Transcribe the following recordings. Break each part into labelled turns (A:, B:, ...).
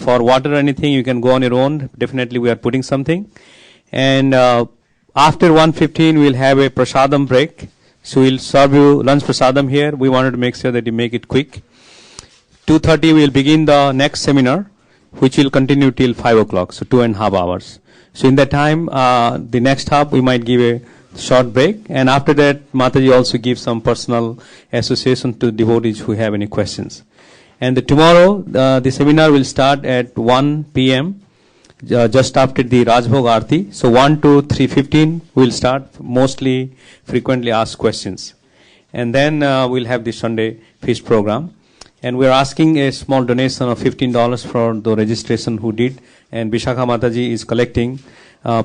A: for water or anything, you can go on your own. Definitely we are putting something. And after 1:15, we'll have a prasadam break. So we'll serve you lunch prasadam here. We wanted to make sure that you make it quick. 2:30, we'll begin the next seminar, which will continue till 5 o'clock, so 2.5 hours. So in that time, the next hub, we might give a short break. And after that, Mataji also gives some personal association to devotees who have any questions. And tomorrow, the seminar will start at 1 p.m., just after the Rajbhog Aarti. So 1 to 3:15, we'll start mostly frequently asked questions. And then we'll have the Sunday feast program. And we're asking a small donation of $15 for the registration who did. And Vishakha Mataji is collecting.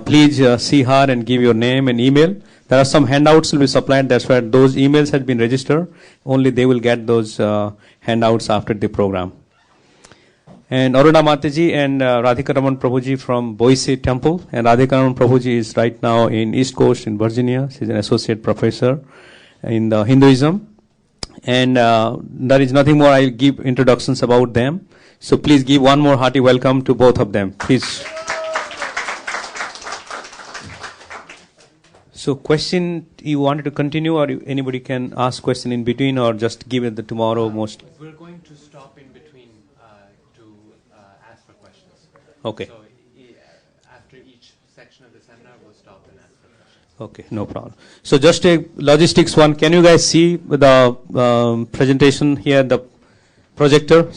A: Please see her and give your name and email. There are some handouts will be supplied. That's why those emails have been registered. Only they will get those handouts after the program. And Aruddha Mataji and Radhika Raman Prabhuji from Boise Temple. And Radhika Raman Prabhuji is right now in East Coast in Virginia. She's an associate professor in the Hinduism. And there is nothing more. I'll give introductions about them. So please give one more hearty welcome to both of them. Please. So question, you wanted to continue, or anybody can ask question in between, or just give it the tomorrow most?
B: We're going to stop in between to ask for questions.
A: Okay.
B: So after each section of the seminar, we'll stop and ask for questions.
A: Okay, no problem. So just a logistics one. Can you guys see the presentation here, the projector?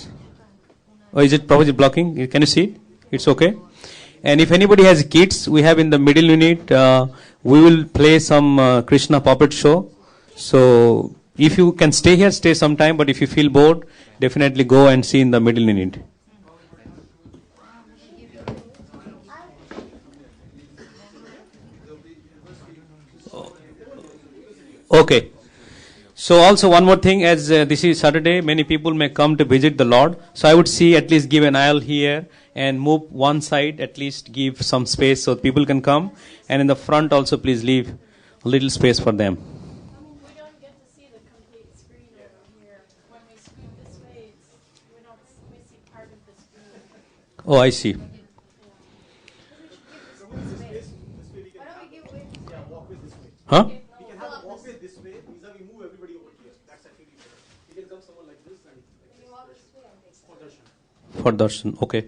A: Or is it probably blocking? Can you see it? It's okay. And if anybody has kids, we have in the middle unit, we will play some Krishna puppet show. So if you can stay here, stay some time. But if you feel bored, definitely go and see in the middle unit. Okay. So also one more thing, as this is Saturday, many people may come to visit the Lord. So I would see at least give an aisle here and move one side, at least give some space so people can come. And in the front also please leave a little space for them.
C: We don't get to see the complete screen over here. When we screen this way, we see part of the screen.
A: Oh, I see.
C: Why don't we give way?
D: Yeah, walkway this way.
A: Huh?
D: We can have a walkway this way, we move everybody over here. That's actually better. You can come someone like this and for darshan.
A: For darshan, okay.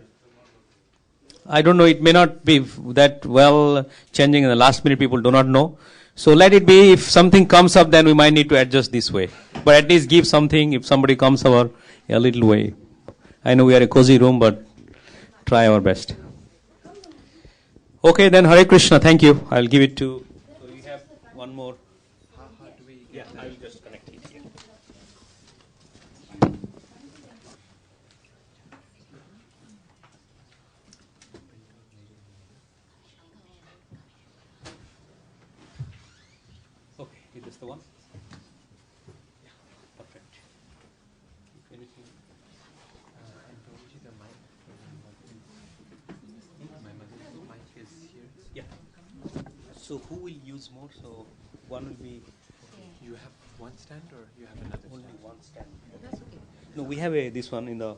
A: I don't know, it may not be that well changing in the last minute, people do not know. So let it be, if something comes up, then we might need to adjust this way. But at least give something, if somebody comes over a little way. I know we are a cozy room, but try our best. Okay, then Hare Krishna, thank you. I'll give it to, so we have one more.
B: How do we
A: Yeah,
B: get
A: I will just connect it here. Okay, is this the one? Yeah, perfect. If anything,
B: and Prabhuji, the mic? My mother's mic is here.
A: yeah. So who will use more? So one will be
B: You have one stand or you have another
A: only
B: stand?
A: one stand. No, we have this one in the.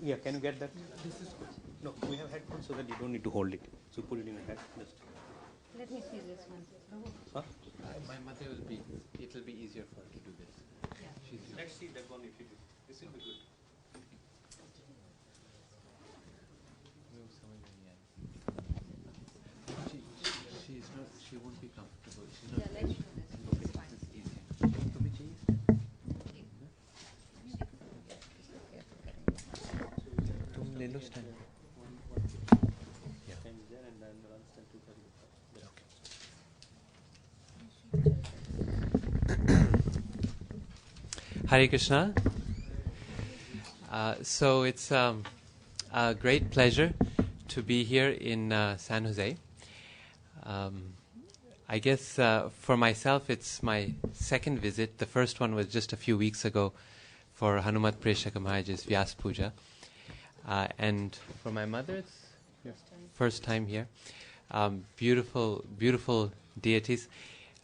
A: Yeah, can you get that?
B: This is good.
A: No, we have headphones so that you don't need to hold it. So put it in your head. Just.
E: Let me see this one.
A: Huh?
B: My mother will be, it will be easier for her to do this. She's used.
A: Let's see that one if you do. This will be good.
B: Move some of your hand. She's not, she won't be comfortable. She's not.
E: Yeah, let's do this. It's fine.
B: This is easier. तुम्हें चाहिए? तुम ले लो stand. Yeah.
A: And then one stand to carry.
B: Hare Krishna. So it's a great pleasure to be here in San Jose. I guess for myself it's my second visit. The first one was just a few weeks ago for Hanumat Preshaka Maharaj's Vyas Puja. And for my mother it's first time here. Beautiful, beautiful deities.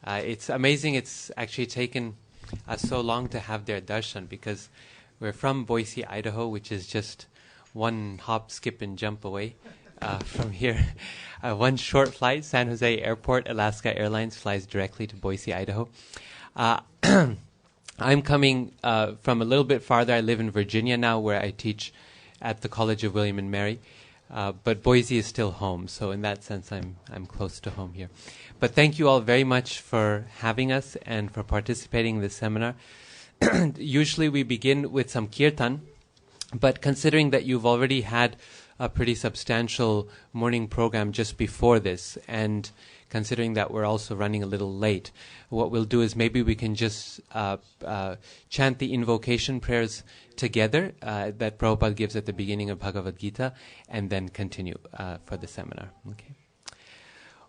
B: It's amazing it's actually taken us so long to have their darshan because we're from Boise, Idaho, which is just one hop, skip, and jump away from here. One short flight, San Jose Airport, Alaska Airlines flies directly to Boise, Idaho. I'm coming from a little bit farther. I live in Virginia now, where I teach at the College of William and Mary. But Boise is still home, so in that sense, I'm close to home here. But thank you all very much for having us and for participating in this seminar. Usually we begin with some kirtan, but considering that you've already had a pretty substantial morning program just before this, and considering that we're also running a little late, what we'll do is maybe we can just chant the invocation prayers together that Prabhupada gives at the beginning of Bhagavad Gita, and then continue for the seminar. Okay.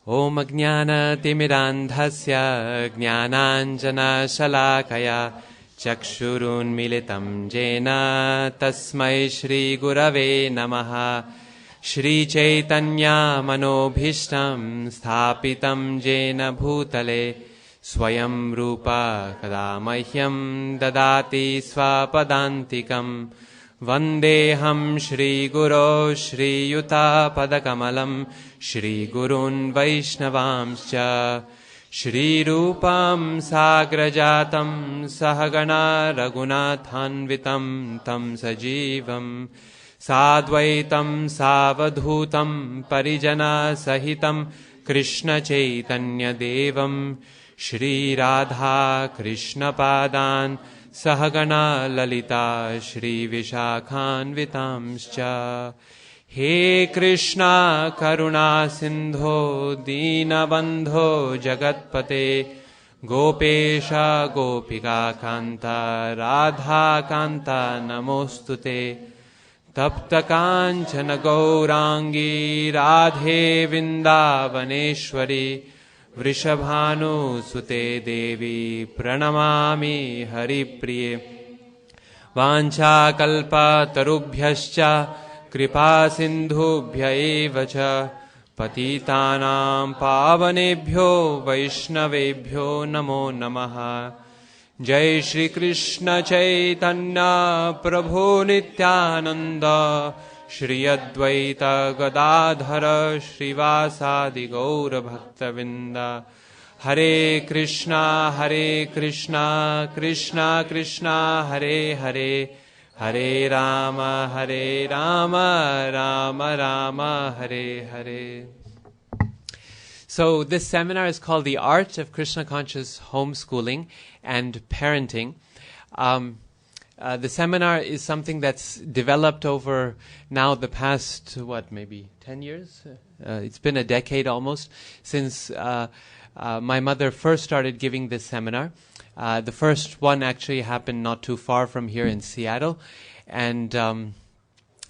B: Om Ajnana Timirandhasya Jnananjana Shalakaya Chakshurun Militam Jena Tasmai Shri Gurave Namaha Shri Chaitanya Manobhishtam Sthapitam Jena Bhutale Swayam Rupa Kadamahyam Dadati Swapadantikam Vandeham Shri Guru Shri Yuta Padakamalam Shri Gurun Vaishnavamscha Shri Rupam Sagrajatam Sahagana Raghunathanvitam Tam Sajivam Sadvaitam Savadhutam Parijana Sahitam Krishna Chaitanya Devam Shri Radha Krishna Padan Sahagana Lalita Shri Vishakhanvitamscha He Krishna Karuna Sindho Dinabandho Jagatpate Gopesha Gopika Kanta Radha Kanta Namostute Tapta Kanchana Gaurangi Radhe Vindavaneshwari Vrishabhanu Sute Devi Pranamami Haripriye Vancha Kalpa Tarubhyascha Kripa Sindhubhya evacha Patitanam Pavanebhyo Vaishnavebhyo Namo Namaha Jai Shri Krishna Chaitanya Prabhu Nityananda Shri Advaita Gadadhara Shrivasadi Gaura Bhaktavinda Hare Krishna Krishna Krishna Hare Hare Hare Rama Rama Rama Hare Hare. So this seminar is called The Art of Krishna Conscious Homeschooling and Parenting. The seminar is something that's developed over now the past, maybe 10 years? It's been a decade almost since my mother first started giving this seminar. The first one actually happened not too far from here in Seattle. And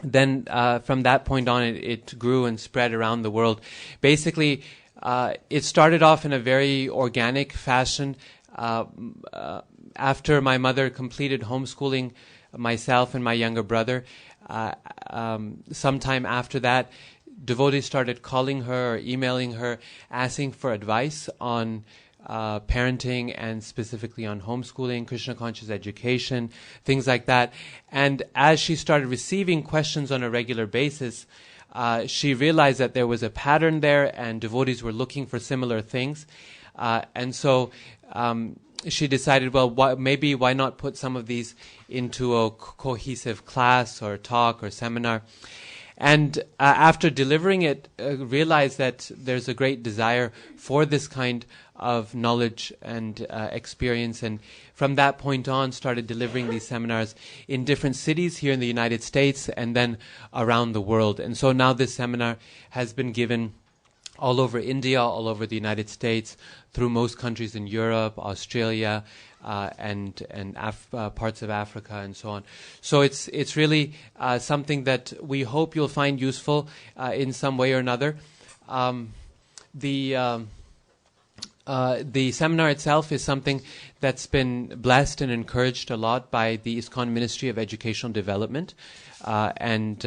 B: then from that point on, it grew and spread around the world. Basically, it started off in a very organic fashion. After my mother completed homeschooling myself and my younger brother, sometime after that, devotees started calling her or emailing her, asking for advice on parenting and specifically on homeschooling, Krishna conscious education, things like that. And as she started receiving questions on a regular basis, she realized that there was a pattern there and devotees were looking for similar things. And so she decided, maybe why not put some of these into a cohesive class or talk or seminar. And after delivering it, realized that there's a great desire for this kind of knowledge and experience. And from that point on, started delivering these seminars in different cities here in the United States and then around the world. And so now this seminar has been given all over India, all over the United States, through most countries in Europe, Australia, and parts of Africa, and so on. So it's really something that we hope you'll find useful in some way or another. The seminar itself is something that's been blessed and encouraged a lot by the ISKCON Ministry of Educational Development, and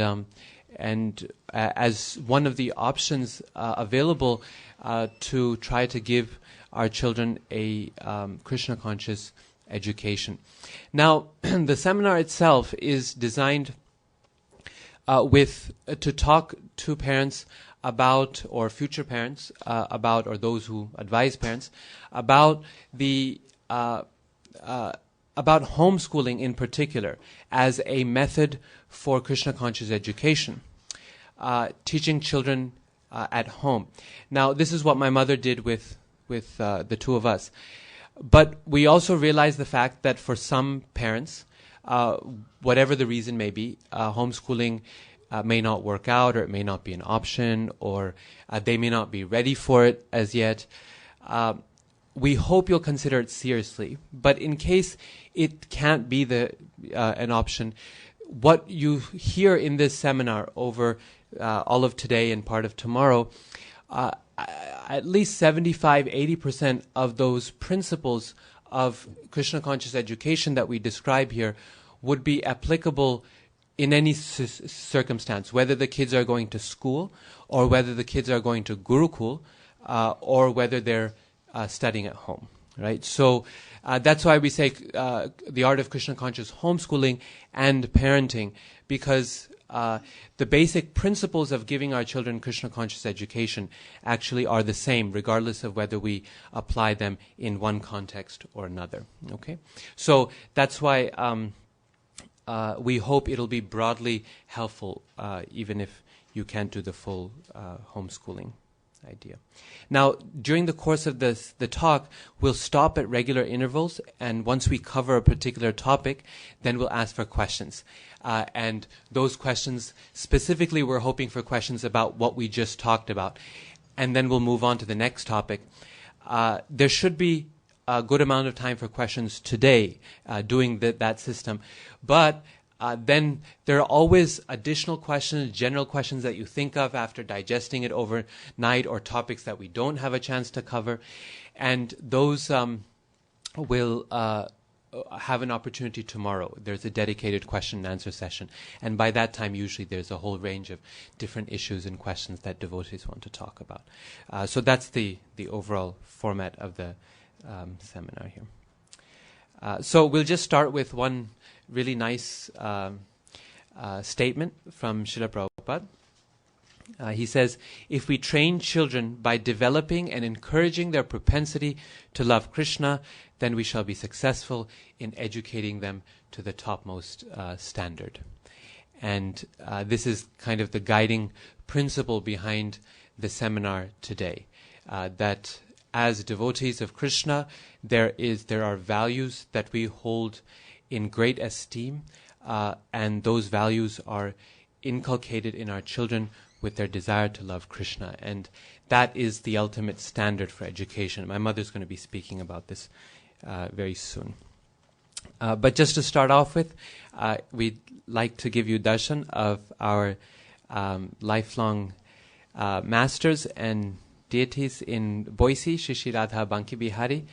B: as one of the options available to try to give our children a Krishna conscious education. Now, the seminar itself is designed to talk to parents about, or future parents about, or those who advise parents about the about homeschooling in particular as a method for Krishna conscious education, teaching children at home. Now, this is what my mother did with the two of us. But we also realize the fact that for some parents, whatever the reason may be, homeschooling may not work out, or it may not be an option, or they may not be ready for it as yet. We hope you'll consider it seriously. But in case it can't be an option, what you hear in this seminar over all of today and part of tomorrow, at least 75-80% of those principles of Krishna conscious education that we describe here would be applicable in any circumstance, whether the kids are going to school, or whether the kids are going to Gurukul, or whether they're studying at home, right? So that's why we say the art of Krishna conscious homeschooling and parenting, because the basic principles of giving our children Krishna conscious education actually are the same, regardless of whether we apply them in one context or another. Okay, so that's why we hope it'll be broadly helpful, even if you can't do the full homeschooling idea. Now, during the course of the talk, we'll stop at regular intervals, and once we cover a particular topic, then we'll ask for questions. And those questions, specifically, we're hoping for questions about what we just talked about. And then we'll move on to the next topic. There should be a good amount of time for questions today, doing that system. But then there are always additional questions, general questions that you think of after digesting it overnight, or topics that we don't have a chance to cover. And those will have an opportunity tomorrow. There's a dedicated question and answer session. And by that time, usually there's a whole range of different issues and questions that devotees want to talk about. So that's the overall format of the seminar here. So we'll just start with one really nice statement from Srila Prabhupada. He says, if we train children by developing and encouraging their propensity to love Krishna, then we shall be successful in educating them to the topmost standard. And this is kind of the guiding principle behind the seminar today, that as devotees of Krishna, there are values that we hold in great esteem, and those values are inculcated in our children with their desire to love Krishna. And that is the ultimate standard for education. My mother's going to be speaking about this very soon. But just to start off with, we'd like to give you darshan of our lifelong masters and deities in Boise, Shri Radha Banki Bihari.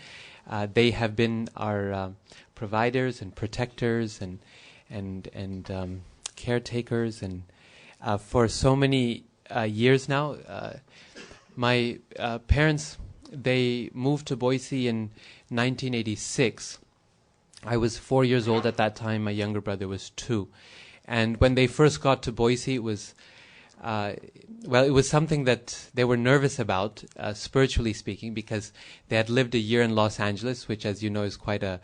B: They have been our providers and protectors and caretakers, and for so many years now. My parents, they moved to Boise in 1986. I was 4 years old at that time. My younger brother was 2. And when they first got to Boise, it was something that they were nervous about, spiritually speaking, because they had lived a year in Los Angeles, which, as you know, is quite a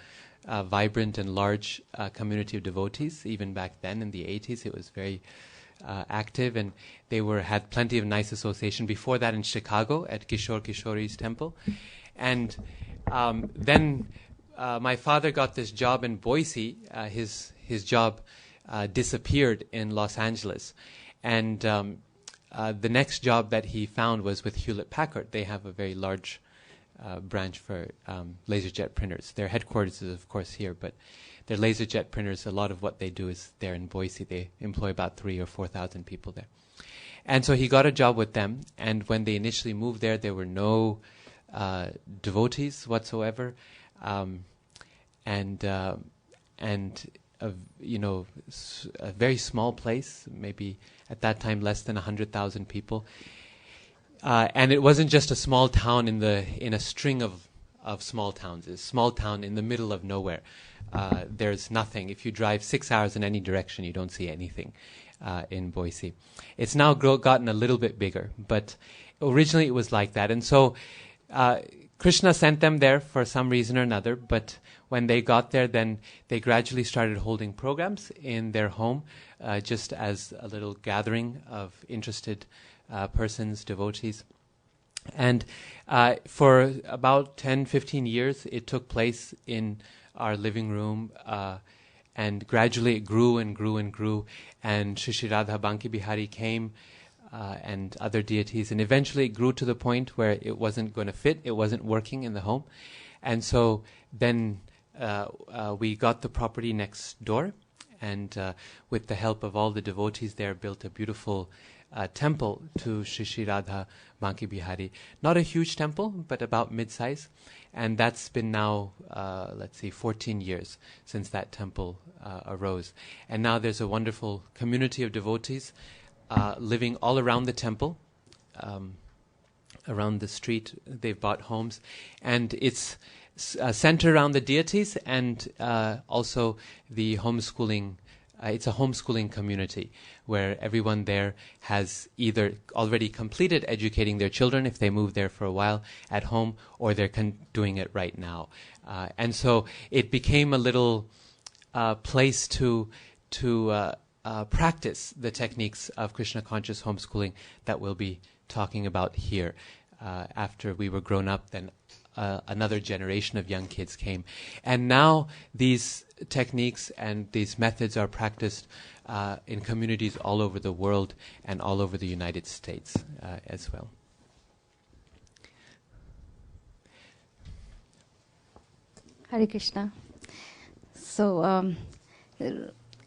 B: vibrant and large community of devotees. Even back then, in the 80s, it was very active, and they had plenty of nice association. Before that, in Chicago, at Kishore Kishori's temple. And then my father got this job in Boise. His job disappeared in Los Angeles. And the next job that he found was with Hewlett-Packard. They have a very large branch for laserjet printers. Their headquarters is, of course, here, but their laserjet printers, a lot of what they do is there in Boise. They employ about 3,000 or 4,000 people there. And so he got a job with them, and when they initially moved there were no devotees whatsoever, and a very small place, maybe at that time less than 100,000 people, and it wasn't just a small town in a string of small towns. It's a small town in the middle of nowhere. There's nothing. If you drive 6 hours in any direction, you don't see anything. in Boise. It's now gotten a little bit bigger, but originally it was like that. And so Krishna sent them there for some reason or another, but when they got there, then they gradually started holding programs in their home, just as a little gathering of interested persons, devotees. And for about 10, 15 years, it took place in our living room, and gradually it grew and grew and grew, and Shri Shri Radha Banki Bihari came, and other deities, and eventually it grew to the point where it wasn't going to fit, it wasn't working in the home. And so then we got the property next door, and with the help of all the devotees there, built a beautiful temple to Shri Shri Radha Banki Bihari. Not a huge temple, but about mid-size. And that's been now, 14 years since that temple arose. And now there's a wonderful community of devotees living all around the temple, around the street. They've bought homes. And it's centered around the deities and also the homeschooling. It's a homeschooling community where everyone there has either already completed educating their children if they move there for a while at home, or they're doing it right now. And so it became a little place to practice the techniques of Krishna conscious homeschooling that we'll be talking about here. After we were grown up, then another generation of young kids came. And now these techniques and these methods are practiced in communities all over the world and all over the United States as well.
E: Hare Krishna. So,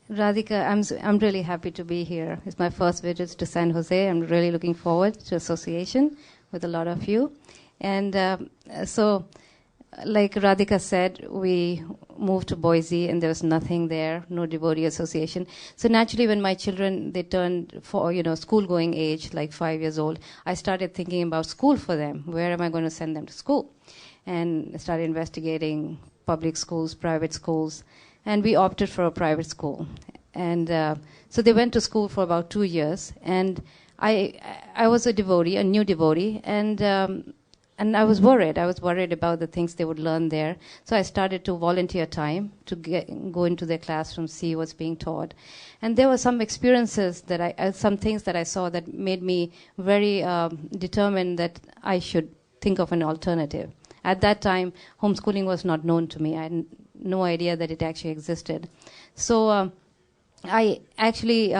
E: Radhika, I'm really happy to be here. It's my first visit to San Jose. I'm really looking forward to association with a lot of you. And so, like Radhika said, we moved to Boise and there was nothing there, no devotee association. So naturally, when my children, they turned for, school-going age, like 5 years old, I started thinking about school for them. Where am I going to send them to school? And I started investigating public schools, private schools, and we opted for a private school. And so they went to school for about 2 years, and I was a devotee, a new devotee, and I was worried. I was worried about the things they would learn there. So I started to volunteer time to go into their classroom, see what's being taught. And there were some experiences some things that I saw that made me very determined that I should think of an alternative. At that time, homeschooling was not known to me. I had no idea that it actually existed. So I actually,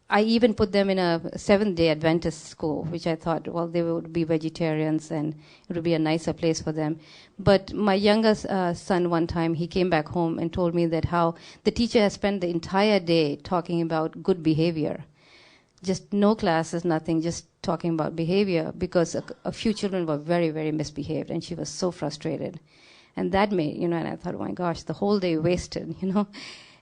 E: I even put them in a Seventh-day Adventist school, which I thought, well, they would be vegetarians and it would be a nicer place for them. But my youngest son, one time, he came back home and told me that how the teacher has spent the entire day talking about good behavior. Just no classes, nothing, just talking about behavior, because a few children were very, very misbehaved, and she was so frustrated. And that made, and I thought, oh my gosh, the whole day wasted,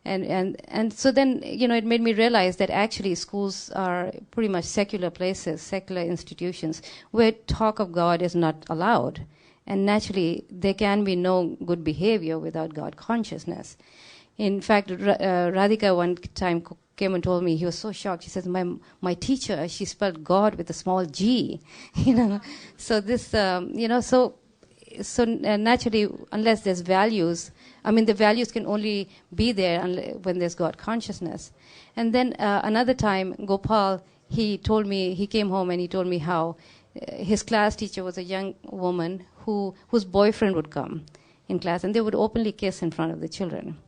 E: And so then, it made me realize that actually schools are pretty much secular places, secular institutions, where talk of God is not allowed. And naturally, there can be no good behavior without God consciousness. In fact, Radhika one time came and told me, he was so shocked. He says, my teacher, she spelled God with a small G, So this, so naturally, unless there's values, the values can only be there when there's God consciousness. And then another time, Gopal, he came home and he told me how his class teacher was a young woman whose boyfriend would come in class, and they would openly kiss in front of the children.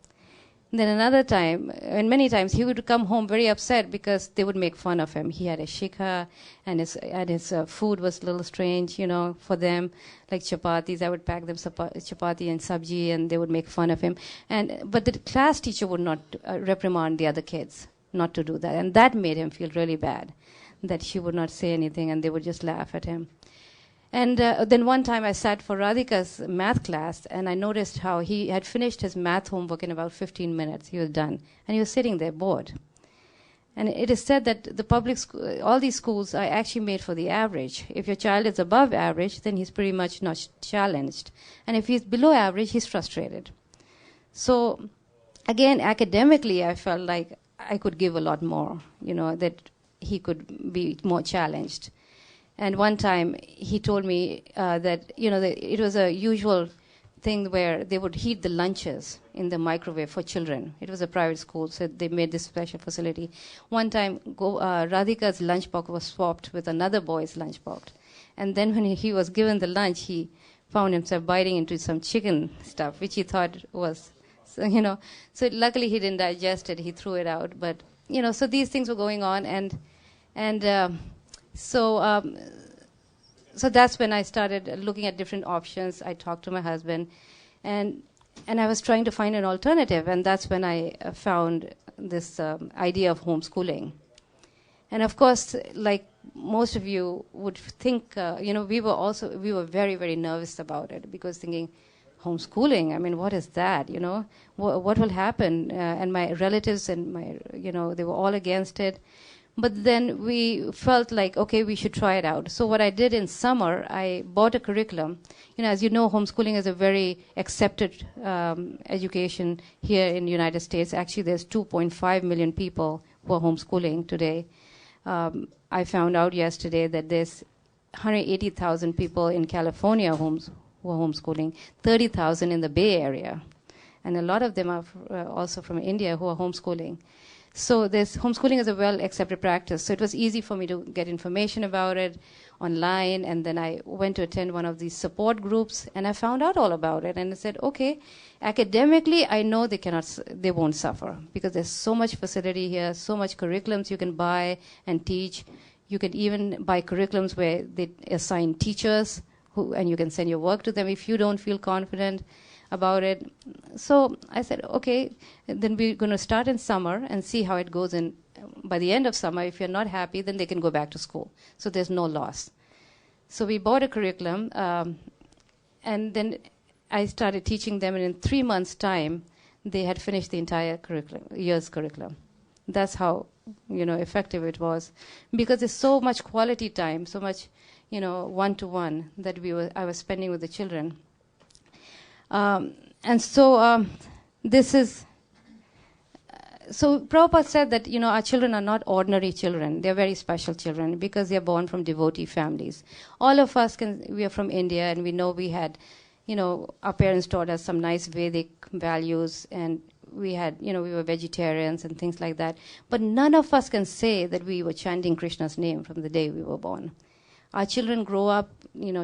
E: And then another time, and many times, he would come home very upset because they would make fun of him. He had a shikha, and his food was a little strange, for them, like chapatis. I would pack them chapati and sabji, and they would make fun of him. But the class teacher would not reprimand the other kids not to do that, and that made him feel really bad, that she would not say anything, and they would just laugh at him. And then one time I sat for Radhika's math class, and I noticed how he had finished his math homework in about 15 minutes. He was done. And he was sitting there bored. And it is said that the public school, all these schools are actually made for the average. If your child is above average, then he's pretty much not challenged. And if he's below average, he's frustrated. So, again, academically, I felt like I could give a lot more, that he could be more challenged. And one time he told me that, that it was a usual thing where they would heat the lunches in the microwave for children. It was a private school, so they made this special facility. One time, Radhika's lunchbox was swapped with another boy's lunchbox. And then when he was given the lunch, he found himself biting into some chicken stuff, which he thought was, So luckily he didn't digest it. He threw it out. But, so these things were going on. So that's when I started looking at different options. I talked to my husband, and I was trying to find an alternative. And that's when I found this idea of homeschooling. And of course, like most of you would think, we were very, very nervous about it, because thinking, homeschooling, I mean, what is that, what will happen? And my relatives and they were all against it. But then we felt like, okay, we should try it out. So what I did in summer, I bought a curriculum. As you know, homeschooling is a very accepted education here in the United States. Actually, there's 2.5 million people who are homeschooling today. I found out yesterday that there's 180,000 people in California who are homeschooling, 30,000 in the Bay Area. And a lot of them are also from India who are homeschooling. So this homeschooling is a well-accepted practice. So it was easy for me to get information about it online. And then I went to attend one of these support groups, and I found out all about it. And I said, okay, academically, I know they won't suffer, because there's so much facility here, so much curriculums you can buy and teach. You can even buy curriculums where they assign teachers, and you can send your work to them if you don't feel confident about it. So I said, okay, then we're going to start in summer and see how it goes. And by the end of summer, if you're not happy, then they can go back to school. So there's no loss. So we bought a curriculum, and then I started teaching them, and in 3 months' time, they had finished the entire year's curriculum. That's how effective it was, because there's so much quality time, so much one-to-one that I was spending with the children. This is, so Prabhupada said that, our children are not ordinary children. They're very special children, because they're born from devotee families. All of us we are from India, and we know we had, our parents taught us some nice Vedic values, and we had, we were vegetarians and things like that. But none of us can say that we were chanting Krishna's name from the day we were born. Our children grow up,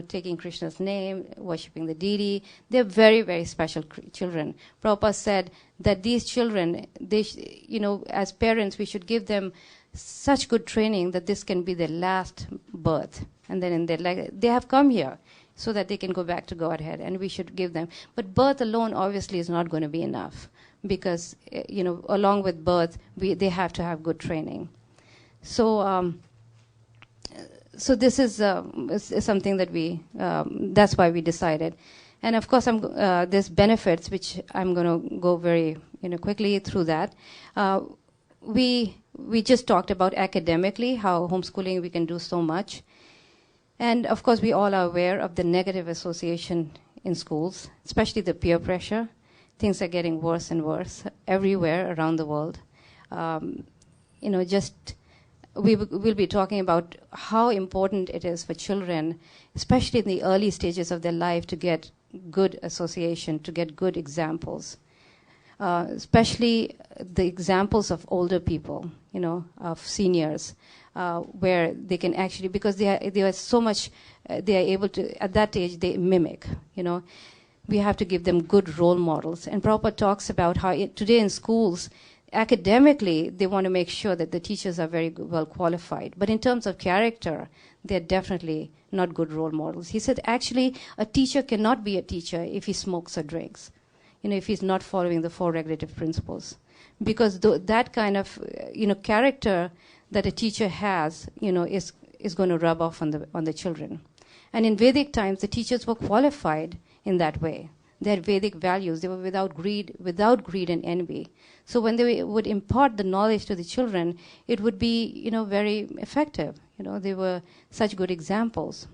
E: taking Krishna's name, worshipping the deity. They're very, very special children. Prabhupada said that these children, as parents, we should give them such good training that this can be their last birth. And then in their life, they have come here so that they can go back to Godhead, and we should give them. But birth alone obviously is not going to be enough, because, along with birth, they have to have good training. So this is something that that's why we decided. And of course, there's benefits, which I'm going to go very quickly through that. We just talked about academically how homeschooling we can do so much. And of course, we all are aware of the negative association in schools, especially the peer pressure. Things are getting worse and worse everywhere around the world. We'll be talking about how important it is for children, especially in the early stages of their life, to get good association, to get good examples, especially the examples of older people, of seniors, where they can actually, because they are so much, they are able to, at that age, they mimic, We have to give them good role models. And Prabhupada talks about how today in schools, academically, they want to make sure that the teachers are very well qualified. But in terms of character, they're definitely not good role models. He said, actually, a teacher cannot be a teacher if he smokes or drinks, if he's not following the 4 regulative principles. Because that kind of, character that a teacher has, is going to rub off on the children. And in Vedic times, the teachers were qualified in that way. They had Vedic values. They were without greed and envy. So when they would impart the knowledge to the children, it would be, very effective. They were such good examples.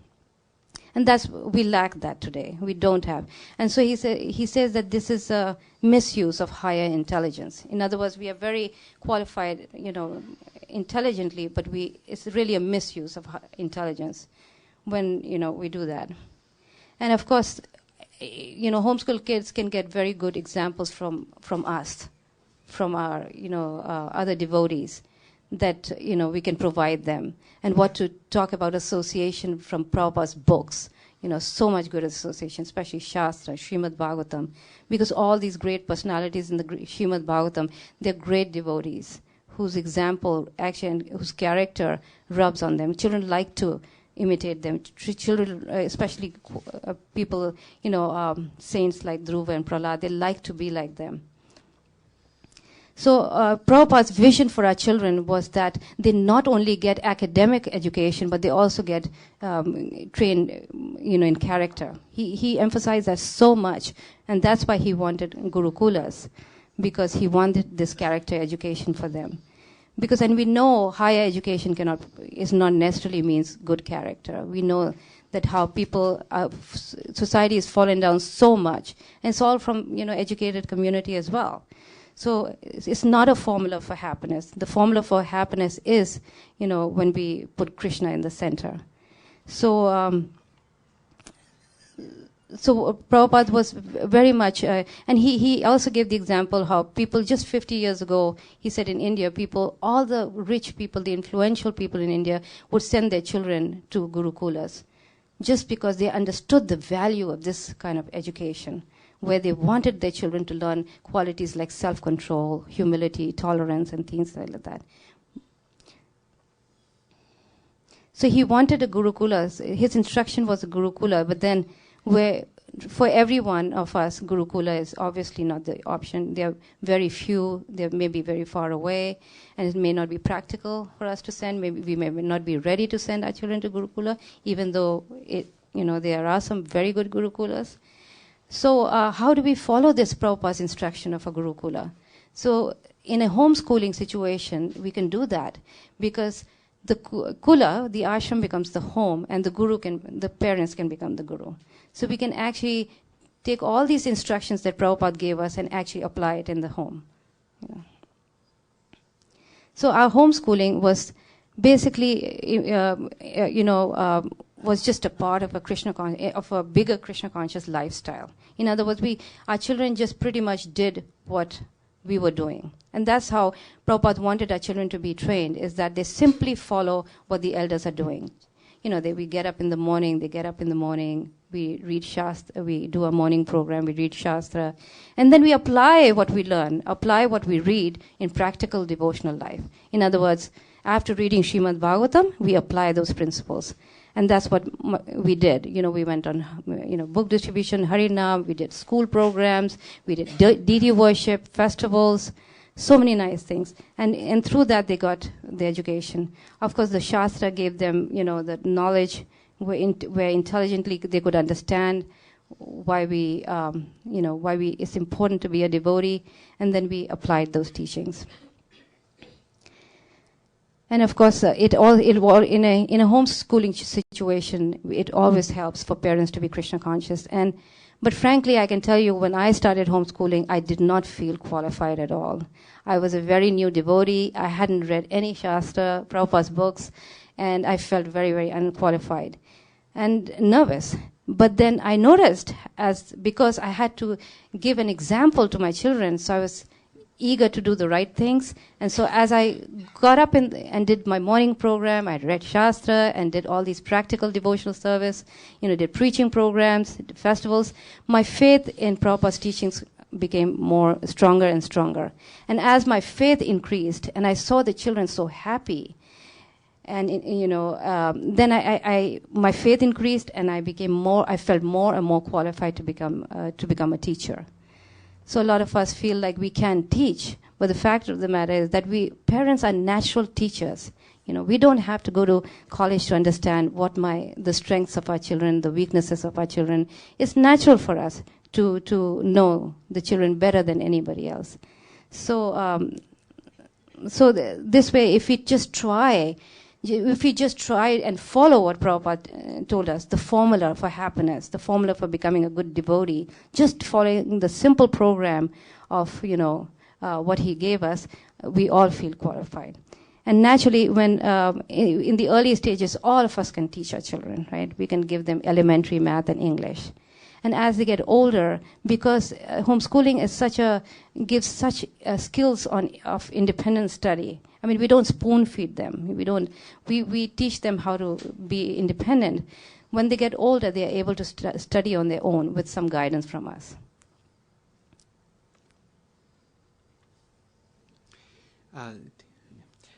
E: And we lack that today. We don't have. And so he says that this is a misuse of higher intelligence. In other words, we are very qualified, intelligently, but it's really a misuse of intelligence when, we do that. And of course, homeschool kids can get very good examples from us, from our, other devotees that, we can provide them. And what to talk about association from Prabhupada's books, so much good association, especially Shastra, Srimad Bhagavatam, because all these great personalities in the Srimad Bhagavatam, they're great devotees whose example actually and whose character rubs on them. Children like to imitate them. Children, especially people, saints like Dhruva and Prahlad, they like to be like them. So Prabhupada's vision for our children was that they not only get academic education, but they also get trained, in character. He emphasized that so much, and that's why he wanted Gurukulas, because he wanted this character education for them. Because, and we know higher education is not necessarily means good character. We know that how people, society has fallen down so much, and it's all from, educated community as well. So it's not a formula for happiness. The formula for happiness is, when we put Krishna in the center. So, so Prabhupada was very much, and he also gave the example how people just 50 years ago, he said in India, all the rich people, the influential people in India would send their children to Gurukulas just because they understood the value of this kind of education, where they wanted their children to learn qualities like self-control, humility, tolerance, and things like that. So he wanted a Gurukula. His instruction was a Gurukula, but then for every one of us, Gurukula is obviously not the option. There are very few. They may be very far away, and it may not be practical for us to send. Maybe we may not be ready to send our children to Gurukula, even though there are some very good Gurukulas. So how do we follow this Prabhupada's instruction of a Gurukula? So in a homeschooling situation, we can do that because the kula, the ashram, becomes the home, and the parents can become the guru. So we can actually take all these instructions that Prabhupada gave us and actually apply it in the home. So our homeschooling was basically, was just a part of a bigger Krishna conscious lifestyle. In other words, our children just pretty much did what we were doing. And that's how Prabhupada wanted our children to be trained, is that they simply follow what the elders are doing. We get up in the morning, we read Shastra, we do a morning program, we read Shastra, and then we apply what we learn, apply what we read in practical devotional life. In other words, after reading Srimad Bhagavatam, we apply those principles. And that's what we did. We went on, book distribution, Harinam, we did school programs, we did deity worship, festivals, so many nice things. And through that, they got the education. Of course, the Shastra gave them, the knowledge where intelligently they could understand why it's important to be a devotee, and then we applied those teachings. And of course, in a homeschooling situation, it always helps for parents to be Krishna conscious. But frankly, I can tell you, when I started homeschooling, I did not feel qualified at all. I was a very new devotee. I hadn't read any Shastra, Prabhupada's books, and I felt very, very unqualified and nervous. But then I noticed, because I had to give an example to my children, so I was eager to do the right things. And so as I got up and did my morning program, I read Shastra and did all these practical devotional service, did preaching programs, did festivals, my faith in Prabhupada's teachings became more stronger and stronger. And as my faith increased and I saw the children so happy, and then my faith increased and I felt more and more qualified to become a teacher. So a lot of us feel like we can't teach, but the fact of the matter is that parents are natural teachers. We don't have to go to college to understand what the strengths of our children, the weaknesses of our children. It's natural for us to know the children better than anybody else. So, this way, if we just try If we just try and follow what Prabhupada told us, the formula for happiness, the formula for becoming a good devotee, just following the simple program of, what he gave us, we all feel qualified. And naturally, when in the early stages, all of us can teach our children, right? We can give them elementary math and English. And as they get older, because homeschooling is gives such skills of independent study. I mean, we don't spoon feed them. We teach them how to be independent. When they get older, they are able to study on their own with some guidance from us.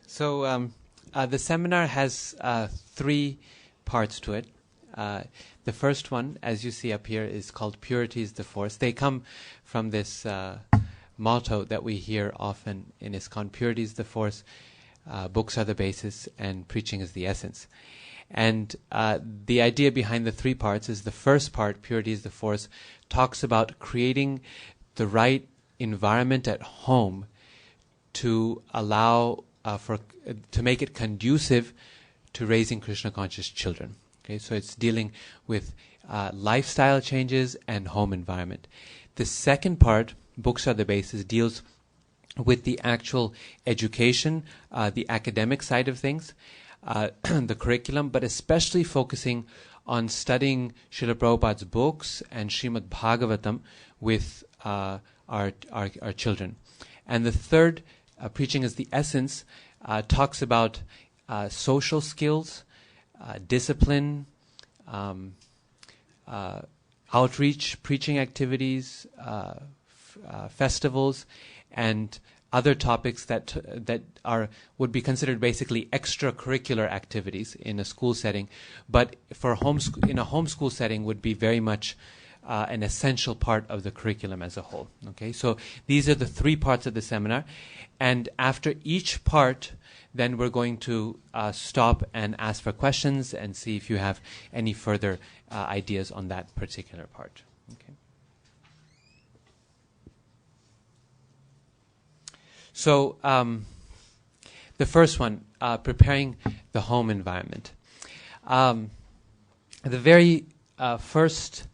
B: So the seminar has 3 parts to it. The first one, as you see up here, is called Purity is the Force. They come from this motto that we hear often in ISKCON: Purity is the Force, books are the basis, and preaching is the essence. And the idea behind the 3 parts is the first part, Purity is the Force, talks about creating the right environment at home to allow to make it conducive to raising Krishna conscious children. Okay, so it's dealing with lifestyle changes and home environment. The second part, books are the basis, deals with the actual education, the academic side of things, the curriculum, but especially focusing on studying Srila Prabhupada's books and Srimad Bhagavatam with our children. And the third, preaching is the essence, talks about social skills, discipline, outreach, preaching activities, festivals, and other topics that would be considered basically extracurricular activities in a school setting, but for in a homeschool setting would be very much an essential part of the curriculum as a whole. Okay, so these are the 3 parts of the seminar, and after each part, then we're going to stop and ask for questions and see if you have any further ideas on that particular part. Okay. So the first one, preparing the home environment. The very first,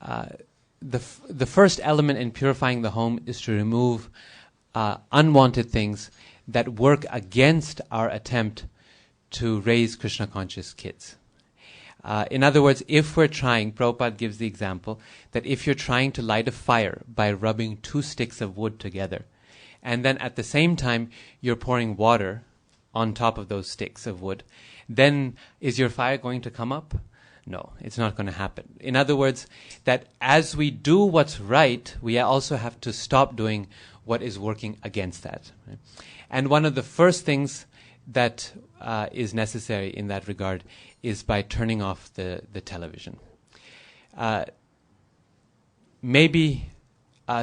B: the first element in purifying the home is to remove unwanted things that work against our attempt to raise Krishna conscious kids. In other words, if we're trying, Prabhupada gives the example, that if you're trying to light a fire by rubbing 2 sticks of wood together, and then at the same time you're pouring water on top of those sticks of wood, then is your fire going to come up? No, it's not going to happen. In other words, that as we do what's right, we also have to stop doing what is working against that. Right? And one of the first things that is necessary in that regard is by turning off the television. Maybe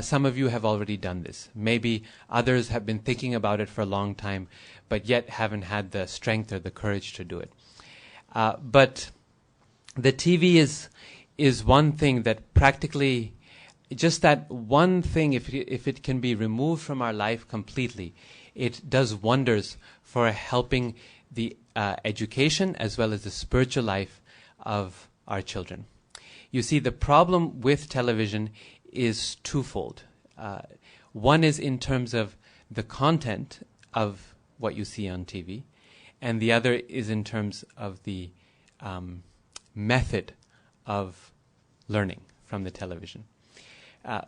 B: some of you have already done this. Maybe others have been thinking about it for a long time, but yet haven't had the strength or the courage to do it. But the TV is one thing that practically, just that one thing, if it can be removed from our life completely, it does wonders for helping the education as well as the spiritual life of our children. You see, the problem with television is twofold. One is in terms of the content of what you see on TV, and the other is in terms of the method of learning from the television.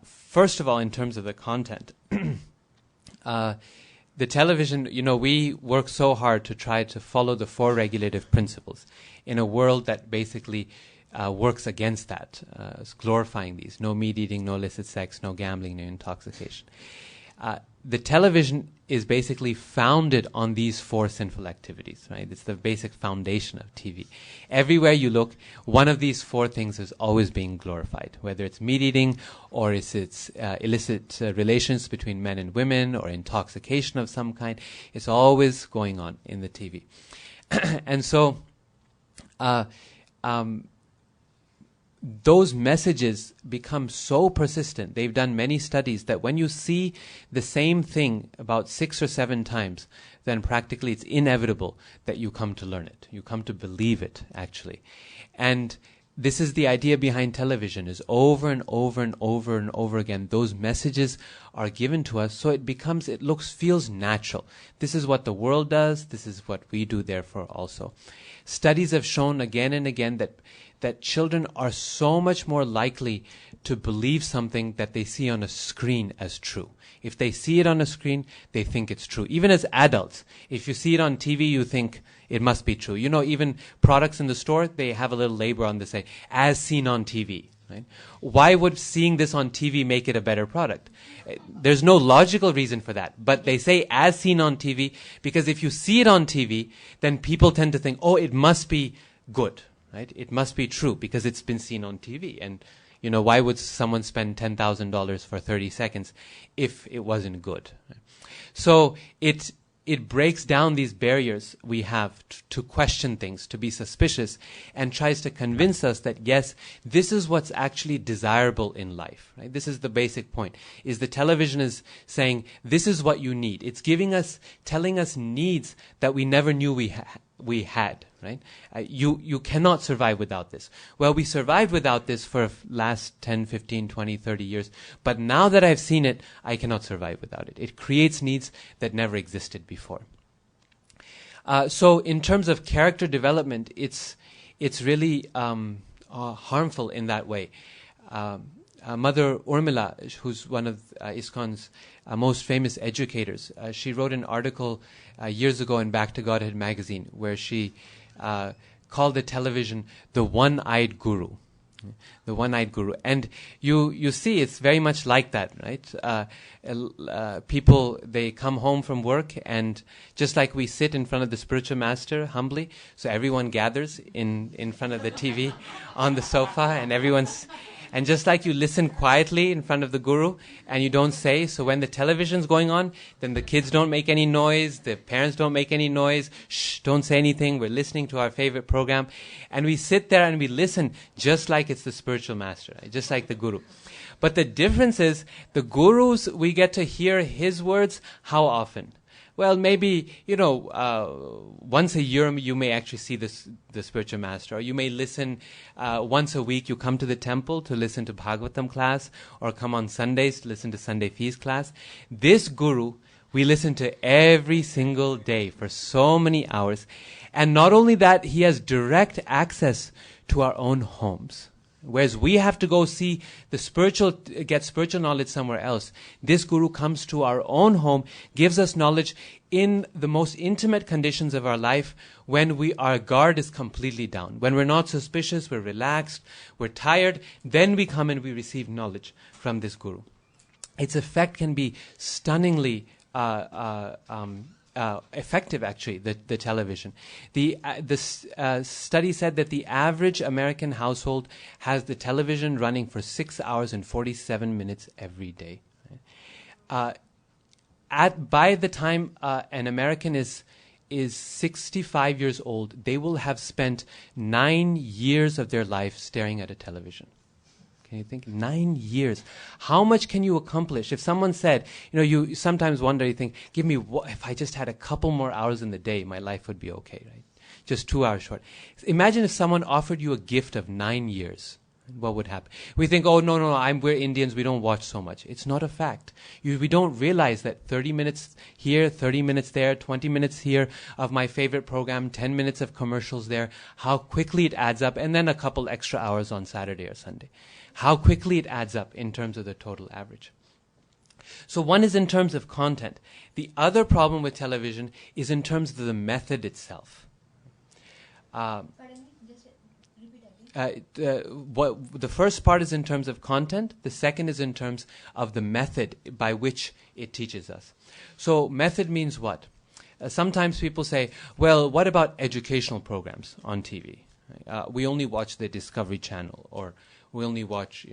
B: First of all, in terms of the content, the television, we work so hard to try to follow the 4 regulative principles in a world that basically works against that, glorifying these. No meat eating, no illicit sex, no gambling, no intoxication. The television is basically founded on these 4 sinful activities, right? It's the basic foundation of TV. Everywhere you look, one of these 4 things is always being glorified, whether it's meat eating or it's illicit relations between men and women or intoxication of some kind. It's always going on in the TV. And so those messages become so persistent. They've done many studies that when you see the same thing about 6 or 7 times, then practically it's inevitable that you come to learn it. You come to believe it, actually. And this is the idea behind television, is over and over and over and over again, those messages are given to us, so feels natural. This is what the world does, this is what we do therefore also. Studies have shown again and again that children are so much more likely to believe something that they see on a screen as true. If they see it on a screen, they think it's true. Even as adults, if you see it on TV, you think it must be true. You know, even products in the store, they have a little label on the say, as seen on TV. Right? Why would seeing this on TV make it a better product? There's no logical reason for that. But they say as seen on TV because if you see it on TV, then people tend to think, oh, it must be good. Right? It must be true because it's been seen on TV. And, you know, why would someone spend $10,000 for 30 seconds if it wasn't good? So it breaks down these barriers we have to question things, to be suspicious, and tries to convince us that, yes, this is what's actually desirable in life. Right? This is the basic point, is the television is saying, this is what you need. It's telling us needs that we never knew we had. Right? You cannot survive without this. Well, we survived without this for last 10, 15, 20, 30 years. But now that I've seen it, I cannot survive without it. It creates needs that never existed before. So in terms of character development, it's really harmful in that way. Mother Urmila, who's one of ISKCON's most famous educators, she wrote an article years ago in Back to Godhead magazine where she called the television the one-eyed guru. The one-eyed guru. And you see it's very much like that, right? People, they come home from work and just like we sit in front of the spiritual master humbly, so everyone gathers in front of the TV on the sofa and just like you listen quietly in front of the guru and you don't say, so when the television's going on, then the kids don't make any noise, the parents don't make any noise, shh, don't say anything, we're listening to our favorite program. And we sit there and we listen just like it's the spiritual master, right? Just like the guru. But the difference is, the gurus, we get to hear his words how often? Well, maybe, once a year you may actually see the spiritual master, or you may listen once a week. You come to the temple to listen to Bhagavatam class, or come on Sundays to listen to Sunday feast class. This guru, we listen to every single day for so many hours. And not only that, he has direct access to our own homes. Whereas we have to go get spiritual knowledge somewhere else. This guru comes to our own home, gives us knowledge in the most intimate conditions of our life when our guard is completely down. When we're not suspicious, we're relaxed, we're tired, then we come and we receive knowledge from this guru. Its effect can be stunningly effective, actually, the television. The study said that the average American household has the television running for 6 hours and 47 minutes every day. By the time an American is 65 years old, they will have spent 9 years of their life staring at a television. Can you think? 9 years. How much can you accomplish? If someone said, you sometimes wonder, you think, if I just had a couple more hours in the day, my life would be okay, right? Just 2 hours short. Imagine if someone offered you a gift of 9 years. What would happen? We think, oh, no, we're Indians, we don't watch so much. It's not a fact. We don't realize that 30 minutes here, 30 minutes there, 20 minutes here of my favorite program, 10 minutes of commercials there, how quickly it adds up, and then a couple extra hours on Saturday or Sunday. How quickly it adds up in terms of the total average. So one is in terms of content. The other problem with television is in terms of the method itself. The first part is in terms of content. The second is in terms of the method by which it teaches us. So method means what? Sometimes people say, well, what about educational programs on TV? We only watch the Discovery Channel, or we only watch,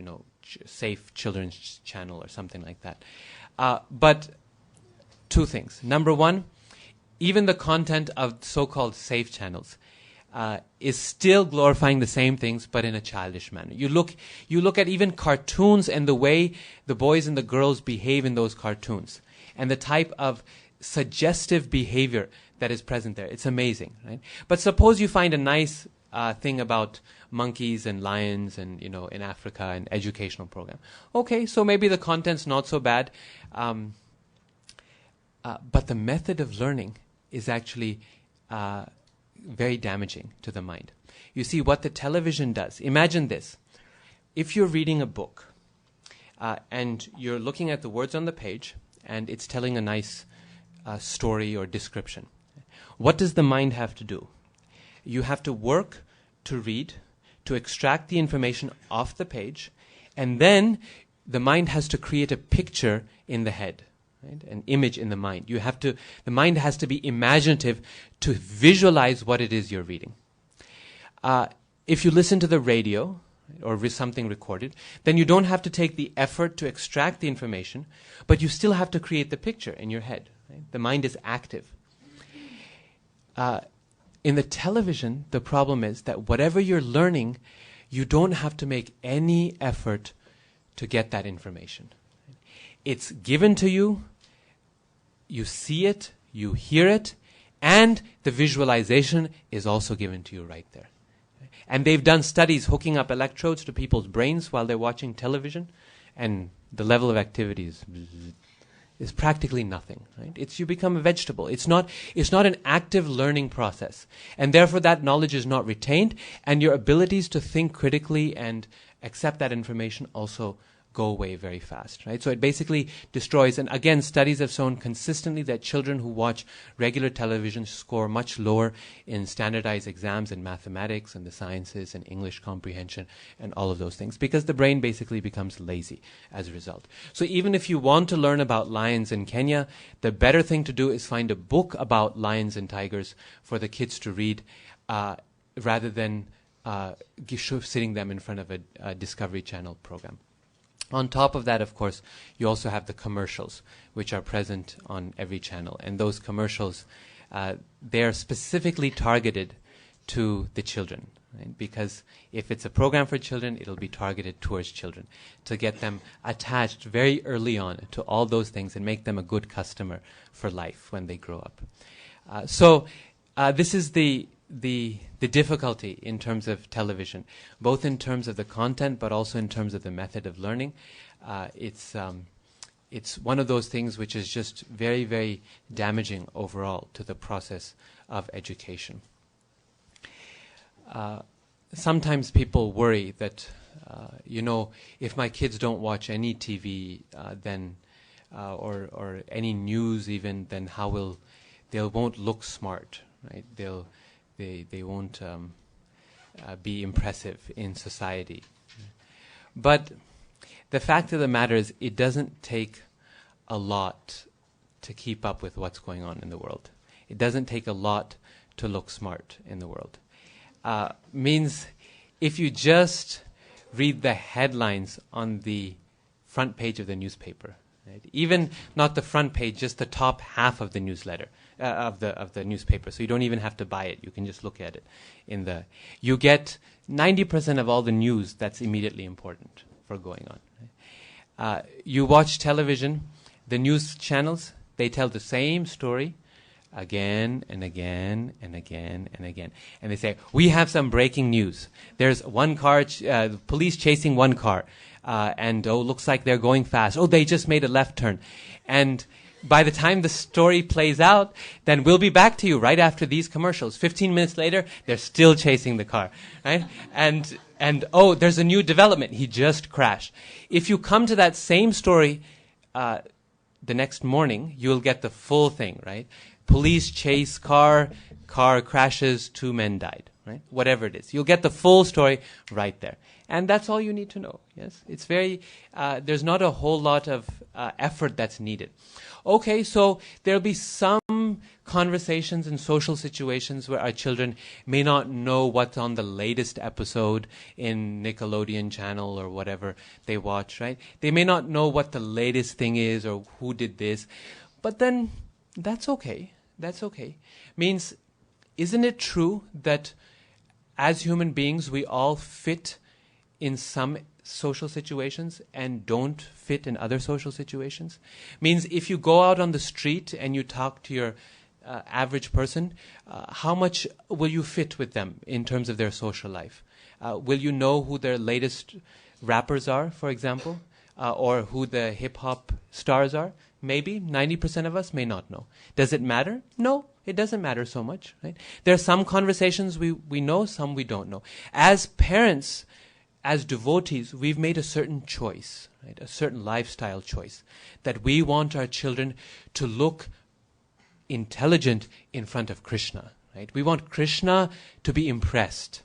B: Safe Children's Channel or something like that. But two things. Number one, even the content of so-called safe channels is still glorifying the same things, but in a childish manner. You look at even cartoons and the way the boys and the girls behave in those cartoons, and the type of suggestive behavior that is present there. It's amazing, right? But suppose you find a nice thing about monkeys and lions and, in Africa, an educational program. Okay, so maybe the content's not so bad. But the method of learning is actually very damaging to the mind. You see, what the television does, imagine this. If you're reading a book and you're looking at the words on the page and it's telling a nice story or description, what does the mind have to do? You have to work to read, to extract the information off the page, and then the mind has to create a picture in the head. Right? An image in the mind. The mind has to be imaginative to visualize what it is you're reading. If you listen to the radio or something recorded, then you don't have to take the effort to extract the information, but you still have to create the picture in your head. Right? The mind is active. In the television, the problem is that whatever you're learning, you don't have to make any effort to get that information. It's given to you, you see it, you hear it, and the visualization is also given to you right there. And they've done studies hooking up electrodes to people's brains while they're watching television, and the level of activity is practically nothing. Right? You become a vegetable. It's not an active learning process, and therefore that knowledge is not retained, and your abilities to think critically and accept that information also go away very fast, right? So it basically destroys, and again, studies have shown consistently that children who watch regular television score much lower in standardized exams in mathematics and the sciences and English comprehension and all of those things, because the brain basically becomes lazy as a result. So even if you want to learn about lions in Kenya, the better thing to do is find a book about lions and tigers for the kids to read, rather than sitting them in front of a Discovery Channel program. On top of that, of course, you also have the commercials, which are present on every channel. And those commercials, they're specifically targeted to the children. Right? Because if it's a program for children, it'll be targeted towards children to get them attached very early on to all those things and make them a good customer for life when they grow up. So this is the difficulty in terms of television, both in terms of the content, but also in terms of the method of learning. It's one of those things which is just very, very damaging overall to the process of education. Sometimes people worry that, if my kids don't watch any TV, then or any news even, then they won't look smart, right? They won't be impressive in society. But the fact of the matter is, it doesn't take a lot to keep up with what's going on in the world. It doesn't take a lot to look smart in the world. Means if you just read the headlines on the front page of the newspaper, right? Even not the front page, just the top half of the newsletter, of the newspaper. So you don't even have to buy it. You can just look at it. You get 90% of all the news that's immediately important for going on. Right? You watch television, the news channels, they tell the same story again and again and again and again. And they say, we have some breaking news. There's one car, police chasing one car. And looks like they're going fast. They just made a left turn. And by the time the story plays out, then we'll be back to you right after these commercials. 15 minutes later, they're still chasing the car, right? And there's a new development. He just crashed. If you come to that same story the next morning, you'll get the full thing, right? Police chase car crashes, 2 men died, right? Whatever it is. You'll get the full story right there. And that's all you need to know, yes? It's there's not a whole lot of effort that's needed. Okay, so there'll be some conversations in social situations where our children may not know what's on the latest episode in Nickelodeon channel or whatever they watch, right? They may not know what the latest thing is or who did this. But then that's okay. That's okay. Means, isn't it true that as human beings we all fit in some social situations and don't fit in other social situations. Means if you go out on the street and you talk to your average person, how much will you fit with them in terms of their social life? Will you know who their latest rappers are, for example, or who the hip-hop stars are? Maybe 90% of us may not know. Does it matter? No, it doesn't matter so much. Right? There are some conversations we know, some we don't know. As parents, as devotees, we've made a certain choice, right? A certain lifestyle choice, that we want our children to look intelligent in front of Krishna. Right? We want Krishna to be impressed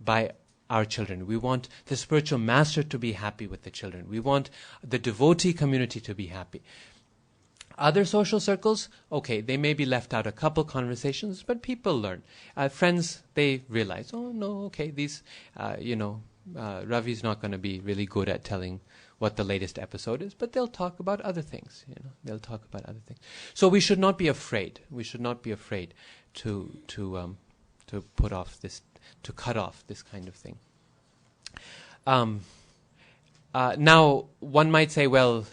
B: by our children. We want the spiritual master to be happy with the children. We want the devotee community to be happy. Other social circles, okay, they may be left out a couple conversations, but people learn. Friends, they realize, oh no, okay, these, Ravi's not going to be really good at telling what the latest episode is, but they'll talk about other things. They'll talk about other things. So we should not be afraid. We should not be afraid to put off this, to cut off this kind of thing. Now, one might say, well,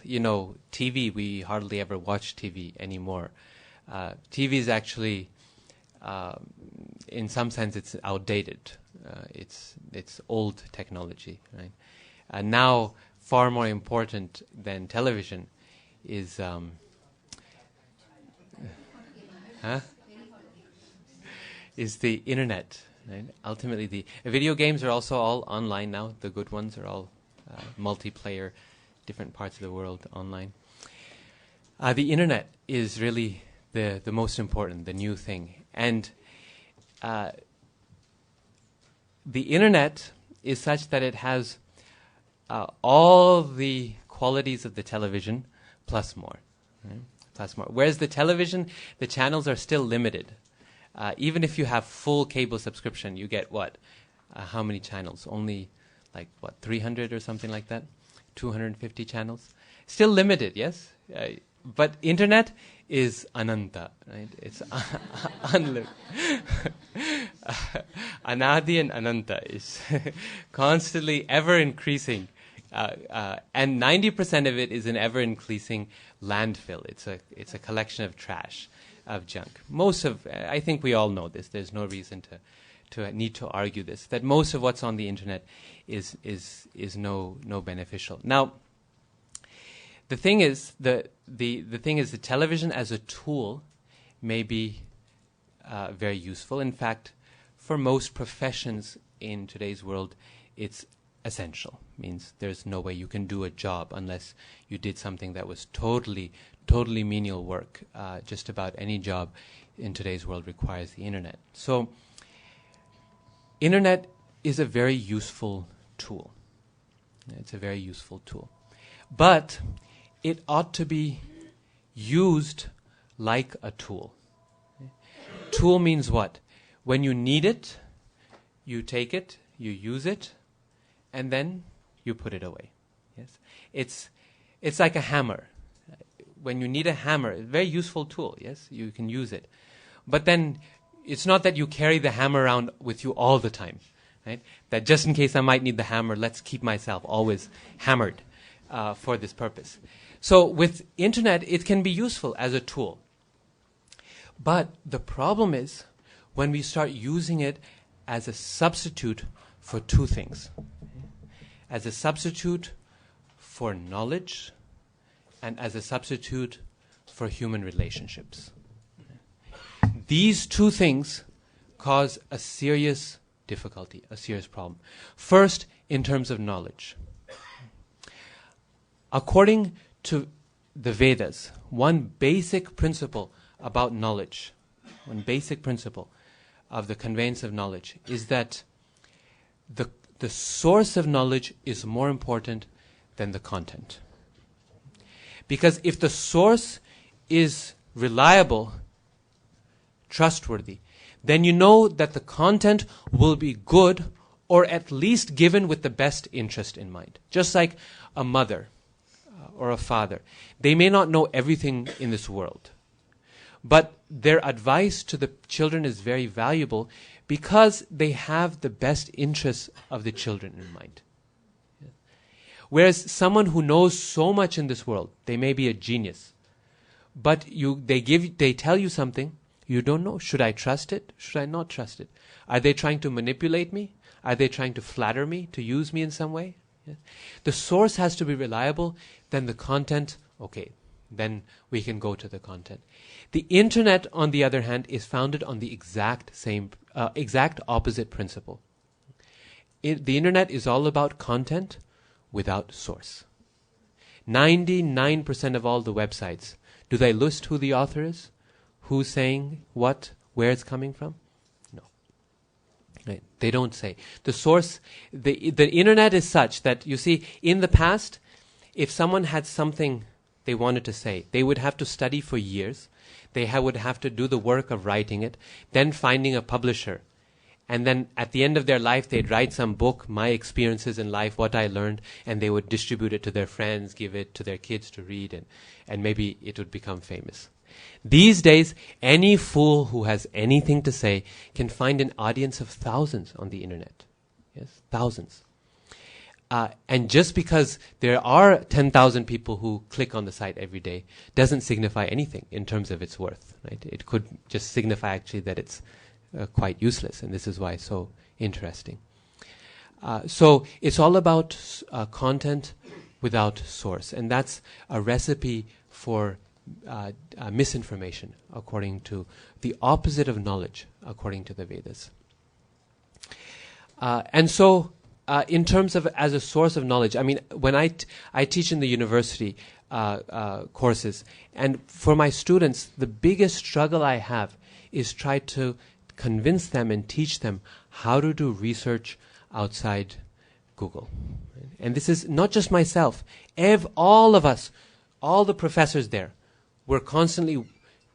B: TV, we hardly ever watch TV anymore. TV is actually, in some sense, it's outdated. It's old technology, right? Now, far more important than television is is the internet. Right? Ultimately, the video games are also all online now. The good ones are all multiplayer, different parts of the world online. The internet is really the most important, the new thing. And the internet is such that it has all the qualities of the television plus more. Right? Plus more. Whereas the television, the channels are still limited. Even if you have full cable subscription, you get what? How many channels? Only 300 or something like that? 250 channels? Still limited, yes? But internet is ananta, right? It's unlimited. Anadi and ananta is constantly ever increasing. And 90% of it is an ever increasing landfill. It's a collection of trash, of junk. I think we all know this. There's no reason to need to argue this, that most of what's on the internet is no beneficial. Now, the thing is the television as a tool may be very useful. In fact, for most professions in today's world, it's essential. Means there's no way you can do a job unless you did something that was totally menial work. Just about any job in today's world requires the internet. So, internet is a very useful tool. It's a very useful tool. But it ought to be used like a tool. Tool means what? When you need it, you take it, you use it, and then you put it away. Yes, it's like a hammer. When you need a hammer, a very useful tool. Yes, you can use it, but then it's not that you carry the hammer around with you all the time, right? That just in case I might need the hammer, let's keep myself always hammered for this purpose. So with internet, it can be useful as a tool. But the problem is when we start using it as a substitute for two things. As a substitute for knowledge and as a substitute for human relationships. These two things cause a serious difficulty, a serious problem. First, in terms of knowledge. According to the Vedas, one basic principle about knowledge, one basic principle of the conveyance of knowledge is that the source of knowledge is more important than the content. Because if the source is reliable, trustworthy, then you know that the content will be good or at least given with the best interest in mind. Just like a mother or a father. They may not know everything in this world, but their advice to the children is very valuable because they have the best interests of the children in mind. Whereas someone who knows so much in this world, they may be a genius, but they tell you something, you don't know. Should I trust it? Should I not trust it? Are they trying to manipulate me? Are they trying to flatter me, to use me in some way? Yeah. The source has to be reliable, then the content, okay, then we can go to the content. The internet, on the other hand, is founded on the exact opposite principle. The internet is all about content without source. 99% of all the websites, do they list who the author is? Who's saying what, where it's coming from? No. Right. They don't say. The source, the internet is such that, you see, in the past, if someone had something they wanted to say, they would have to study for years. They would have to do the work of writing it, then finding a publisher. And then at the end of their life, they'd write some book, my experiences in life, what I learned, and they would distribute it to their friends, give it to their kids to read, and maybe it would become famous. These days, any fool who has anything to say can find an audience of thousands on the internet. Yes, thousands. And just because there are 10,000 people who click on the site every day doesn't signify anything in terms of its worth. Right? It could just signify actually that it's quite useless, and this is why it's so interesting. So it's all about content without source, and that's a recipe for misinformation, according to the opposite of knowledge, according to the Vedas. And so, in terms of as a source of knowledge, I mean, when I teach in the university courses, and for my students, the biggest struggle I have is try to convince them and teach them how to do research outside Google. And this is not just myself. All of us, all the professors there, we're constantly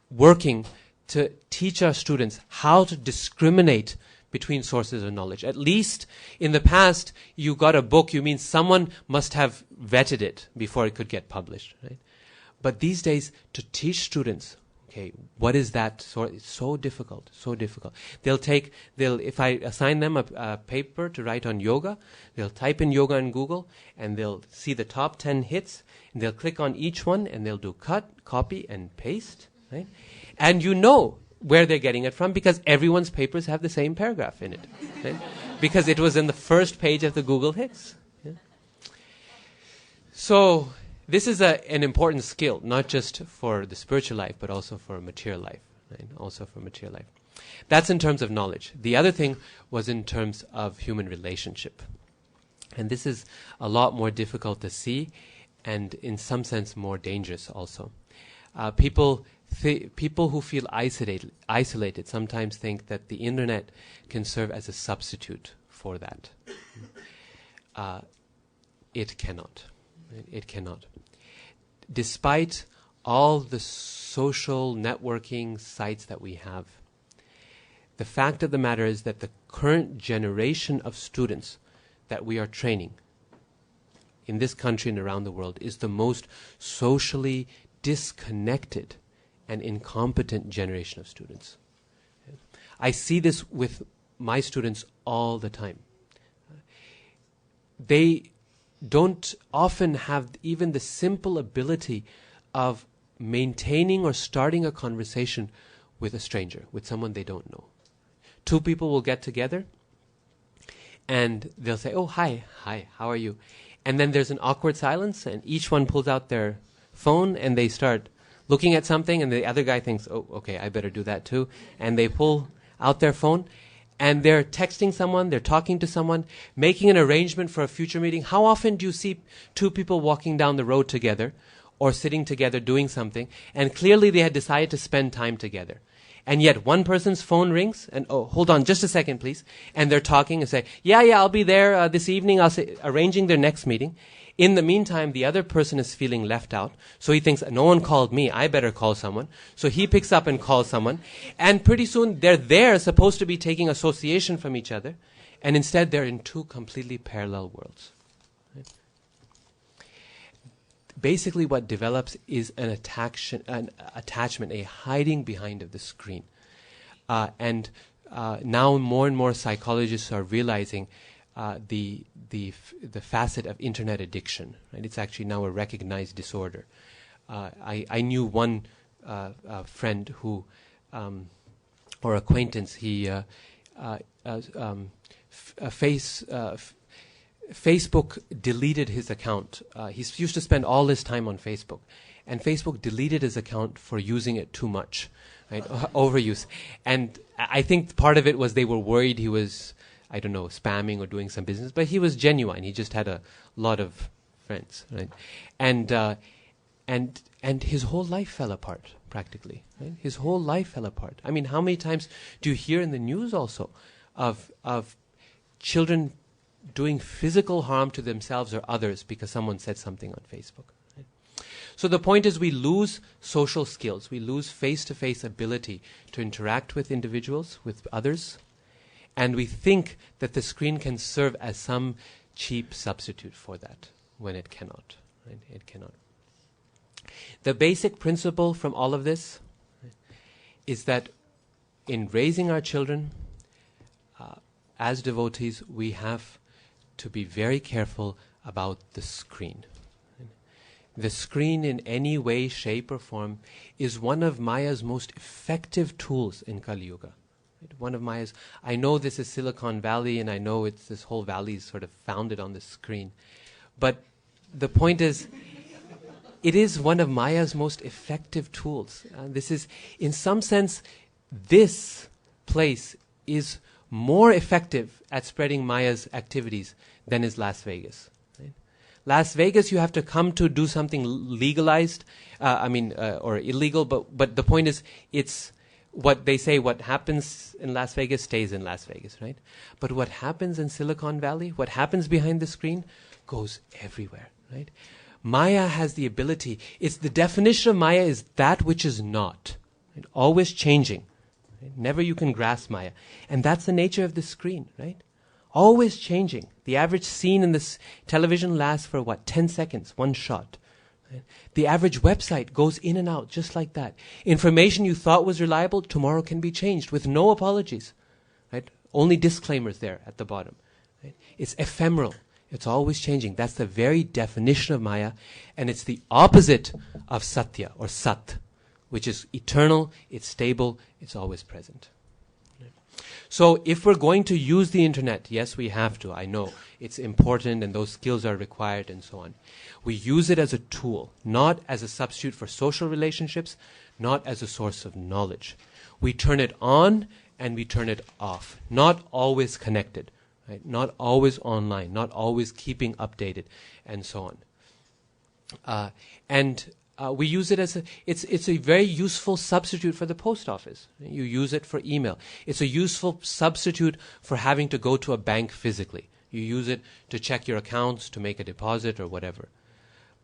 B: working to teach our students how to discriminate between sources of knowledge. At least in the past, you got a book, you mean someone must have vetted it before it could get published. Right? But these days, to teach students, okay, what is that? It's so difficult, so difficult. If I assign them a paper to write on yoga, they'll type in yoga in Google, and they'll see the top 10 hits, and they'll click on each one, and they'll do cut, copy, and paste, right? And you know where they're getting it from because everyone's papers have the same paragraph in it, right? Because it was in the first page of the Google hits. Yeah? So this is an important skill, not just for the spiritual life, but also for material life. Right? Also for material life. That's in terms of knowledge. The other thing was in terms of human relationship. And this is a lot more difficult to see and in some sense more dangerous also. People who feel isolated sometimes think that the internet can serve as a substitute for that. It cannot. It cannot. Despite all the social networking sites that we have, the fact of the matter is that the current generation of students that we are training in this country and around the world is the most socially disconnected and incompetent generation of students. I see this with my students all the time. They don't often have even the simple ability of maintaining or starting a conversation with a stranger, with someone they don't know. Two people will get together and they'll say, "Oh, hi, how are you?" And then there's an awkward silence and each one pulls out their phone and they start looking at something and the other guy thinks, "Oh, okay, I better do that too." And they pull out their phone and they're texting someone, they're talking to someone, making an arrangement for a future meeting. How often do you see two people walking down the road together or sitting together doing something and clearly they had decided to spend time together? And yet one person's phone rings and, "Oh, hold on just a second, please." And they're talking and say, yeah, I'll be there this evening. I'll say, arranging their next meeting. In the meantime, the other person is feeling left out. So he thinks, no one called me. I better call someone. So he picks up and calls someone. And pretty soon they're there supposed to be taking association from each other. And instead they're in two completely parallel worlds. Right? Basically what develops is an attachment, a hiding behind of the screen. And now more and more psychologists are realizing the facet of internet addiction. Right? It's actually now a recognized disorder. I knew one friend who, or acquaintance, Facebook deleted his account. He used to spend all his time on Facebook, and Facebook deleted his account for using it too much, right? Overuse. And I think part of it was they were worried he was, I don't know, spamming or doing some business, but he was genuine. He just had a lot of friends, right? And his whole life fell apart, practically. Right? His whole life fell apart. I mean, how many times do you hear in the news also of children doing physical harm to themselves or others because someone said something on Facebook? Right? So the point is, we lose social skills. We lose face-to-face ability to interact with individuals, with others, and we think that the screen can serve as some cheap substitute for that, when it cannot. Right? It cannot. The basic principle from all of this is that in raising our children, as devotees, we have to be very careful about the screen. The screen, in any way, shape, or form, is one of Maya's most effective tools in Kali Yuga. One of Maya's. I know this is Silicon Valley, and I know it's this whole valley is sort of founded on the screen, but the point is, it is one of Maya's most effective tools. This is, in some sense, this place is more effective at spreading Maya's activities than is Las Vegas. Right? Las Vegas, you have to come to do something legalized, or illegal, but the point is, it's what they say, what happens in Las Vegas stays in Las Vegas, right? But what happens in Silicon Valley, what happens behind the screen, goes everywhere, right? Maya has the ability, it's the definition of Maya is that which is not, right? Always changing. Right? Never you can grasp Maya. And that's the nature of the screen, right? Always changing. The average scene in this television lasts for 10 seconds, one shot. Right? The average website goes in and out just like that. Information you thought was reliable, tomorrow can be changed with no apologies. Right? Only disclaimers there at the bottom. Right? It's ephemeral. It's always changing. That's the very definition of Maya, and it's the opposite of Satya or Sat, which is eternal, it's stable, it's always present. So if we're going to use the internet, yes, we have to. I know it's important and those skills are required and so on. We use it as a tool, not as a substitute for social relationships, not as a source of knowledge. We turn it on and we turn it off, not always connected. Right? Not always online, not always keeping updated, and so on. We use it as it's a very useful substitute for the post office. You use it for email. It's a useful substitute for having to go to a bank physically. You use it to check your accounts, to make a deposit or whatever.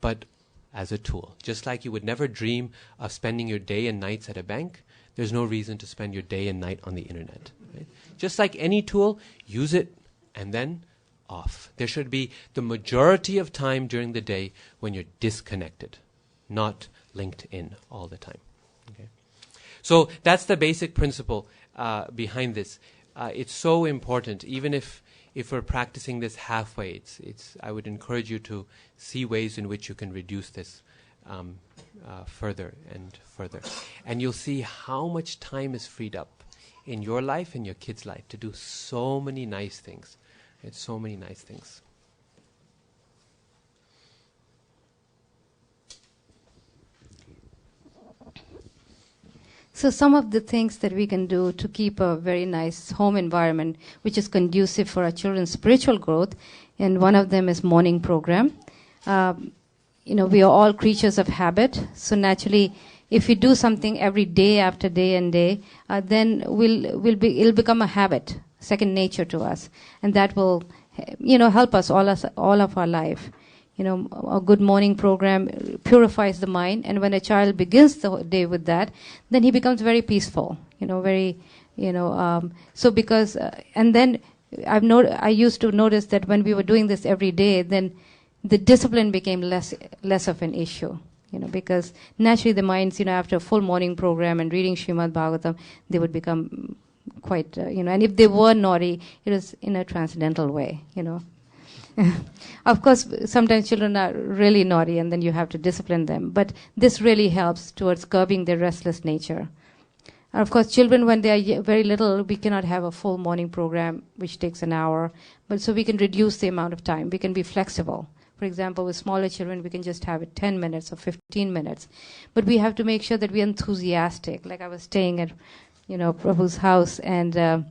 B: But as a tool, just like you would never dream of spending your day and nights at a bank, there's no reason to spend your day and night on the internet. Right? Just like any tool, use it and then off. There should be the majority of time during the day when you're disconnected, not linked in all the time. Okay? So that's the basic principle behind this. It's so important, even if we're practicing this halfway. I would encourage you to see ways in which you can reduce this further and further. And you'll see how much time is freed up in your life and your kids' life to do so many nice things. It's so many nice things.
E: So some of the things that we can do to keep a very nice home environment, which is conducive for our children's spiritual growth, and one of them is morning program. We are all creatures of habit, so naturally, if we do something every day after day and day, then it'll become a habit, second nature to us, and that will, help us all of our life. A good morning program purifies the mind, and when a child begins the day with that, then he becomes very peaceful. So because and then I used to notice that when we were doing this every day, then the discipline became less of an issue. Because naturally the minds, after a full morning program and reading Srimad Bhagavatam, they would become quite, and if they were naughty, it was in a transcendental way, Of course, sometimes children are really naughty and then you have to discipline them. But this really helps towards curbing their restless nature. And of course, children, when they are very little, we cannot have a full morning program, which takes an hour. But so we can reduce the amount of time. We can be flexible. For example, with smaller children, we can just have it 10 minutes or 15 minutes. But we have to make sure that we're enthusiastic. Like I was staying at, Prabhu's house, and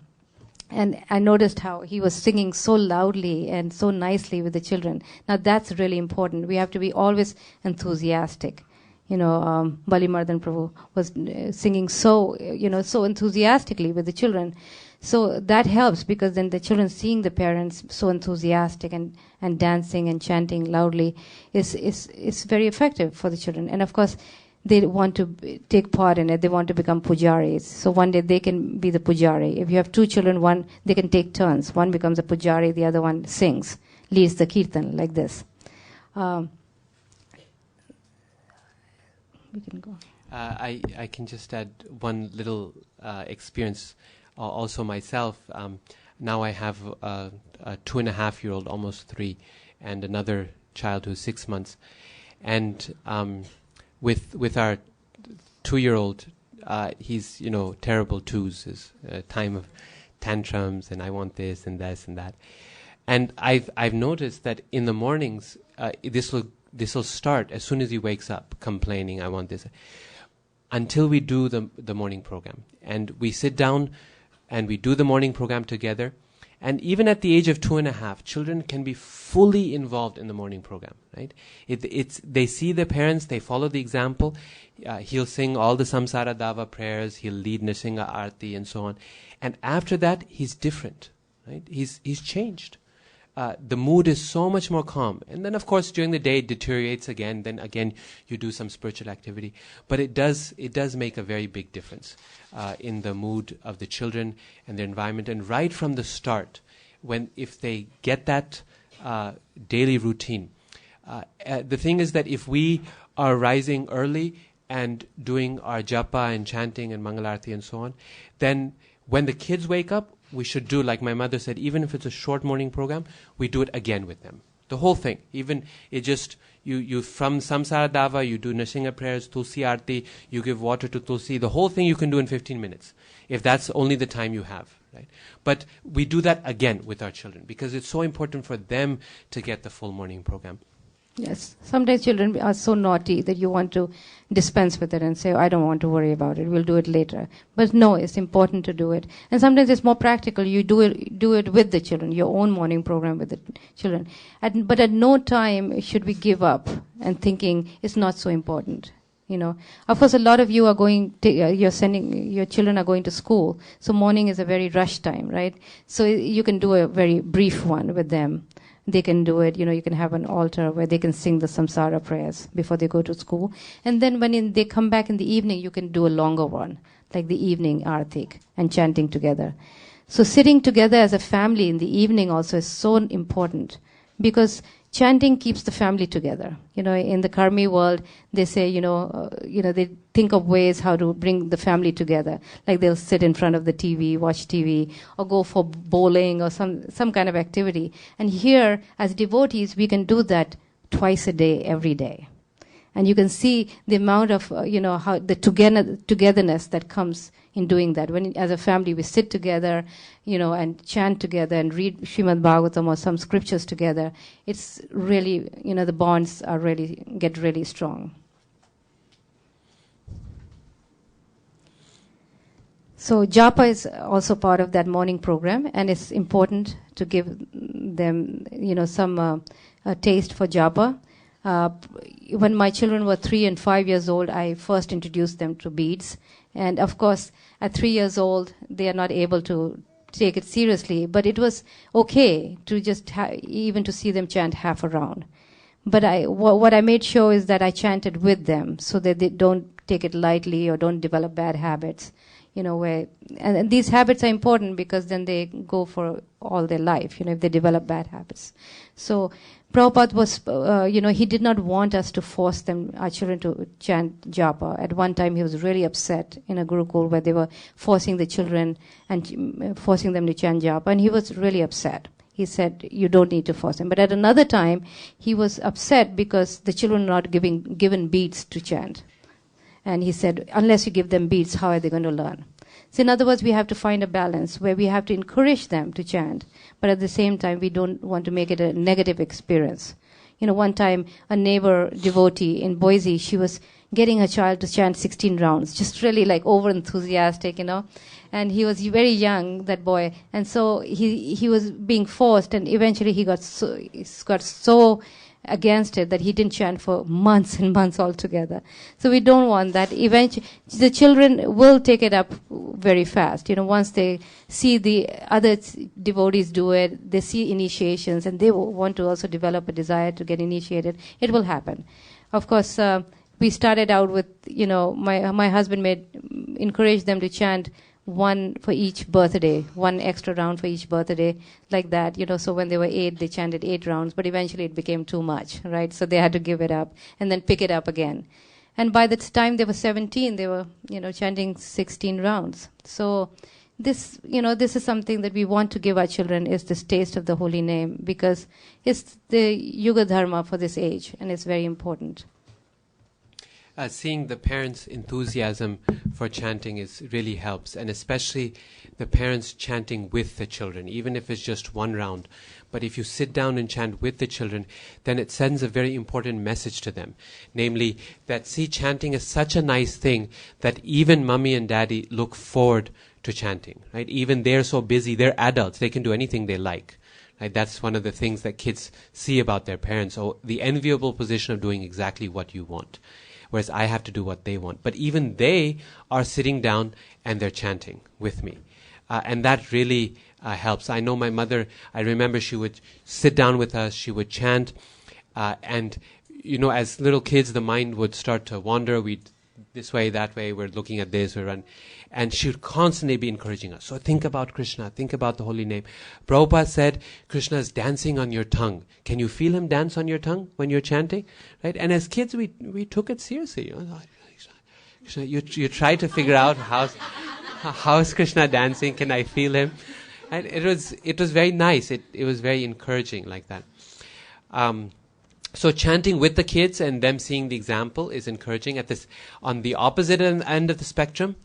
E: I noticed how he was singing so loudly and so nicely with the children. Now that's really important. We have to be always enthusiastic. Balimardan Prabhu was singing so enthusiastically with the children. So that helps, because then the children seeing the parents so enthusiastic and dancing and chanting loudly is very effective for the children. And of course, they want to take part in it. They want to become pujaris. So one day they can be the pujari. If you have two children, they can take turns. One becomes a pujari, the other one sings, leads the kirtan like this. We can go.
B: I can just add one little experience also myself. Now I have a 2.5-year-old, almost 3, and another child who's 6 months. And with our 2-year-old, he's terrible twos. His time of tantrums, and I want this and this and that. And I've noticed that in the mornings, this will start as soon as he wakes up, complaining, I want this, until we do the morning program. And we sit down and we do the morning program together. And even at the age of 2.5, children can be fully involved in the morning program, right? They see their parents, they follow the example. He'll sing all the Samsara Dava prayers, he'll lead Nrsinga Arti and so on. And after that, he's different, right? He's changed. The mood is so much more calm. And then, of course, during the day it deteriorates again. Then again, you do some spiritual activity. But it does make a very big difference in the mood of the children and their environment. And right from the start, if they get that daily routine, the thing is that if we are rising early and doing our japa and chanting and mangalarti and so on, then when the kids wake up, we should do, like my mother said, even if it's a short morning program, we do it again with them. The whole thing. Even it just, you from Samsara Dava, you do Nrsinga prayers, Tulsi Arti, you give water to Tulsi. The whole thing you can do in 15 minutes, if that's only the time you have, right? But we do that again with our children, because it's so important for them to get the full morning program.
E: Yes. Sometimes children are so naughty that you want to dispense with it and say, I don't want to worry about it. We'll do it later. But no, it's important to do it. And sometimes it's more practical. You do it with the children, your own morning program with the children. But at no time should we give up and thinking it's not so important. Of course, a lot of you are your children are going to school. So morning is a very rush time, right? So you can do a very brief one with them. They can do it, you can have an altar where they can sing the samsara prayers before they go to school. And then when they come back in the evening, you can do a longer one, like the evening artik and chanting together. So sitting together as a family in the evening also is so important, because chanting keeps the family together. In the Karmi world, they say, they think of ways how to bring the family together. Like they'll sit in front of the TV, watch TV, or go for bowling or some kind of activity. And here, as devotees, we can do that twice a day, every day. And you can see the amount of, how the togetherness that comes in doing that. When, as a family, we sit together, and chant together and read Srimad Bhagavatam or some scriptures together, it's really, the bonds get really strong. So japa is also part of that morning program, and it's important to give them, some taste for japa. When my children were 3 and 5 years old, I first introduced them to beads. And of course, at 3 years old, they are not able to take it seriously. But it was okay to just even to see them chant half a round. But what I made sure is that I chanted with them so that they don't take it lightly or don't develop bad habits. where, and these habits are important because then they go for all their life, if they develop bad habits. So Prabhupada was, he did not want us to force our children to chant japa. At one time he was really upset in a Gurukul where they were forcing the children and forcing them to chant japa, and he was really upset. He said, you don't need to force them. But at another time, he was upset because the children were not given beads to chant. And he said, unless you give them beads, how are they going to learn? So in other words, we have to find a balance where we have to encourage them to chant, but at the same time, we don't want to make it a negative experience. One time, a neighbor devotee in Boise, she was getting her child to chant 16 rounds, just really like over-enthusiastic, And he was very young, that boy. And so he was being forced, and eventually he got so against it that he didn't chant for months and months altogether. So we don't want that. Eventually, the children will take it up very fast. Once they see the other devotees do it, they see initiations, and they want to also develop a desire to get initiated, it will happen. Of course, we started out with, my husband encouraged them to chant one for each birthday, one extra round for each birthday, like that, So when they were 8, they chanted 8 rounds, but eventually it became too much, right? So they had to give it up and then pick it up again. And by the time they were 17, they were, chanting 16 rounds. So this is something that we want to give our children, is this taste of the holy name, because it's the Yuga Dharma for this age, and it's very important.
B: Seeing the parents' enthusiasm for chanting really helps, and especially the parents chanting with the children, even if it's just one round. But if you sit down and chant with the children, then it sends a very important message to them. Namely, that chanting is such a nice thing that even mommy and daddy look forward to chanting, right? Even they're so busy, they're adults, they can do anything they like. Right? That's one of the things that kids see about their parents, the enviable position of doing exactly what you want. Whereas I have to do what they want. But even they are sitting down and they're chanting with me. And that really helps. I know my mother, I remember she would sit down with us, she would chant, and, as little kids, the mind would start to wander. We'd this way, that way, we're looking at this, and she would constantly be encouraging us. So think about Krishna, think about the holy name. Prabhupada said, Krishna is dancing on your tongue. Can you feel him dance on your tongue when you're chanting? Right? And as kids, we took it seriously. Krishna, you try to figure out how is Krishna dancing? Can I feel him? And it was very nice. It was very encouraging like that. So chanting with the kids and them seeing the example is encouraging. On the opposite end of the spectrum,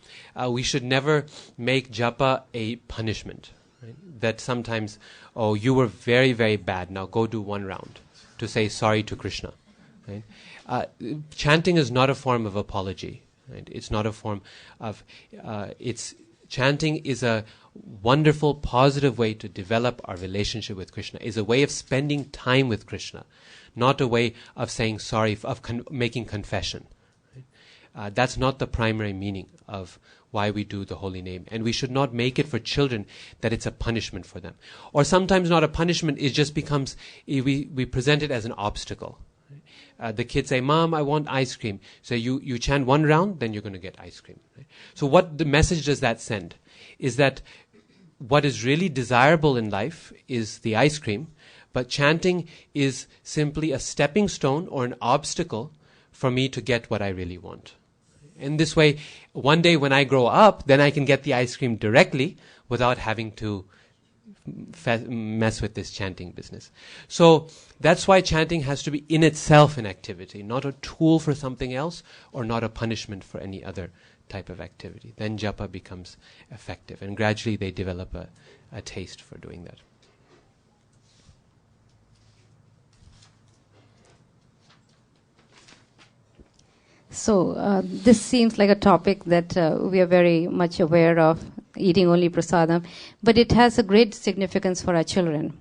B: we should never make japa a punishment. Right? That sometimes, you were very, very bad, now go do one round to say sorry to Krishna. Right? Chanting is not a form of apology. Right? It's not a form of... chanting is a wonderful, positive way to develop our relationship with Krishna, is a way of spending time with Krishna, not a way of saying sorry, of making confession. Right? That's not the primary meaning of why we do the holy name. And we should not make it for children that it's a punishment for them. Or sometimes not a punishment, it just becomes, we present it as an obstacle. The kids say, Mom, I want ice cream. So you chant one round, then you're going to get ice cream. Right? So what the message does that send? Is that what is really desirable in life is the ice cream, but chanting is simply a stepping stone or an obstacle for me to get what I really want. In this way, one day when I grow up, then I can get the ice cream directly without having to mess with this chanting business. So that's why chanting has to be in itself an activity, not a tool for something else or not a punishment for any other type of activity. Then japa becomes effective, and gradually they develop a taste for doing that.
E: So this seems like a topic that we are very much aware of, eating only prasadam, but it has a great significance for our children.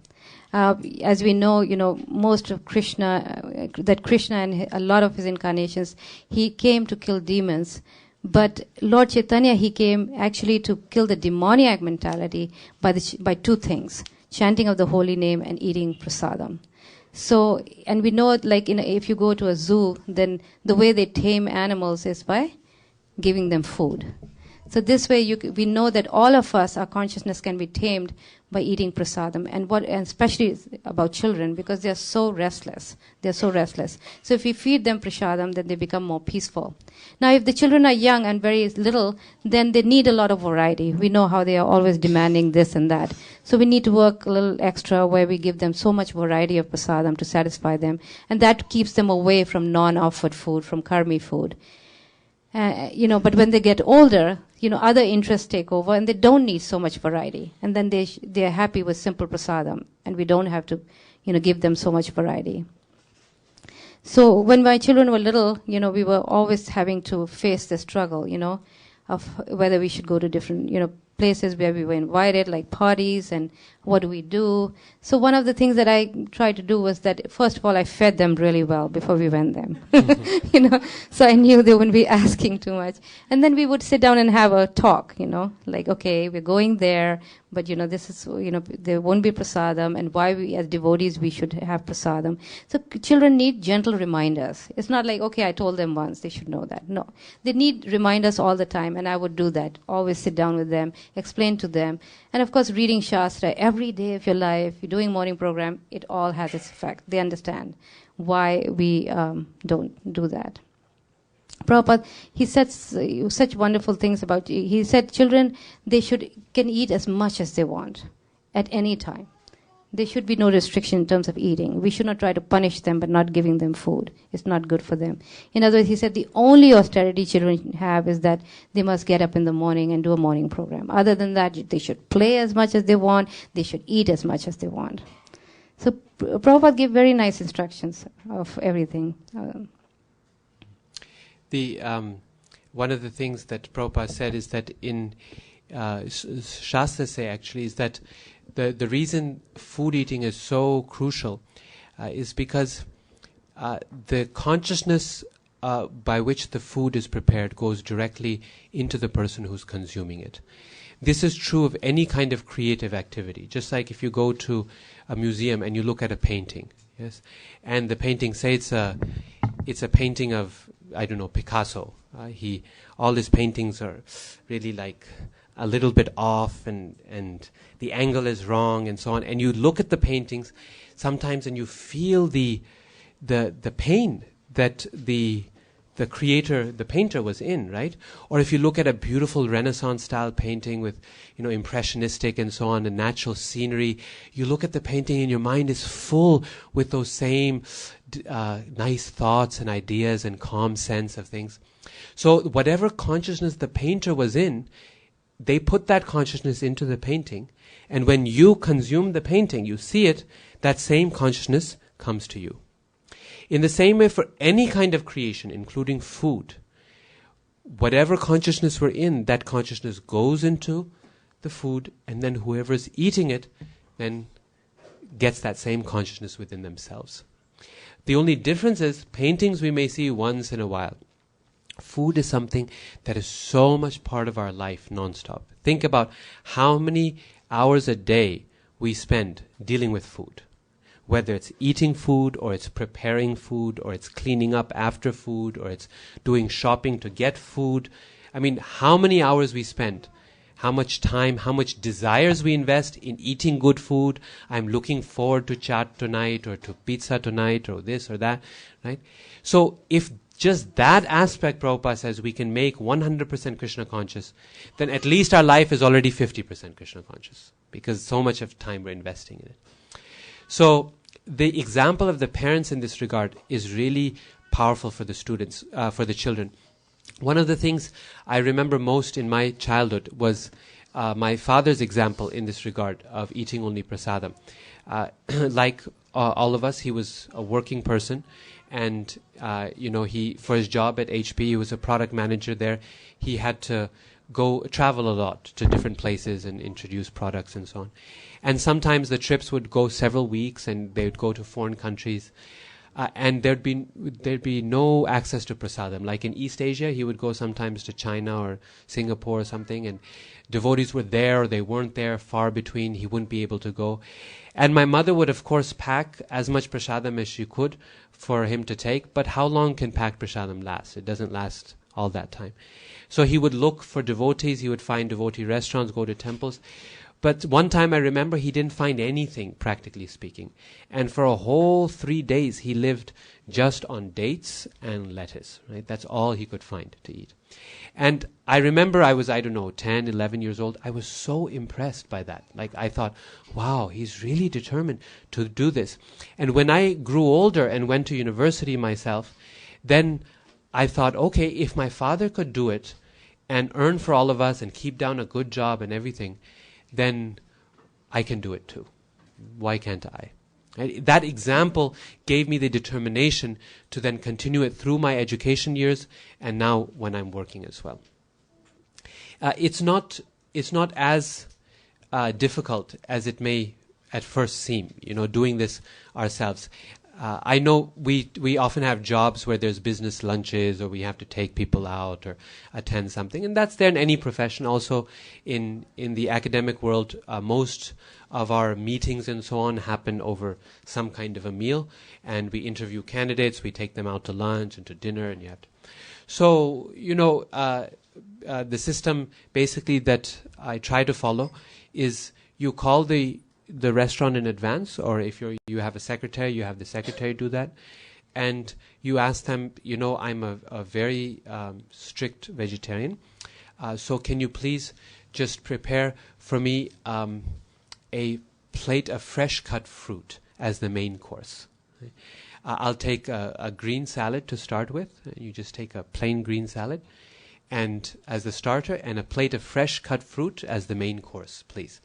E: As we know, most of Krishna, that Krishna and a lot of his incarnations, he came to kill demons. But Lord Chaitanya, he came actually to kill the demoniac mentality by two things: chanting of the holy name and eating prasadam. So, and we know, if you go to a zoo, then the way they tame animals is by giving them food. So this way we know that all of us, our consciousness can be tamed by eating prasadam, and especially about children, because they're so restless. So if we feed them prasadam, then they become more peaceful. Now, if the children are young and very little, then they need a lot of variety. We know how they are always demanding this and that. So we need to work a little extra where we give them so much variety of prasadam to satisfy them, and that keeps them away from non-offered food, from karmi food. But when they get older, other interests take over, and they don't need so much variety. And then they're happy with simple prasadam, and we don't have to, give them so much variety. So when my children were little, we were always having to face the struggle, of whether we should go to different, places where we were invited, like parties, and what do we do. So one of the things that I tried to do was that, first of all, I fed them really well before we went them. So I knew they wouldn't be asking too much. And then we would sit down and have a talk, like, okay, we're going there, but this is, there won't be prasadam, and why we as devotees we should have prasadam. So children need gentle reminders. It's not like, okay, I told them once, they should know that. No, they need reminders all the time, and I would do that. Always sit down with them, explain to them. And of course, reading Shastra every day of your life, you're doing morning program, it all has its effect. They understand why we don't do that. Prabhupada, he said such wonderful things about, he said children, they can eat as much as they want at any time. There should be no restriction in terms of eating. We should not try to punish them by not giving them food. It's not good for them. In other words, he said the only austerity children have is that they must get up in the morning and do a morning program. Other than that, they should play as much as they want. They should eat as much as they want. So Prabhupada gave very nice instructions of everything.
B: One of the things that Prabhupada said is that in Shastras say actually is that the reason food eating is so crucial is because the consciousness by which the food is prepared goes directly into the person who's consuming it. This is true of any kind of creative activity. Just like if you go to a museum and you look at a painting, yes, and the painting, say it's a painting of, I don't know, Picasso. All his paintings are really like a little bit off, and the angle is wrong, and so on. And you look at the paintings sometimes, and you feel the pain that the creator, the painter, was in, right? Or if you look at a beautiful Renaissance style painting with, impressionistic and so on, and natural scenery, you look at the painting and your mind is full with those same nice thoughts and ideas and calm sense of things. So whatever consciousness the painter was in, they put that consciousness into the painting, and when you consume the painting, you see it, that same consciousness comes to you. In the same way, for any kind of creation, including food, whatever consciousness we're in, that consciousness goes into the food, and then whoever is eating it then gets that same consciousness within themselves. The only difference is paintings we may see once in a while. Food is something that is so much part of our life non-stop. Think about how many hours a day we spend dealing with food. Whether it's eating food, or it's preparing food, or it's cleaning up after food, or it's doing shopping to get food. I mean, how many hours we spend, how much time, how much desires we invest in eating good food. I'm looking forward to chaat tonight, or to pizza tonight, or this or that, right? So if just that aspect, Prabhupada says, we can make 100% Krishna conscious, then at least our life is already 50% Krishna conscious, because so much of time we're investing in it. So the example of the parents in this regard is really powerful for the students, for the children. One of the things I remember most in my childhood was my father's example in this regard of eating only prasadam. Like all of us, he was a working person, and he, for his job at HP, he was a product manager there. He had to travel a lot to different places and introduce products and so on. And sometimes the trips would go several weeks, and they would go to foreign countries, and there'd be no access to prasadam. Like in East Asia, he would go sometimes to China or Singapore or something, and devotees were there or they weren't there, far between. He wouldn't be able to go. And my mother would, of course, pack as much prasadam as she could for him to take. But how long can packed prasadam last? It doesn't last all that time. So he would look for devotees, he would find devotee restaurants, go to temples. But one time I remember he didn't find anything, practically speaking. And for a whole 3 days he lived just on dates and lettuce. Right? That's all he could find to eat. And I remember I was, 10, 11 years old. I was so impressed by that. Like I thought, wow, he's really determined to do this. And when I grew older and went to university myself, then I thought, okay, if my father could do it and earn for all of us and keep down a good job and everything, then I can do it too. Why can't I? Right? That example gave me the determination to then continue it through my education years and now when I'm working as well. It's not as difficult as it may at first seem, doing this ourselves. I know we often have jobs where there's business lunches or we have to take people out or attend something, and that's there in any profession. Also in the academic world, most of our meetings and so on happen over some kind of a meal, and we interview candidates, we take them out to lunch and to dinner, and you have to. So, the system basically that I try to follow is you call the restaurant in advance, or if you have a secretary, you have the secretary do that, and you ask them, I'm a very strict vegetarian, so can you please just prepare for me a plate of fresh cut fruit as the main course. I'll take a green salad to start with. You just take a plain green salad and as the starter, and a plate of fresh cut fruit as the main course, please.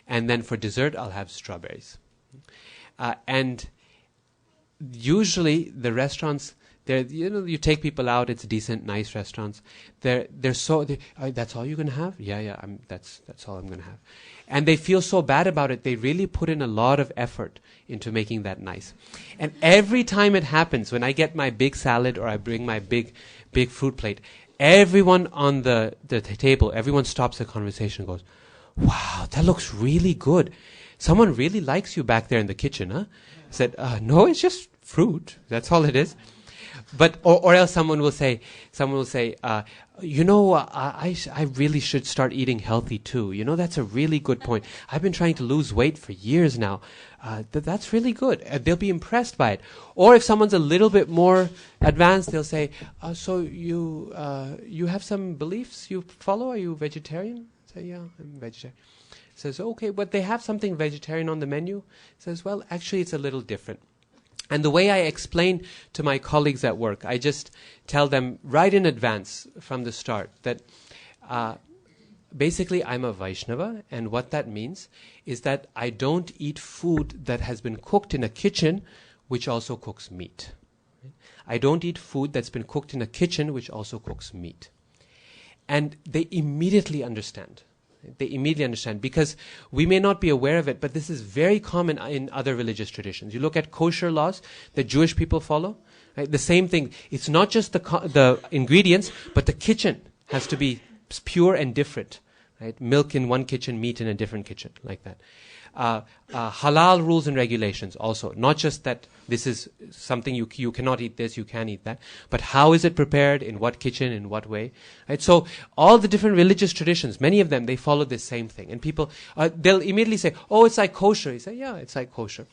B: And then for dessert, I'll have strawberries. And usually the restaurants, you take people out, it's decent, nice restaurants. That's all you're going to have? Yeah, that's all I'm going to have. And they feel so bad about it, they really put in a lot of effort into making that nice. And every time it happens, when I get my big salad or I bring my big fruit plate, everyone on the table, everyone stops the conversation and goes, wow, that looks really good. Someone really likes you back there in the kitchen, huh? I said, no, it's just fruit. That's all it is. But or else someone will say, I really should start eating healthy too. That's a really good point. I've been trying to lose weight for years now. That's really good. They'll be impressed by it. Or if someone's a little bit more advanced, they'll say, so you have some beliefs you follow? Are you vegetarian? I say, yeah, I'm vegetarian. Says, okay, but they have something vegetarian on the menu? Says, well, actually it's a little different. And the way I explain to my colleagues at work, I just tell them right in advance from the start that basically I'm a Vaishnava, and what that means is that I don't eat food that has been cooked in a kitchen which also cooks meat. I don't eat food that's been cooked in a kitchen which also cooks meat. And they immediately understand. They immediately understand, because we may not be aware of it, but this is very common in other religious traditions. You look at kosher laws that Jewish people follow, right? The same thing. It's not just the ingredients, but the kitchen has to be pure and different. Right? Milk in one kitchen, meat in a different kitchen, like that. Halal rules and regulations also. Not just that this is something you cannot eat this, you can eat that, but how is it prepared, in what kitchen, in what way. Right? So all the different religious traditions, many of them, they follow this same thing. And people, they'll immediately say, oh, it's like kosher. You say, yeah, it's like kosher.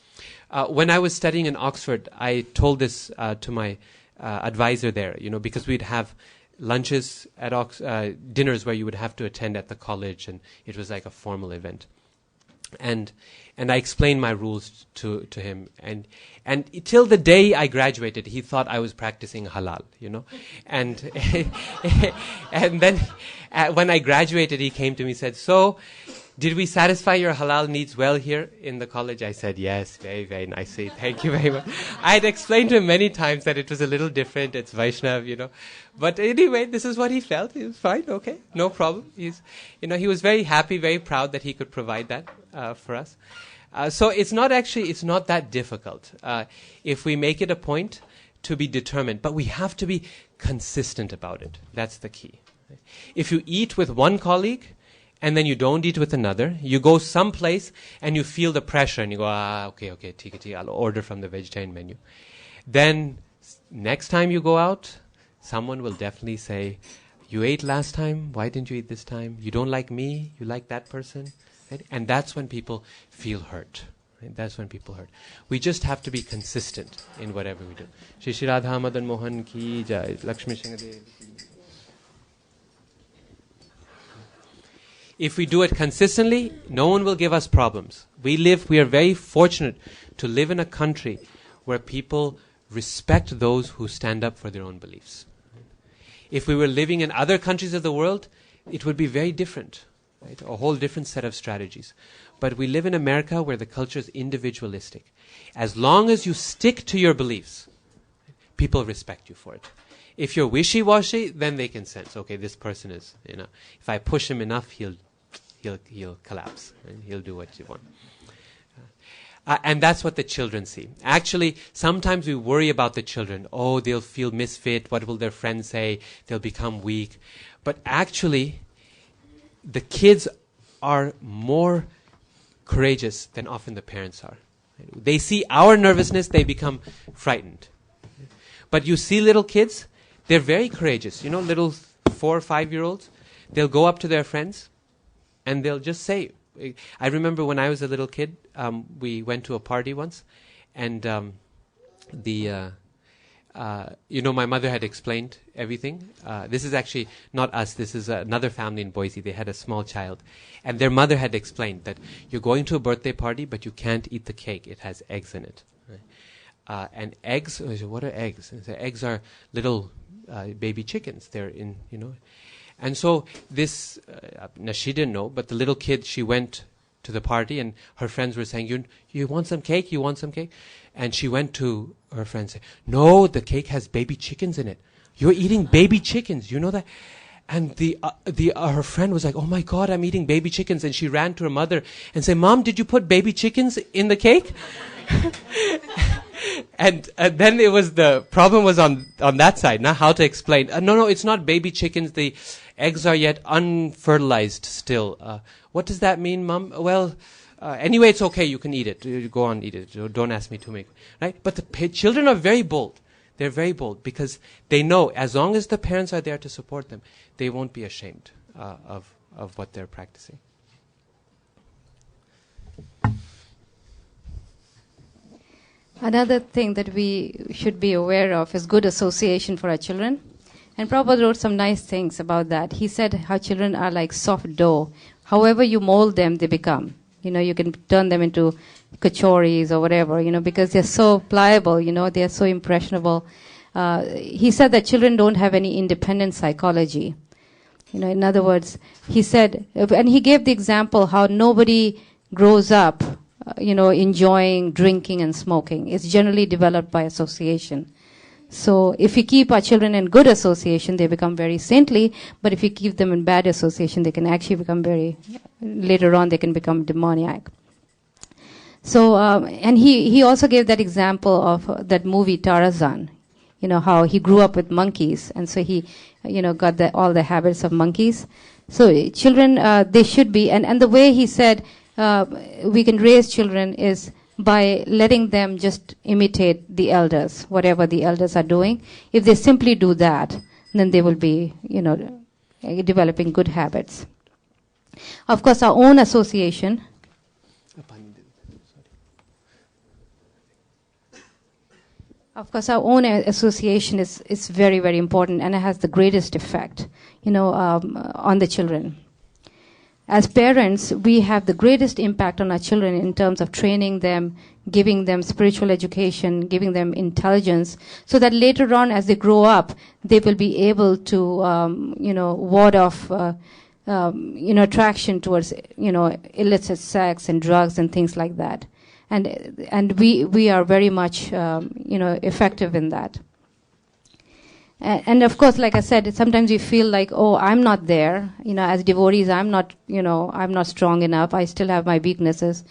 B: When I was studying in Oxford, I told this to my advisor there, because we'd have lunches at dinners where you would have to attend at the college, and it was like a formal event. And I explained my rules to him, and till the day I graduated, he thought I was practicing halal, and and then when I graduated, he came to me and said, so did we satisfy your halal needs well here in the college? I said, yes, very, very nicely. Thank you very much. I had explained to him many times that it was a little different. It's Vaishnav, But anyway, this is what he felt. He was fine. Okay, no problem. He was very happy, very proud that he could provide that for us. So it's not that difficult if we make it a point to be determined. But we have to be consistent about it. That's the key. If you eat with one colleague, and then you don't eat with another, you go someplace and you feel the pressure and you go, okay, tika, I'll order from the vegetarian menu. Then next time you go out, someone will definitely say, you ate last time, why didn't you eat this time? You don't like me, you like that person. Right? And that's when people feel hurt. Right? That's when people hurt. We just have to be consistent in whatever we do. Shri Shri Radha Madan Mohan ki jai. Lakshmi Singhadev. If we do it consistently, no one will give us problems. We are very fortunate to live in a country where people respect those who stand up for their own beliefs. If we were living in other countries of the world, it would be very different. Right? A whole different set of strategies. But we live in America where the culture is individualistic. As long as you stick to your beliefs, people respect you for it. If you're wishy-washy, then they can sense, okay, this person is, if I push him enough, he'll collapse. Right? He'll do what you want. And that's what the children see. Actually, sometimes we worry about the children. Oh, they'll feel misfit. What will their friends say? They'll become weak. But actually, the kids are more courageous than often the parents are. They see our nervousness, they become frightened. But you see little kids, they're very courageous. Little 4 or 5-year-olds, they'll go up to their friends and they'll just say, I remember when I was a little kid, we went to a party once, and my mother had explained everything. This is actually not us. This is another family in Boise. They had a small child, and their mother had explained that you're going to a birthday party, but you can't eat the cake. It has eggs in it. Right? And eggs. What are eggs? And the eggs are little baby chickens. They're in. And so this, now she didn't know, but the little kid, she went to the party and her friends were saying, you want some cake? You want some cake? And she went to her friend and said, no, the cake has baby chickens in it. You're eating baby chickens. You know that? And her friend was like, oh my God, I'm eating baby chickens. And she ran to her mother and said, Mom, did you put baby chickens in the cake? And then the problem was on that side, now how to explain. No, it's not baby chickens. The eggs are yet unfertilized still. What does that mean, Mom? Well, anyway, it's okay. You can eat it. You go on, eat it. Don't ask me to make. Right? But the children are very bold. They're very bold because they know as long as the parents are there to support them, they won't be ashamed of what they're practicing.
E: Another thing that we should be aware of is good association for our children. And Prabhupada wrote some nice things about that. He said how children are like soft dough. However you mold them, they become. You can turn them into kachoris or whatever, because they're so pliable, they're so impressionable. He said that children don't have any independent psychology. In other words, he said, and he gave the example how nobody grows up enjoying drinking and smoking. It's generally developed by association. So if we keep our children in good association, they become very saintly. But if we keep them in bad association, they can actually become later on they can become demoniac. So, and he also gave that example of that movie Tarzan. How he grew up with monkeys. And so he, got all the habits of monkeys. So children, they should be, and the way he said, we can raise children is by letting them just imitate the elders, whatever the elders are doing. If they simply do that, then they will be, developing good habits. Of course, our own association. Of course, our own association is very, very important, and it has the greatest effect, on the children. As parents, we have the greatest impact on our children in terms of training them, giving them spiritual education, giving them intelligence, so that later on, as they grow up, they will be able to, ward off, attraction towards, illicit sex and drugs and things like that. And we are very much, effective in that. And of course, like I said, sometimes we feel like, oh, I'm not there. As devotees, I'm not strong enough. I still have my weaknesses.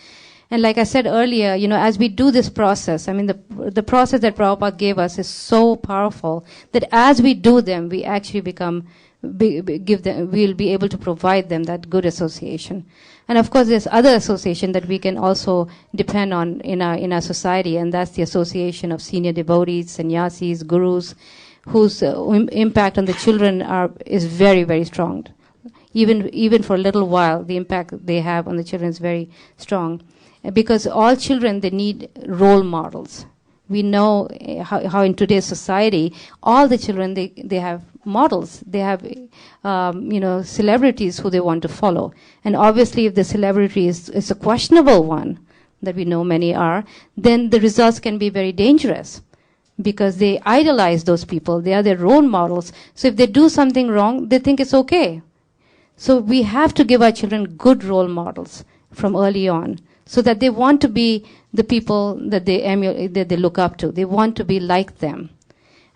E: And like I said earlier, as we do this process, the process that Prabhupada gave us is so powerful that as we do them, we actually we'll be able to provide them that good association. And of course, there's other association that we can also depend on in our society, and that's the association of senior devotees, sannyasis, gurus, whose impact on the children is very, very strong. Even for a little while, the impact they have on the children is very strong. Because all children, they need role models. We know how in today's society, all the children, they have models. They have, celebrities who they want to follow. And obviously, if the celebrity is a questionable one, that we know many are, then the results can be very dangerous because they idolize those people. They are their role models. So if they do something wrong, they think it's okay. So we have to give our children good role models from early on, so that they want to be the people that they emulate, that they look up to. They want to be like them.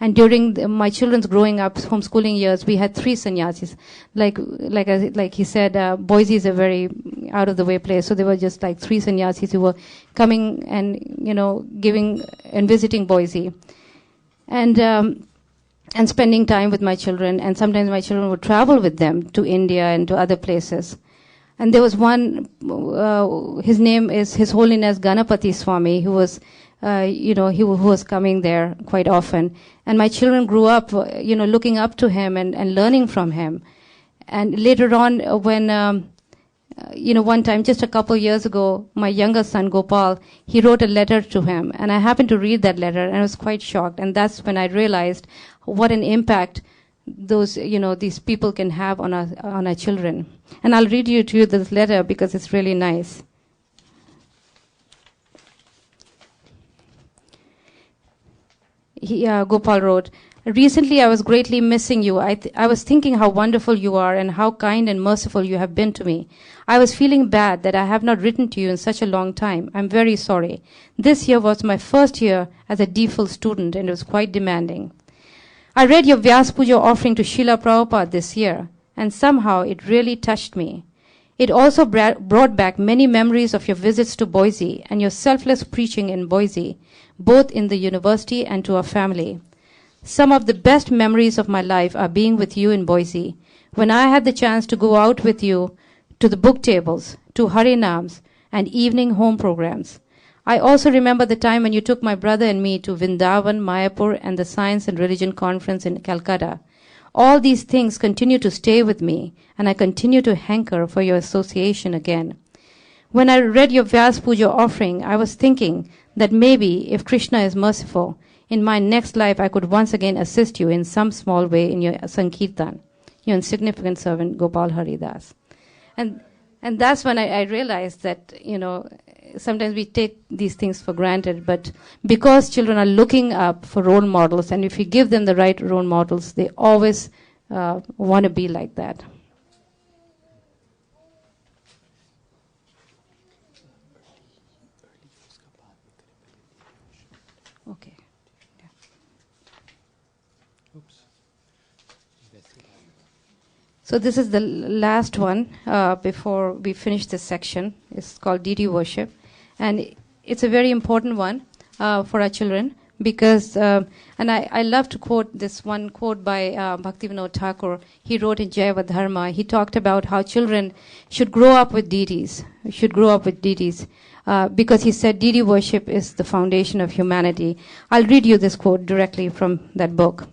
E: And during my children's growing up, homeschooling years, we had 3 sannyasis. Like he said, Boise is a very out-of-the-way place, so there were just like 3 sannyasis who were coming and, giving and visiting Boise. And spending time with my children, and sometimes my children would travel with them to India and to other places. And there was one, his name is His Holiness Ganapati Swami, who was, who was coming there quite often. And my children grew up, looking up to him and learning from him. And later on, when, one time, just a couple years ago, my younger son, Gopal, he wrote a letter to him. And I happened to read that letter, and I was quite shocked. And that's when I realized what an impact those, these people can have on our children. And I'll read to you this letter because it's really nice. Gopal wrote, "Recently I was greatly missing you. I was thinking how wonderful you are and how kind and merciful you have been to me. I was feeling bad that I have not written to you in such a long time. I'm very sorry. This year was my first year as a DPhil student and it was quite demanding. I read your Vyas Puja offering to Srila Prabhupada this year, and somehow it really touched me. It also brought back many memories of your visits to Boise and your selfless preaching in Boise, both in the university and to our family. Some of the best memories of my life are being with you in Boise, when I had the chance to go out with you to the book tables, to Harinams, and evening home programs. I also remember the time when you took my brother and me to Vrindavan, Mayapur, and the Science and Religion Conference in Calcutta. All these things continue to stay with me, and I continue to hanker for your association again. When I read your Vyas Puja offering, I was thinking that maybe, if Krishna is merciful, in my next life I could once again assist you in some small way in your Sankirtan, your insignificant servant Gopal Haridas. And that's when I realized that, sometimes we take these things for granted, but because children are looking up for role models, and if we give them the right role models, they always want to be like that. Okay. Yeah. So this is the last one before we finish this section. It's called deity worship. And it's a very important one for our children because, and I love to quote this one quote by Bhaktivinoda Thakur. He wrote in Jaiva Dharma. He talked about how children should grow up with deities, because he said deity worship is the foundation of humanity. I'll read you this quote directly from that book.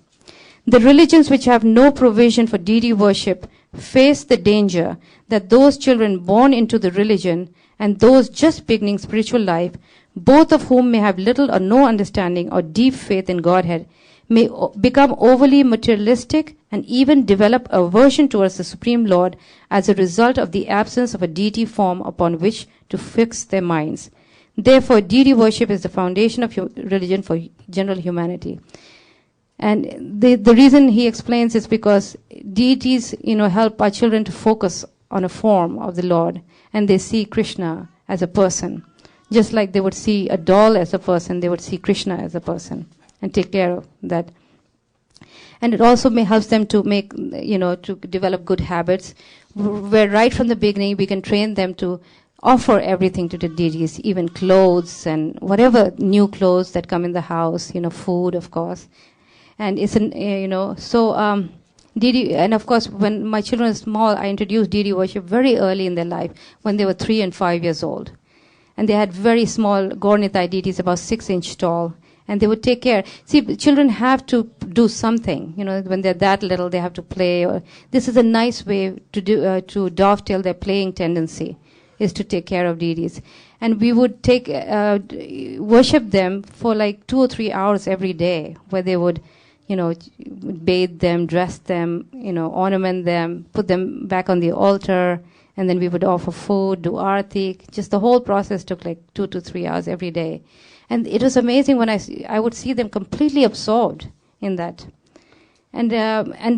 E: The religions which have no provision for deity worship face the danger that those children born into the religion and those just beginning spiritual life, both of whom may have little or no understanding or deep faith in Godhead, may become overly materialistic and even develop aversion towards the Supreme Lord as a result of the absence of a deity form upon which to fix their minds. Therefore, deity worship is the foundation of religion for general humanity. And the reason he explains is because deities, help our children to focus on a form of the Lord, and they see Krishna as a person. Just like they would see a doll as a person, they would see Krishna as a person and take care of that. And it also helps them to make, to develop good habits, where right from the beginning we can train them to offer everything to the deities, even clothes and whatever new clothes that come in the house, food, of course. And it's deity, and of course, when my children were small, I introduced deity worship very early in their life, when they were 3 and 5 years old. And they had very small Gaur Nitai deities, about 6 inches tall. And they would take care. See, children have to do something. When they're that little, they have to play. This is a nice way to dovetail their playing tendency, is to take care of deities. And we would worship them for like 2 or 3 hours every day, where they would, bathe them, dress them, ornament them, put them back on the altar, and then we would offer food, do arati. Just the whole process took like 2 to 3 hours every day. And it was amazing when I would see them completely absorbed in that. And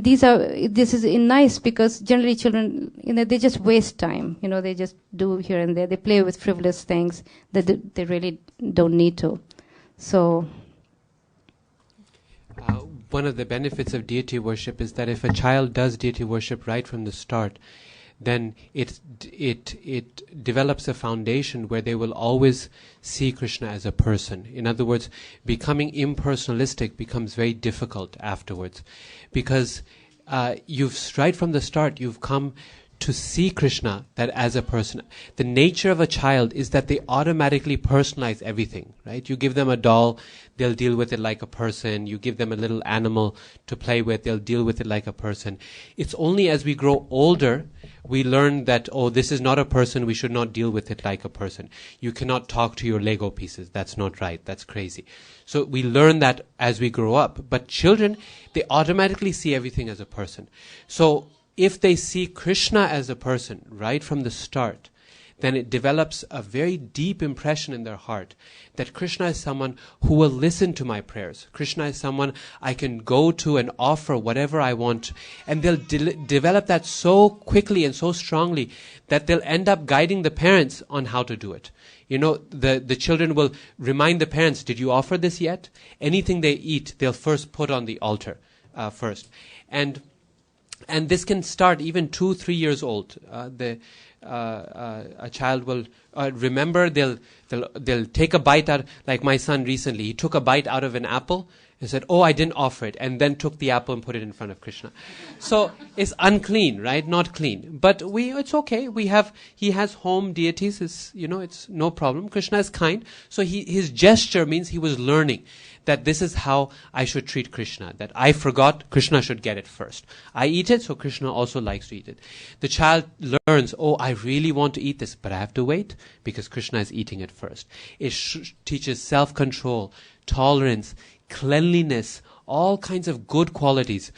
E: this is nice because generally children, they just waste time. They just do here and there. They play with frivolous things that they really don't need to. So.
B: One of the benefits of deity worship is that if a child does deity worship right from the start, then it develops a foundation where they will always see Krishna as a person. In other words, becoming impersonalistic becomes very difficult afterwards, because right from the start you've come to see Krishna that as a person. The nature of a child is that they automatically personalize everything, right? You give them a doll, they'll deal with it like a person. You give them a little animal to play with, they'll deal with it like a person. It's only as we grow older we learn that, this is not a person, we should not deal with it like a person. You cannot talk to your Lego pieces, that's not right, that's crazy. So we learn that as we grow up. But children, they automatically see everything as a person. So if they see Krishna as a person right from the start, then it develops a very deep impression in their heart that Krishna is someone who will listen to my prayers. Krishna is someone I can go to and offer whatever I want. And they'll develop that so quickly and so strongly that they'll end up guiding the parents on how to do it. The children will remind the parents, did you offer this yet? Anything they eat, they'll first put on the altar first. And this can start even 2-3 years old. A child will remember. They'll take a bite out. Like my son recently, he took a bite out of an apple and said, "Oh, I didn't offer it," and then took the apple and put it in front of Krishna. So it's unclean, right? Not clean. But it's okay. He has home deities. It's no problem. Krishna is kind. So his gesture means he was learning that this is how I should treat Krishna. That I forgot, Krishna should get it first. I eat it, so Krishna also likes to eat it. The child learns, I really want to eat this, but I have to wait because Krishna is eating it first. It teaches self-control, tolerance, cleanliness, all kinds of good qualities.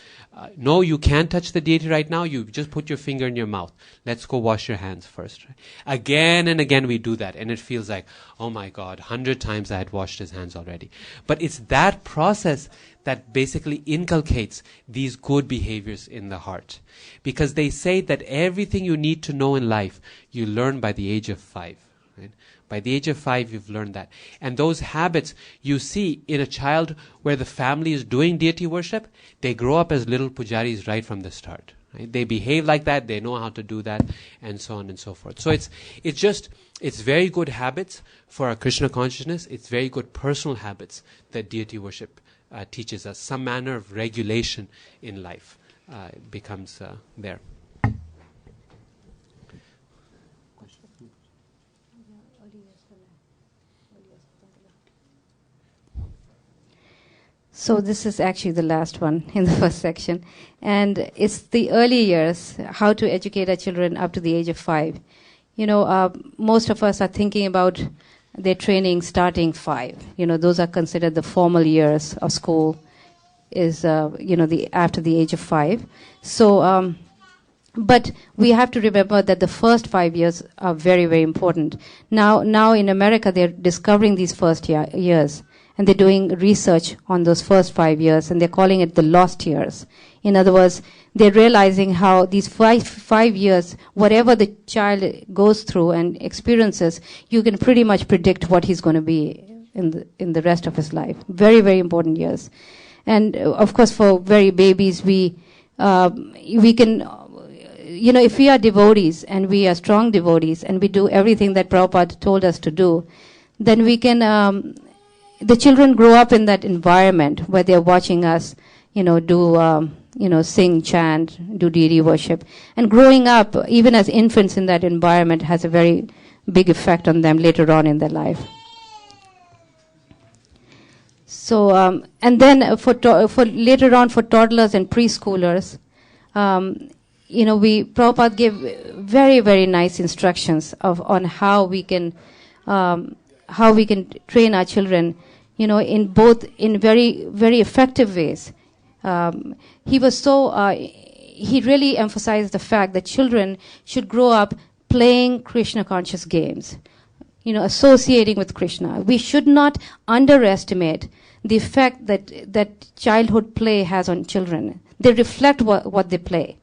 B: No, you can't touch the deity right now. You just put your finger in your mouth. Let's go wash your hands first. Right? Again and again we do that, and it feels like, oh my God, 100 times I had washed his hands already. But it's that process that basically inculcates these good behaviors in the heart. Because they say that everything you need to know in life, you learn by the age of 5. Right? By the age of 5, you've learned that. And those habits you see in a child where the family is doing deity worship, they grow up as little pujaris right from the start. Right? They behave like that, they know how to do that, and so on and so forth. So it's very good habits for our Krishna consciousness. It's very good personal habits that deity worship teaches us. Some manner of regulation in life becomes there.
E: So this is actually the last one in the first section. And it's the early years, how to educate our children up to the age of 5. Most of us are thinking about their training starting 5. Those are considered the formal years of school, is, after the age of 5. So, but we have to remember that the first 5 years are very, very important. Now in America, they're discovering these first years. And they're doing research on those first 5 years, and they're calling it the lost years. In other words, they're realizing how these five years, whatever the child goes through and experiences, you can pretty much predict what he's going to be in the rest of his life. Very, very important years. And of course, for very babies, we can, if we are devotees and we are strong devotees and we do everything that Prabhupada told us to do, then we can. The children grow up in that environment where they're watching us, do, sing, chant, do deity worship. And growing up, even as infants in that environment, has a very big effect on them later on in their life. So, and then for later on for toddlers and preschoolers, Prabhupada gave very, very nice instructions on how we can train our children, in very, very effective ways. He really emphasized the fact that children should grow up playing Krishna conscious games, associating with Krishna. We should not underestimate the effect that childhood play has on children. They reflect what they play.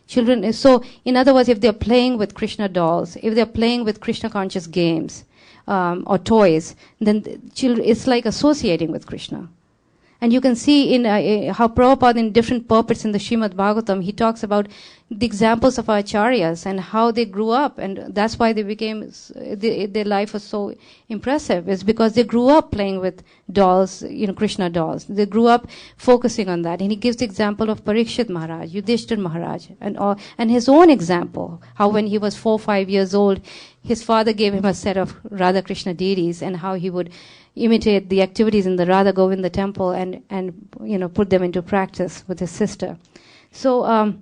E: Children, so in other words, if they're playing with Krishna dolls, if they're playing with Krishna conscious games or toys, then it's like associating with Krishna. And you can see in how Prabhupada in different purports in the Srimad Bhagavatam, he talks about the examples of our acharyas and how they grew up, and that's why they became, their life was so impressive. It's because they grew up playing with dolls, Krishna dolls. They grew up focusing on that. And he gives the example of Parikshit Maharaj, Yudhishthir Maharaj, and his own example, how when he was 4 or 5 years old, his father gave him a set of Radha Krishna deities, and how he would imitate the activities in the Radha Govinda temple and put them into practice with his sister. So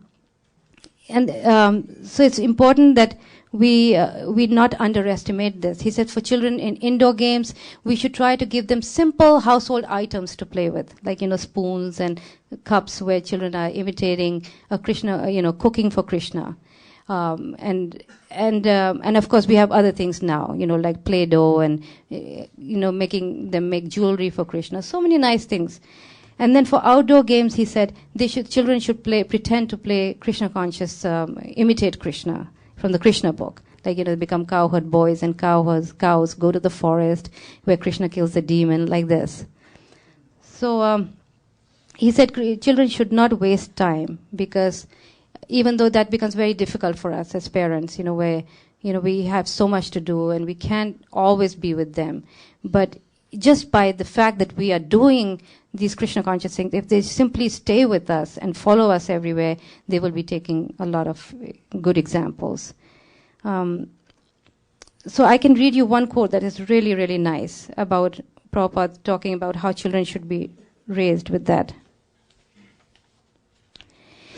E: so it's important that we not underestimate this. He said for children in indoor games, we should try to give them simple household items to play with, like spoons and cups, where children are imitating a Krishna, cooking for Krishna. And of course we have other things now, like Play-Doh and, making them make jewelry for Krishna. So many nice things. And then for outdoor games, he said children should pretend to play Krishna conscious, imitate Krishna from the Krishna book. Like, become cowherd boys and cows go to the forest where Krishna kills the demon, like this. So, he said children should not waste time, because even though that becomes very difficult for us as parents, where, we have so much to do and we can't always be with them. But just by the fact that we are doing these Krishna conscious things, if they simply stay with us and follow us everywhere, they will be taking a lot of good examples. So I can read you one quote that is really, really nice about Prabhupada talking about how children should be raised with that.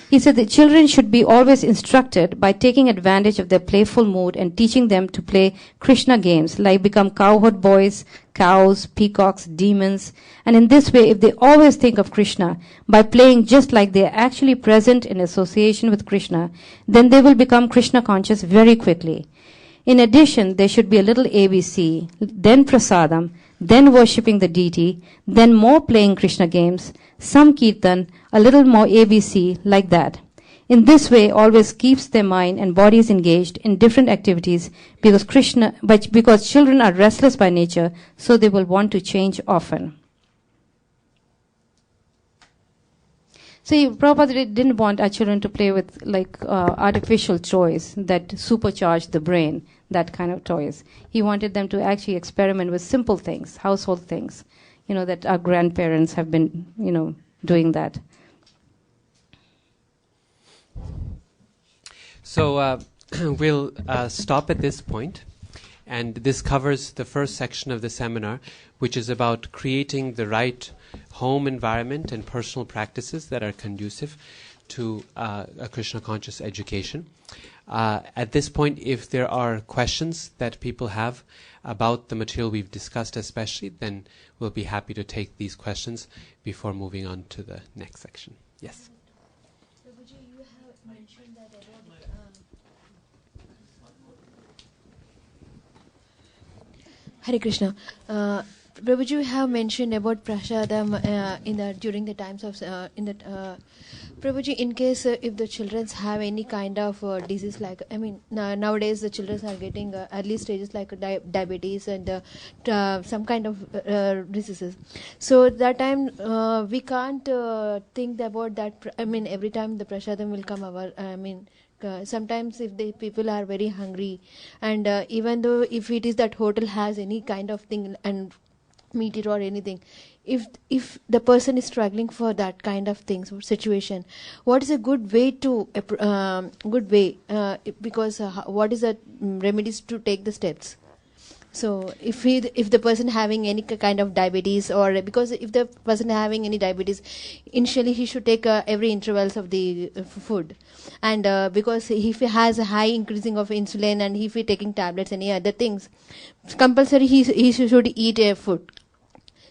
E: He said that children should be always instructed by taking advantage of their playful mood and teaching them to play Krishna games, like become cowherd boys, cows, peacocks, demons. And in this way, if they always think of Krishna by playing just like they are actually present in association with Krishna, then they will become Krishna conscious very quickly. In addition, there should be a little ABC, then prasadam, then worshipping the deity, then more playing Krishna games, some kirtan, a little more ABC, like that. In this way, always keeps their mind and bodies engaged in different activities, because children are restless by nature, so they will want to change often. See, Prabhupada didn't want our children to play with artificial toys that supercharge the brain, that kind of toys. He wanted them to actually experiment with simple things, household things, that our grandparents have been, doing that.
B: So we'll stop at this point, and this covers the first section of the seminar, which is about creating the right home environment and personal practices that are conducive to a Krishna conscious education. At this point, if there are questions that people have about the material we've discussed especially, then we'll be happy to take these questions before moving on to the next section. Yes?
C: Prabhuji, you have mentioned that about Hare Krishna. Prabhuji, you have mentioned about prasadam during the times of Prabhuji, in case if the children have any kind of disease, like nowadays the children are getting early stages like diabetes and some kind of diseases. So that time we can't think about that. Every time the prasadam will come sometimes if the people are very hungry, and even though if it is that hotel has any kind of thing and meet it or anything, if the person is struggling for that kind of things or situation, what is a good way
E: because what is the remedies to take the steps?
C: So if the person having any kind of diabetes, or because if the person having any diabetes, initially he should take every intervals of the food, and because if he has a high increasing of insulin, and if he taking tablets, any other things, compulsory he should eat food.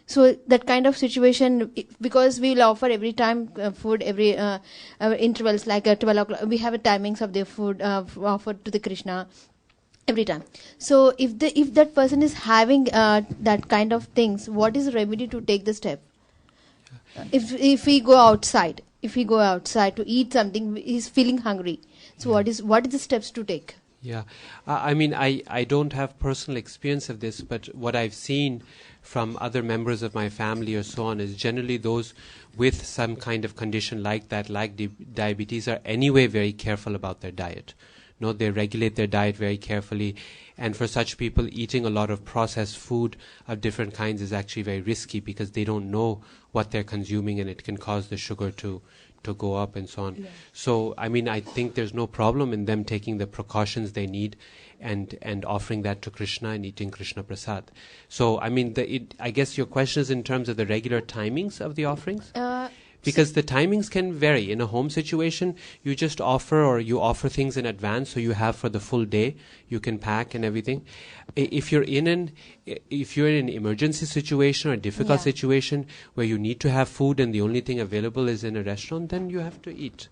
C: So that kind of situation, because we will offer every time food, every intervals, like 12 o'clock, we have a timings of the food offered to the Krishna every time. So if that person is having that kind of things, what is the remedy to take the step? If we go outside, to eat something, he's feeling hungry. So what is the steps to take?
B: Yeah, I mean, I don't have personal experience of this, but what I've seen from other members of my family or so on is generally those with some kind of condition like that, like diabetes, are anyway very careful about their diet. No, they regulate their diet very carefully, and for such people, eating a lot of processed food of different kinds is actually very risky because they don't know what they're consuming, and it can cause the sugar to go up and so on. Yeah. So, I mean, I think there's no problem in them taking the precautions they need and offering that to Krishna and eating Krishna Prasad. So, I mean, I guess your question is in terms of the regular timings of the offerings? Because the timings can vary. In a home situation, you just offer things in advance, so you have for the full day. You can pack and everything. If you're in an emergency situation or a difficult situation where you need to have food and the only thing available is in a restaurant, then you have to eat.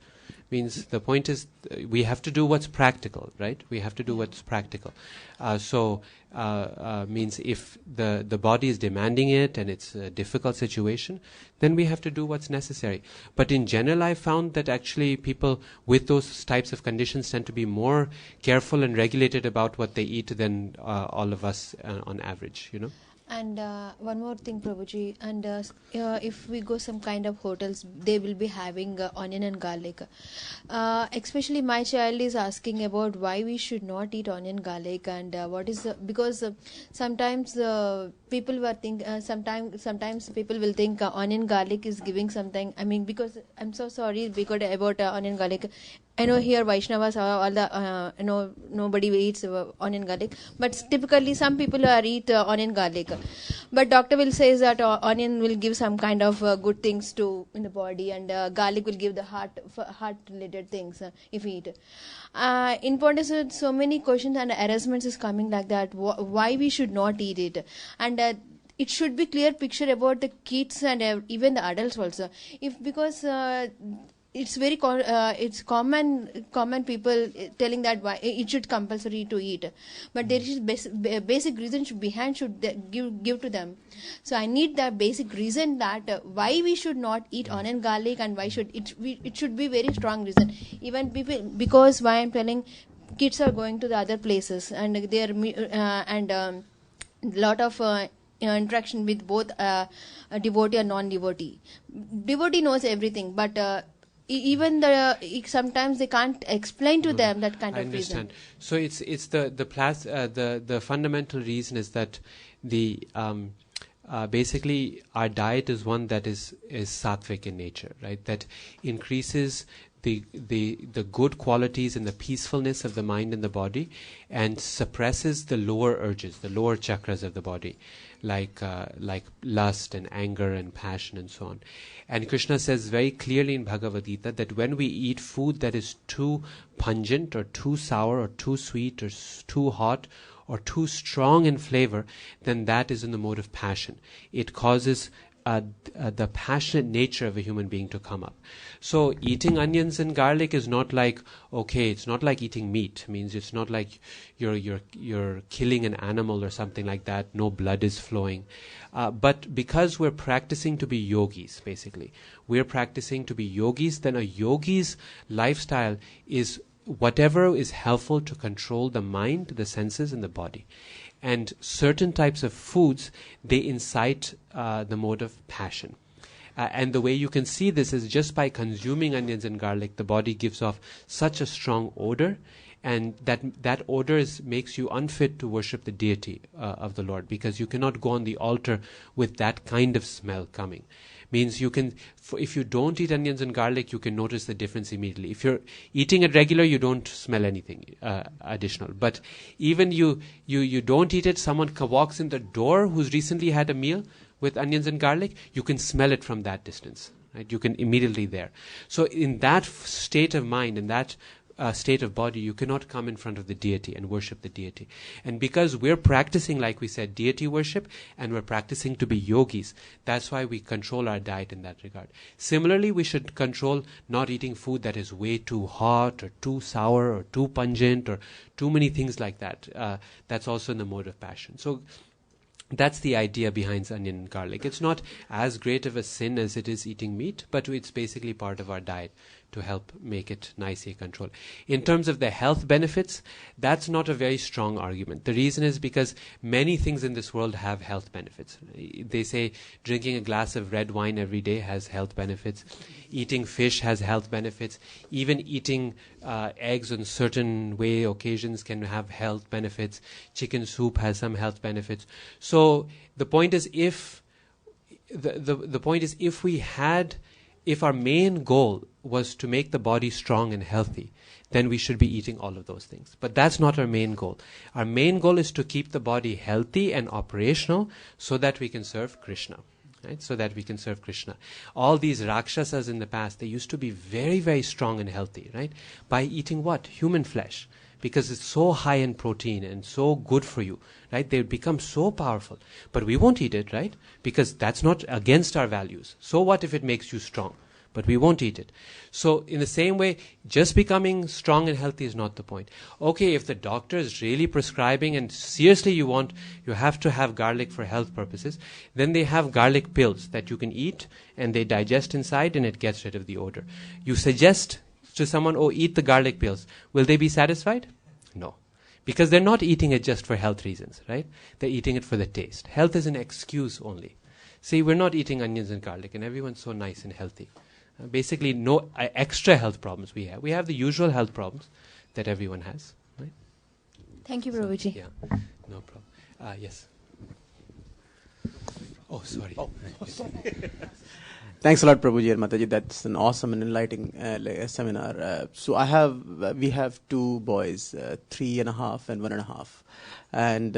B: Means the point is we have to do what's practical, right? We have to do what's practical. Means if the body is demanding it and it's a difficult situation, then we have to do what's necessary. But in general, I found that actually people with those types of conditions tend to be more careful and regulated about what they eat than all of us on average, you know.
C: And one more thing, Prabhuji, and if we go some kind of hotels, they will be having onion and garlic. Especially my child is asking about why we should not eat onion garlic, and what is because sometimes people were sometimes people will think onion garlic is giving something. I mean, because I'm so sorry because about onion garlic. I know here Vaishnavas all the nobody eats onion garlic, but typically some people eat onion garlic. But doctor will say that onion will give some kind of good things to in the body, and garlic will give the heart related things if we eat. In point, so many questions and harassments is coming like that. Why we should not eat it, and it should be clear picture about the kids and even the adults also. Because it's very it's common people telling that why it should compulsory to eat, but there is basic reason should give to them. So I need the basic reason that why we should not eat onion garlic, and why should it should be very strong reason. Even people, because why I'm telling, kids are going to the other places and they are lot of interaction with both devotee and non-devotee. Devotee knows everything, but even sometimes they can't explain to them that kind of reason.
B: So it's the fundamental reason is that the basically our diet is one that is sattvic in nature, right? That increases the good qualities and the peacefulness of the mind and the body, and suppresses the lower urges, the lower chakras of the body, like lust and anger and passion and so on. And Krishna says very clearly in Bhagavad Gita that when we eat food that is too pungent or too sour or too sweet or too hot or too strong in flavor, then that is in the mode of passion. It causes the passionate nature of a human being to come up. So eating onions and garlic is not like, okay, it's not like eating meat. It means it's not like you're killing an animal or something like that. No blood is flowing. But because we're practicing to be yogis, basically, we're practicing to be yogis, then a yogi's lifestyle is whatever is helpful to control the mind, the senses, and the body. And certain types of foods, they incite the mode of passion. And the way you can see this is just by consuming onions and garlic, the body gives off such a strong odor, And that odor makes you unfit to worship the deity of the Lord, because you cannot go on the altar with that kind of smell coming. Means you can, if you don't eat onions and garlic, you can notice the difference immediately. If you're eating it regular, you don't smell anything additional. But even you don't eat it, someone walks in the door who's recently had a meal with onions and garlic, you can smell it from that distance. Right? You can immediately there. So in that state of mind, in that state of body, you cannot come in front of the deity and worship the deity. And because we're practicing, like we said, deity worship, and we're practicing to be yogis, that's why we control our diet in that regard. Similarly, we should control not eating food that is way too hot or too sour or too pungent or too many things like that. That's also in the mode of passion. So that's the idea behind onion and garlic. It's not as great of a sin as it is eating meat, but it's basically part of our diet to help make it nicely controlled. In terms of the health benefits, that's not a very strong argument. The reason is because many things in this world have health benefits. They say drinking a glass of red wine every day has health benefits. Eating fish has health benefits. Even eating eggs on certain occasions can have health benefits. Chicken soup has some health benefits. So the point is, if our main goal was to make the body strong and healthy, then we should be eating all of those things. But that's not our main goal. Our main goal is to keep the body healthy and operational so that we can serve Krishna. Right? So that we can serve Krishna. All these Rakshasas in the past, they used to be very, very strong and healthy, right? By eating what? Human flesh. Because it's so high in protein and so good for you, right? They become so powerful. But we won't eat it, right? Because that's not against our values. So what if it makes you strong? But we won't eat it. So in the same way, just becoming strong and healthy is not the point. Okay, if the doctor is really prescribing and seriously you have to have garlic for health purposes, then they have garlic pills that you can eat and they digest inside and it gets rid of the odor. You suggest to someone, eat the garlic pills. Will they be satisfied? No. Because they're not eating it just for health reasons, right? They're eating it for the taste. Health is an excuse only. See, we're not eating onions and garlic and everyone's so nice and healthy. Basically, no extra health problems we have. We have the usual health problems that everyone has, right?
C: Thank you, Prabhuji.
B: Yeah, no problem. Yes. Oh, sorry.
D: Thanks a lot, Prabhuji and Mataji. That's an awesome and enlightening seminar. So we have two boys, 3.5 and 1.5, and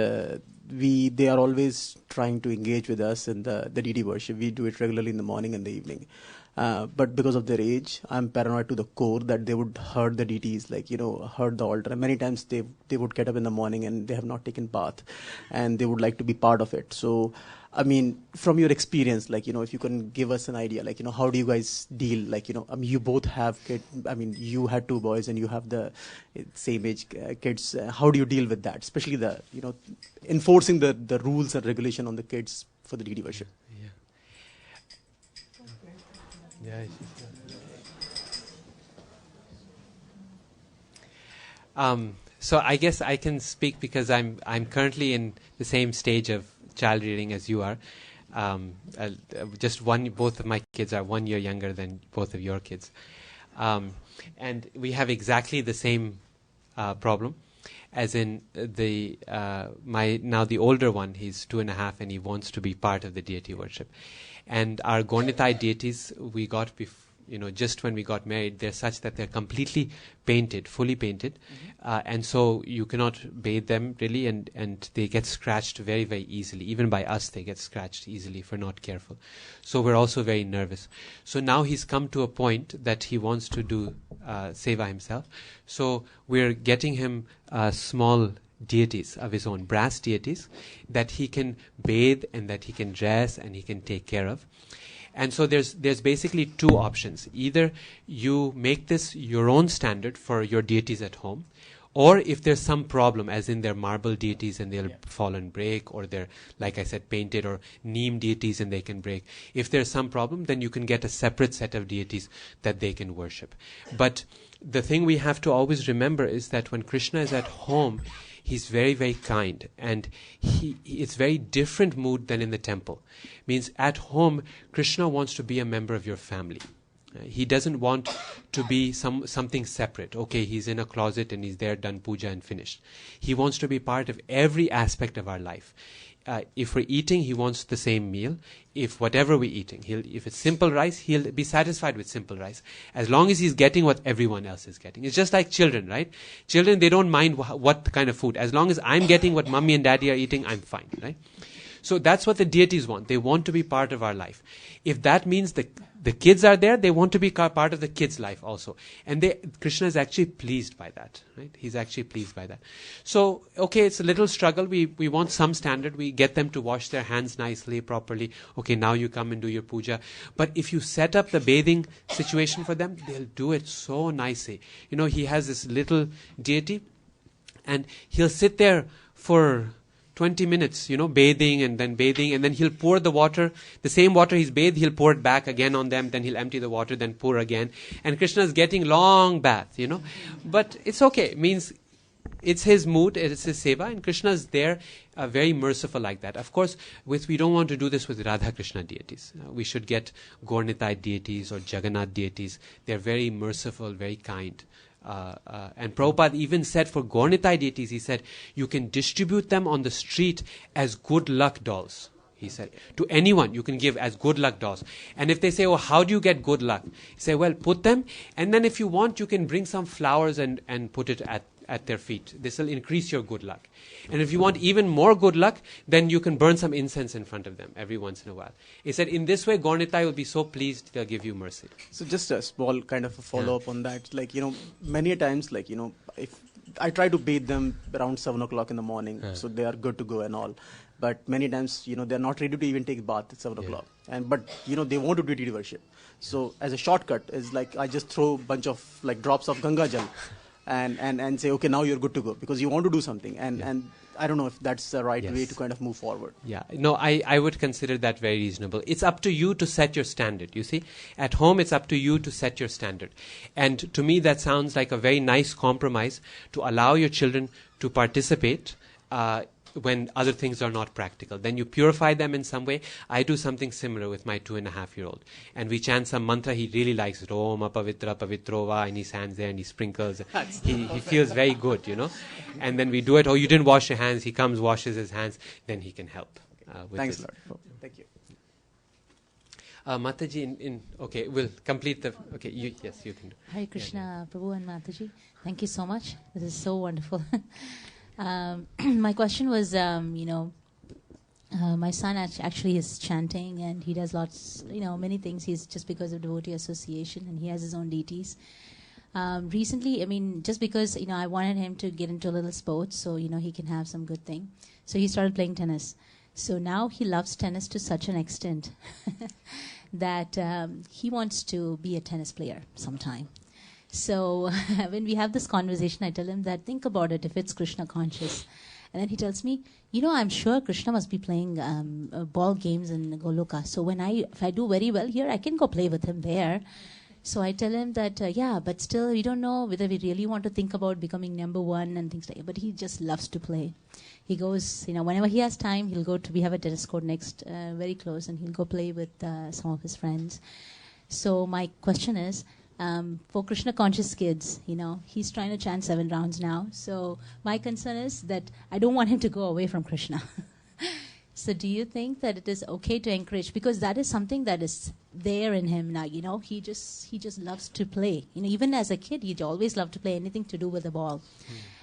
D: they are always trying to engage with us in the deity worship. We do it regularly in the morning and the evening. But because of their age, I'm paranoid to the core that they would hurt the deities, hurt the altar. And many times they would get up in the morning and they have not taken bath, and they would like to be part of it. So, I mean, from your experience, if you can give us an idea, how do you guys deal? You both have kids. I mean, you had two boys and you have the same age kids. How do you deal with that? Especially enforcing the rules and regulation on the kids for the deity worship.
B: So I guess I can speak because I'm currently in the same stage of child rearing as you are. Both of my kids are 1 year younger than both of your kids, and we have exactly the same problem. As in the older one, he's 2.5, and he wants to be part of the deity worship. And our Gornitai deities we got just when we got married, they're such that they're completely painted, fully painted, and so you cannot bathe them really, and they get scratched very, very easily. Even by us, they get scratched easily if we're not careful. So we're also very nervous. So now he's come to a point that he wants to do seva himself. So we're getting him small deities of his own, brass deities, that he can bathe and that he can dress and he can take care of. And so there's basically two options. Either you make this your own standard for your deities at home, or if there's some problem, as in they're marble deities and they'll fall and break, or they're, like I said, painted, or neem deities and they can break. If there's some problem, then you can get a separate set of deities that they can worship. But the thing we have to always remember is that when Krishna is at home, he's very, very kind, and it's very different mood than in the temple. Means at home, Krishna wants to be a member of your family. He doesn't want to be something separate. Okay, he's in a closet and he's there, done puja and finished. He wants to be part of every aspect of our life. If we're eating, he wants the same meal. If whatever we're eating, if it's simple rice, he'll be satisfied with simple rice. As long as he's getting what everyone else is getting. It's just like children, right? Children, they don't mind what kind of food. As long as I'm getting what mommy and daddy are eating, I'm fine, right? So that's what the deities want. They want to be part of our life. If that means the kids are there, they want to be part of the kids' life also. And Krishna is actually pleased by that, right? He's actually pleased by that. So, okay, it's a little struggle. We want some standard. We get them to wash their hands nicely, properly. Okay, now you come and do your puja. But if you set up the bathing situation for them, they'll do it so nicely. He has this little deity, and he'll sit there for 20 minutes, bathing, and then he'll pour the water, the same water he's bathed, he'll pour it back again on them, then he'll empty the water, then pour again. And Krishna's getting long bath, But it's okay. It means it's his mood, it's his seva, and Krishna's there, very merciful like that. Of course, we don't want to do this with Radha Krishna deities. We should get Gaurnitai deities or Jagannath deities. They're very merciful, very kind. And Prabhupada even said for Gaurnitai deities, he said, you can distribute them on the street as good luck dolls. He said, to anyone you can give as good luck dolls. And if they say, how do you get good luck? He say, well, put them, and then if you want, you can bring some flowers and put it at their feet. This will increase your good luck. And if you want even more good luck, then you can burn some incense in front of them every once in a while. He said, in this way, Gaurnitai will be so pleased, they'll give you mercy.
D: So just a small kind of a follow-up on that. Many times, if I try to bathe them around 7 o'clock in the morning, so they are good to go and all. But many times, they're not ready to even take bath at 7 o'clock. But they want to do deity worship. So as a shortcut, is I just throw a bunch of drops of Ganga Jal. And say, okay, now you're good to go, because you want to do something. And I don't know if that's the right way to kind of move forward.
B: Yeah, no, I would consider that very reasonable. It's up to you to set your standard, you see. At home, it's up to you to set your standard. And to me, that sounds like a very nice compromise to allow your children to participate when other things are not practical. Then you purify them in some way. I do something similar with my 2.5-year-old. And we chant some mantra he really likes, Roma Pavitra Pavitrova, and he stands there and he sprinkles. He feels very good, And then we do it, you didn't wash your hands. He comes, washes his hands, then he can help.
D: Thanks, Lord. Thank you.
B: Mataji, okay, we'll complete the... Okay, yes, you can do.
F: Hare Krishna, Prabhu and Mataji. Thank you so much. This is so wonderful. My question was, my son actually is chanting, and he does lots, many things. He's just because of devotee association, and he has his own deities. Recently, just because, I wanted him to get into a little sports, so, he can have some good thing. So he started playing tennis. So now he loves tennis to such an extent that he wants to be a tennis player sometime. So when we have this conversation, I tell him that think about it if it's Krishna conscious. And then he tells me, I'm sure Krishna must be playing ball games in Goloka. So if I do very well here, I can go play with him there. So I tell him that, but still we don't know whether we really want to think about becoming number one and things like that. But he just loves to play. He goes, whenever he has time, we have a tennis court next, very close, and he'll go play with some of his friends. So my question is, for Krishna conscious kids, he's trying to chant 7 rounds now. So my concern is that I don't want him to go away from Krishna. So do you think that it is okay to encourage, because that is something that is there in him now, he just loves to play. Even as a kid, he'd always loved to play anything to do with the ball.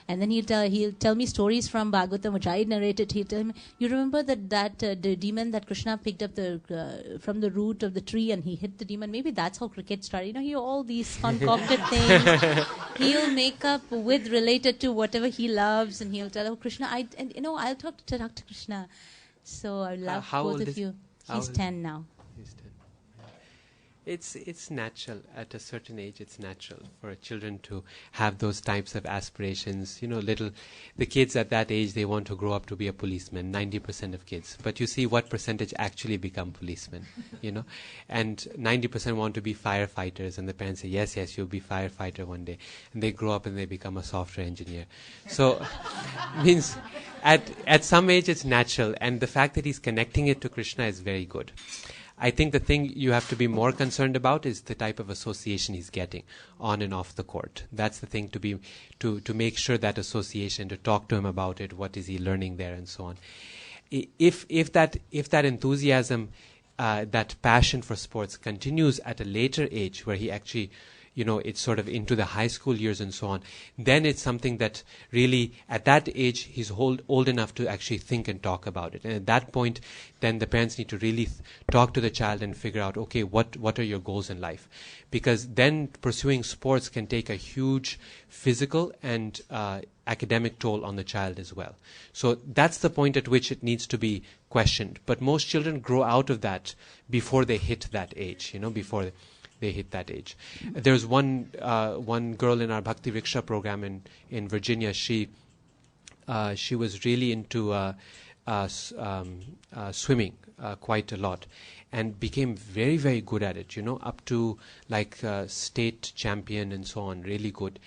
F: And then he'll tell me stories from Bhagavatam, which I narrated. He'll tell me, you remember that the demon that Krishna picked up from the root of the tree and he hit the demon? Maybe that's how cricket started. He all these concocted things he'll make up with related to whatever he loves, and he'll tell, Krishna, I'll talk to Dr. Krishna. So I love both of you. He's 10 now.
B: He's 10. It's natural at a certain age. It's natural for children to have those types of aspirations. The kids at that age, they want to grow up to be a policeman. 90% of kids, but you see what percentage actually become policemen. And 90% want to be firefighters, and the parents say, yes, you'll be firefighter one day, and they grow up and they become a software engineer. So means at some age it's natural, and the fact that he's connecting it to Krishna is very good. I think the thing you have to be more concerned about is the type of association he's getting on and off the court. That's the thing to make sure that association, to talk to him about it, what is he learning there, and so on. If that enthusiasm, that passion for sports continues at a later age, where he actually, it's sort of into the high school years and so on, then it's something that really, at that age, he's old enough to actually think and talk about it. And at that point, then the parents need to really talk to the child and figure out, okay, what are your goals in life? Because then pursuing sports can take a huge physical and academic toll on the child as well. So that's the point at which it needs to be questioned. But most children grow out of that before they hit that age, before they hit that age. There's one girl in our Bhakti Riksha program in Virginia. She was really into swimming quite a lot, and became very, very good at it, up to like state champion and so on, really good.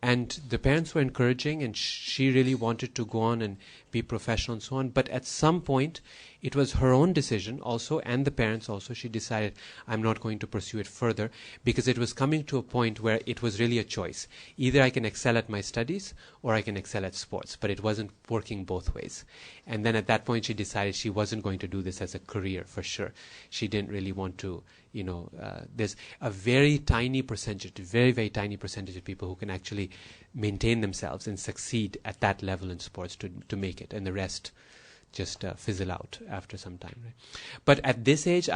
B: And the parents were encouraging, and she really wanted to go on and be professional and so on. But at some point, it was her own decision also, and the parents also. She decided, I'm not going to pursue it further, because it was coming to a point where it was really a choice. Either I can excel at my studies, or I can excel at sports. But it wasn't working both ways. And then at that point, she decided she wasn't going to do this as a career for sure. She didn't really want to, there's a very tiny percentage, very, very tiny percentage of people who can actually maintain themselves and succeed at that level in sports to make it. And the rest just fizzle out after some time. Right? But at this age,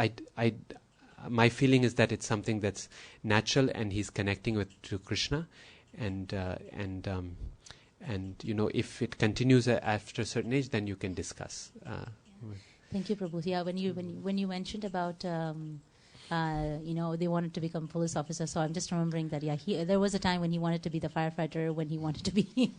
B: my feeling is that it's something that's natural, and he's connecting to Krishna, and if it continues after a certain age, then you can discuss.
F: Thank you, Prabhu. Yeah, when you mentioned about they wanted to become police officers. So I'm just remembering that, there was a time when he wanted to be the firefighter, when he wanted to be,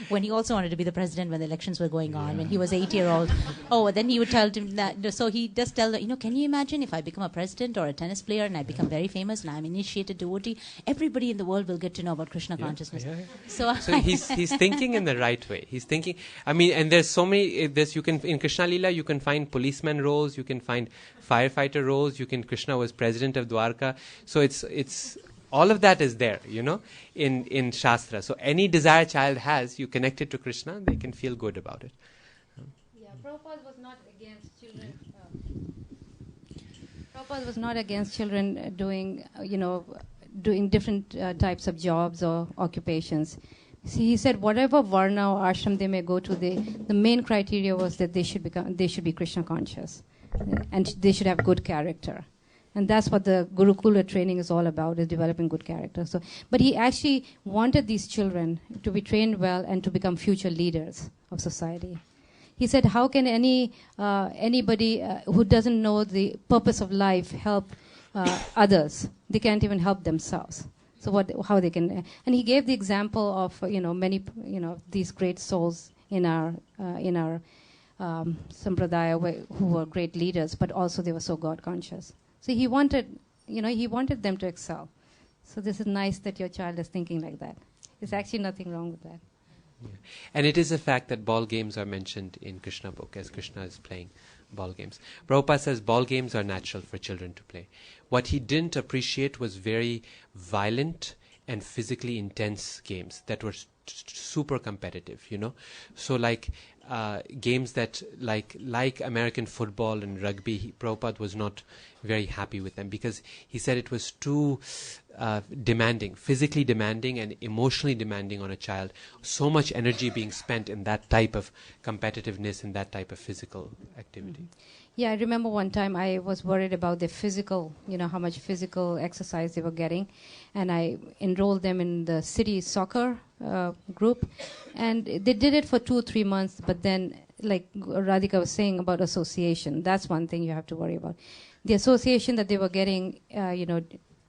F: when he also wanted to be the president when the elections were going on, when he was 8-year-old. Oh, then he would tell him that, so he does tell, can you imagine if I become a president or a tennis player and I become very famous and I'm initiated devotee, everybody in the world will get to know about Krishna consciousness. Yeah. So
B: he's thinking in the right way. He's thinking, and there's so many, in Krishna Lila, you can find policeman roles, you can find firefighter roles, Krishna was president of Dwarka. So it's all of that is there, in Shastra. So any desire a child has, you connect it to Krishna, they can feel good about it.
E: Prabhupada was not against children. Prabhupada was not against children doing different types of jobs or occupations. See, he said whatever varna or ashram they may go to, the main criteria was that they should be Krishna conscious, and they should have good character. And that's what the Gurukula training is all about, is developing good character. So, but he actually wanted these children to be trained well and to become future leaders of society. He said, how can anybody who doesn't know the purpose of life help others? They can't even help themselves. So how they can? And he gave the example of many these great souls in our sampradaya who were great leaders, but also they were so God conscious. So he wanted them to excel. So this is nice that your child is thinking like that. There's actually nothing wrong with that.
B: Yeah. And it is a fact that ball games are mentioned in Krishna book as Krishna is playing ball games. Prabhupada says ball games are natural for children to play. What he didn't appreciate was very violent and physically intense games that were super competitive, So like games that like American football and rugby, Prabhupada was not very happy with them because he said it was too demanding, physically demanding and emotionally demanding on a child. So much energy being spent in that type of competitiveness and that type of physical activity.
E: Yeah, I remember one time I was worried about their physical, how much physical exercise they were getting. And I enrolled them in the city soccer group. And they did it for 2-3 months. But then, like Radhika was saying about association, that's one thing you have to worry about. The association that they were getting,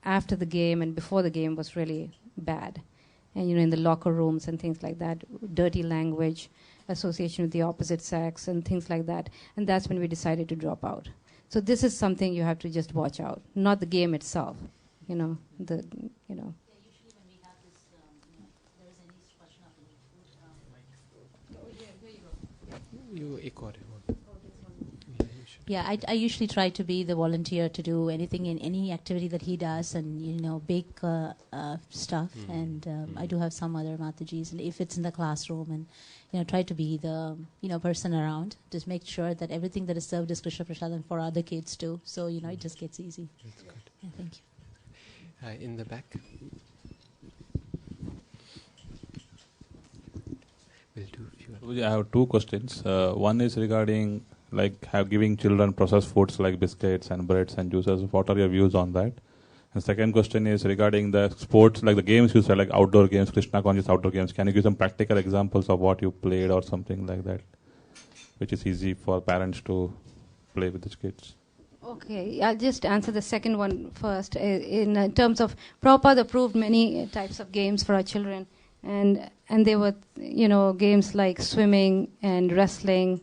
E: after the game and before the game was really bad. And, in the locker rooms and things like that, dirty language, association with the opposite sex and things like that. And that's when we decided to drop out. So this is something you have to just watch out, not the game itself.
F: Usually when we have this, there is any question of
B: You echo it.
F: Yeah, I usually try to be the volunteer to do anything in any activity that he does, and bake stuff. And I do have some other Matajis, and if it's in the classroom, and try to be the person around, just make sure that everything that is served is Krishna Prasadam for other kids too. So it just gets easy.
B: That's good.
F: Yeah, thank you.
B: In the back. We'll do a few.
G: Prabhuji, I have two questions. One is regarding giving children processed foods like biscuits and breads and juices. What are your views on that? And second question is regarding the sports, like the games you said, like outdoor games, Krishna conscious outdoor games. Can you give some practical examples of what you played or something like that, which is easy for parents to play with the kids?
E: Okay, I'll just answer the second one first. In terms of Prabhupada approved many types of games for our children, and they were games like swimming and wrestling.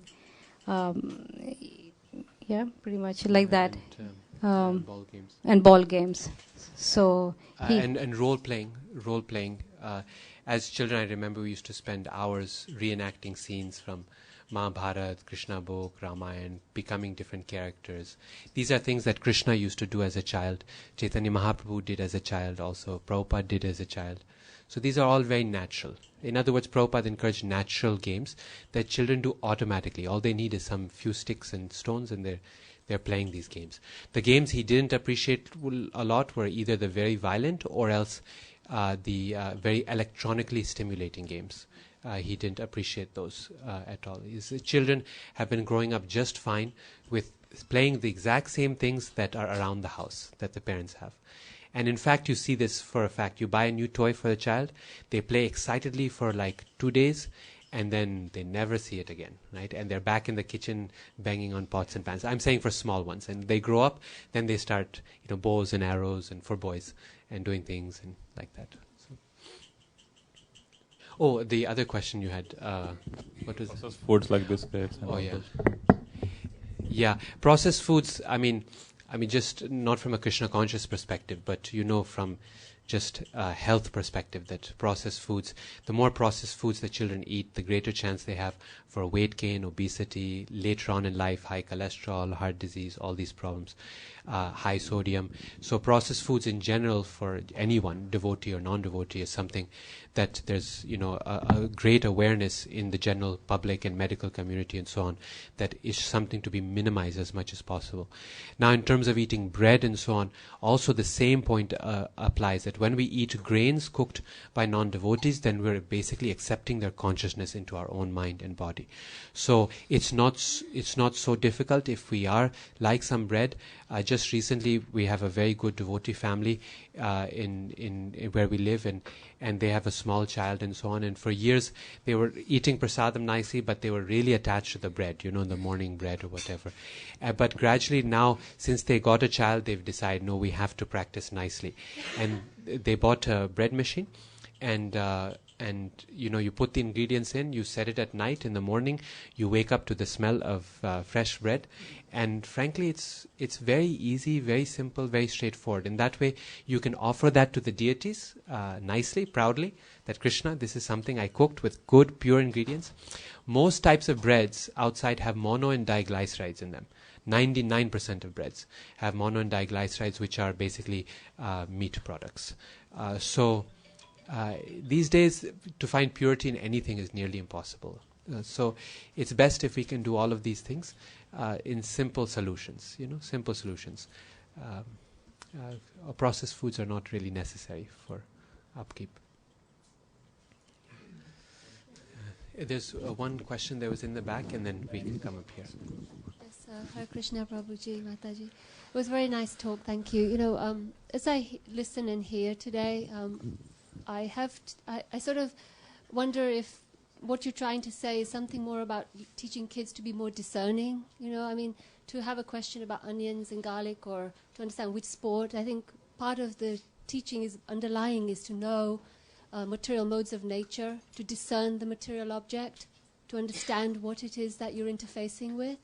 E: Yeah, pretty much like that.
B: And ball games.
E: And ball games. So
B: and role playing. As children, I remember we used to spend hours reenacting scenes from Mahabharata, Krishna book, Ramayana, becoming different characters. These are things that Krishna used to do as a child. Chaitanya Mahaprabhu did as a child also. Prabhupada did as a child. So these are all very natural. In other words, Prabhupada encouraged natural games that children do automatically. All they need is some few sticks and stones, and they're playing these games. The games he didn't appreciate a lot were either the very violent or else the very electronically stimulating games. He didn't appreciate those at all. His children have been growing up just fine with playing the exact same things that are around the house that the parents have. And in fact, you see this for a fact. You buy a new toy for the child, they play excitedly for like 2 days, and then they never see it again, right? And they're back in the kitchen banging on pots and pans. I'm saying for small ones. And they grow up, then they start, bows and arrows, and for boys, and doing things and like that. So. Oh, the other question you had, what was
G: processed foods like biscuits. And
B: yeah. Yeah, processed foods, I mean, just not from a Krishna conscious perspective, but from just a health perspective, that processed foods, the more processed foods the children eat, the greater chance they have for weight gain, obesity, later on in life, high cholesterol, heart disease, all these problems, high sodium. So processed foods in general for anyone, devotee or non-devotee, is something that there's, a great awareness in the general public and medical community and so on, that is something to be minimized as much as possible. Now, in terms of eating bread and so on, also the same point applies, that when we eat grains cooked by non-devotees, then we're basically accepting their consciousness into our own mind and body. So it's not so difficult if we are like some bread. Just recently, we have a very good devotee family in where we live, and they have a small child and so on. And for years, they were eating prasadam nicely, but they were really attached to the bread, the morning bread or whatever. But gradually now, since they got a child, they've decided, no, we have to practice nicely. And they bought a bread machine, and you put the ingredients in, you set it at night. In the morning, you wake up to the smell of fresh bread. And frankly, it's very easy, very simple, very straightforward. In that way, you can offer that to the deities nicely, proudly, that Krishna, this is something I cooked with good, pure ingredients. Most types of breads outside have mono and diglycerides in them. 99% of breads have mono and diglycerides, which are basically meat products. So these days, to find purity in anything is nearly impossible. So it's best if we can do all of these things in simple solutions, simple solutions. Processed foods are not really necessary for upkeep. There's one question that was in the back, and then we can come up here.
H: Yes, Hare Krishna, Prabhuji, Mataji. It was a very nice talk, thank you. As I listen and hear today, I sort of wonder if what you're trying to say is something more about teaching kids to be more discerning. To have a question about onions and garlic, or to understand which sport. I think part of the teaching is to know material modes of nature, to discern the material object, to understand what it is that you're interfacing with.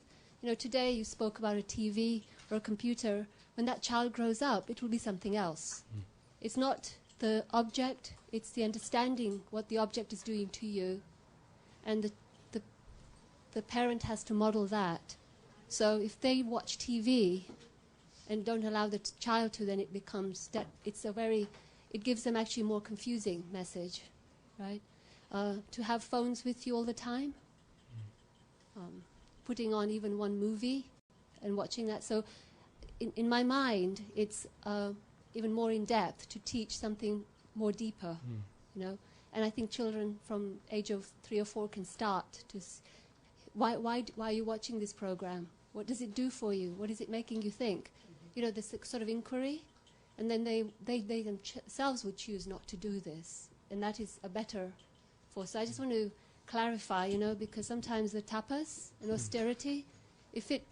H: Today you spoke about a TV or a computer. When that child grows up, it will be something else. It's not the object, it's the understanding what the object is doing to you. And the parent has to model that. So if they watch TV and don't allow the child to, then it becomes that it gives them actually a more confusing message, right? To have phones with you all the time, putting on even one movie and watching that. So in my mind, it's even more in depth to teach something more deeper, you know. And I think children from age of 3 or 4 can start to. Why are you watching this program? What does it do for you? What is it making you think? You know, this sort of inquiry, and then they themselves would choose not to do this, and that is a better force. So I just want to clarify, you know, because sometimes the tapas and austerity, if it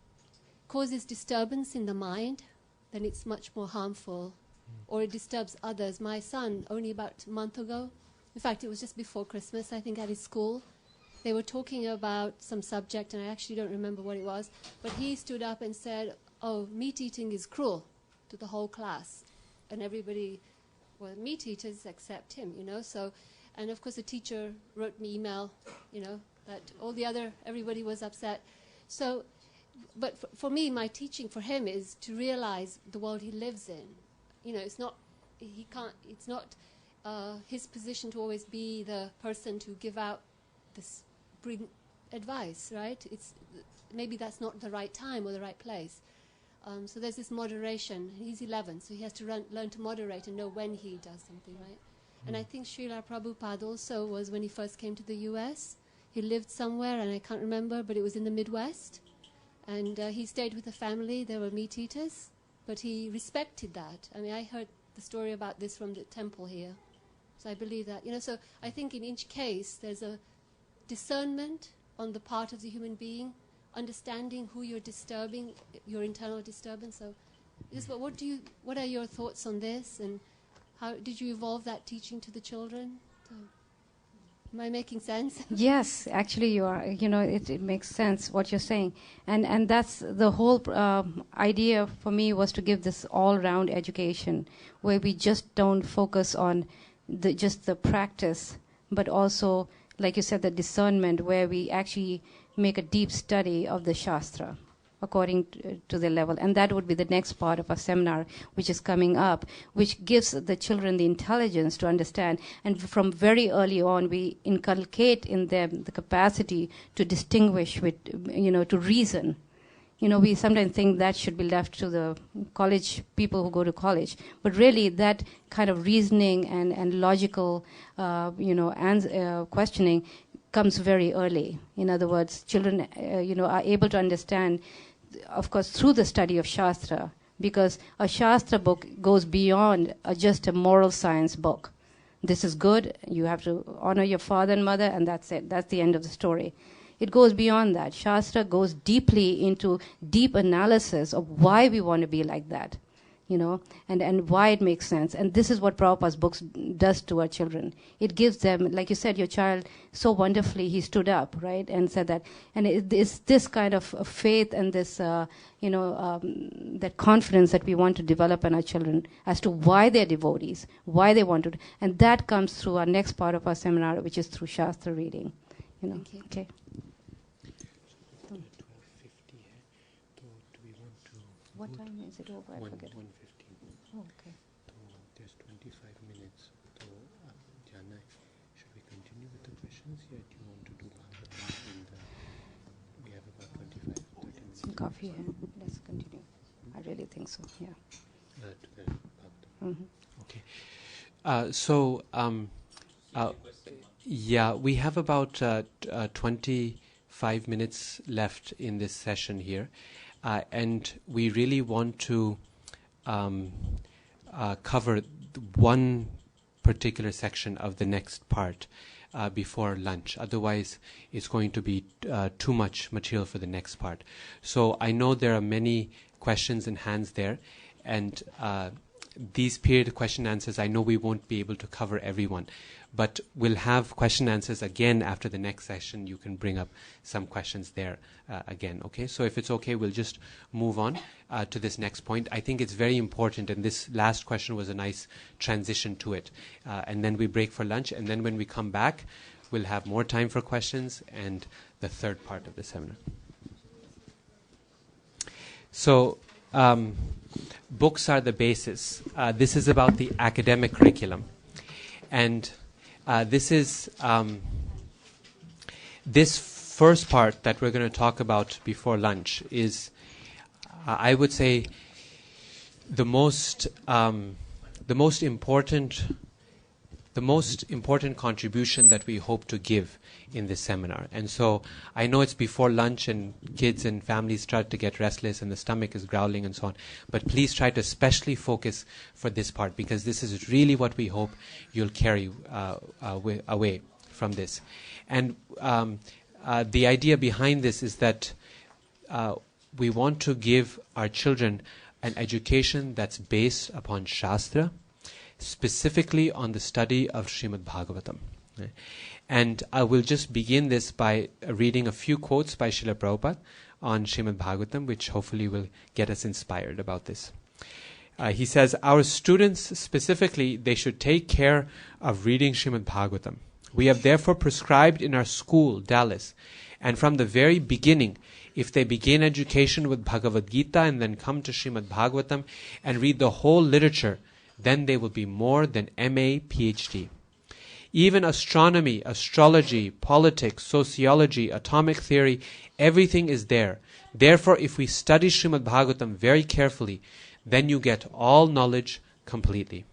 H: causes disturbance in the mind, then it's much more harmful, or it disturbs others. My son, only about a month ago, in fact, it was just before Christmas, I think, at his school, they were talking about some subject, and I actually don't remember what it was, but he stood up and said, "Oh, meat eating is cruel," to the whole class. And everybody, well, meat eaters except him, you know. So, and of course the teacher wrote me email, you know, that everybody was upset. So, but for me, my teaching for him is to realize the world he lives in. You know, it's not his position to always be the person to give out this, bring advice, right? Maybe that's not the right time or the right place. So there's this moderation. He's 11, so he has to learn to moderate and know when he does something, right? And I think Srila Prabhupada also was, when he first came to the US, he lived somewhere, and I can't remember, but it was in the Midwest. And he stayed with a family. They were meat eaters, but he respected that. I mean, I heard the story about this from the temple here. So I believe that, you know, so I think in each case there's a discernment on the part of the human being, understanding who you're disturbing, your internal disturbance. So what are your thoughts on this, and how did you evolve that teaching to the children? So, am I making sense?
E: Yes, actually you are. You know, it makes sense what you're saying. And that's the whole idea for me, was to give this all-round education where we just don't focus on just the practice, but also, like you said, the discernment, where we actually make a deep study of the Shastra according to the level. And that would be the next part of our seminar, which is coming up, which gives the children the intelligence to understand. And from very early on, we inculcate in them the capacity to distinguish with, you know, to reason. You know, we sometimes think that should be left to the college people who go to college. But really, that kind of reasoning and logical, questioning comes very early. In other words, children, are able to understand, of course, through the study of Shastra, because a Shastra book goes beyond just a moral science book. This is good, you have to honor your father and mother, and that's it. That's the end of the story. It goes beyond that. Shastra goes deeply into deep analysis of why we want to be like that, you know, and why it makes sense. And this is what Prabhupada's books does to our children. It gives them, like you said, your child so wonderfully, he stood up, right, and said that. And it's this kind of faith and this, that confidence that we want to develop in our children as to why they're devotees, why they want to. And that comes through our next part of our seminar, which is through Shastra reading. You know.
H: Thank you.
E: Okay. What time is it over? I forget.
I: 1:15.
E: Oh, okay.
I: So there's 25 minutes. So, Jana, should we continue with the questions? Yeah, do you want to do we have about 25, 30 minutes.
E: Some coffee, yeah. Let's continue. I really think so, yeah.
I: Okay.
B: We have about 25 minutes left in this session here. And we really want to cover one particular section of the next part before lunch. Otherwise, it's going to be too much material for the next part. So I know there are many questions and hands there, and these period question answers, I know we won't be able to cover everyone, but we'll have question answers again after the next session. You can bring up some questions there again, okay? So if it's okay, we'll just move on to this next point. I think it's very important, and this last question was a nice transition to it. And then we break for lunch, and then when we come back, we'll have more time for questions and the third part of the seminar. So, books are the basis. This is about the academic curriculum. And this is this first part that we're going to talk about before lunch is, I would say, the most important contribution that we hope to give in this seminar. And so I know it's before lunch and kids and families start to get restless and the stomach is growling and so on, but please try to especially focus for this part, because this is really what we hope you'll carry away from this. And the idea behind this is that we want to give our children an education that's based upon Shastra, specifically on the study of Srimad Bhagavatam. And I will just begin this by reading a few quotes by Srila Prabhupada on Srimad Bhagavatam, which hopefully will get us inspired about this. He says, our students specifically, they should take care of reading Srimad Bhagavatam. We have therefore prescribed in our school, Dallas, and from the very beginning, if they begin education with Bhagavad Gita and then come to Srimad Bhagavatam and read the whole literature, then they will be more than MA, PhD. Even astronomy, astrology, politics, sociology, atomic theory, everything is there. Therefore, if we study Srimad Bhagavatam very carefully, then you get all knowledge completely.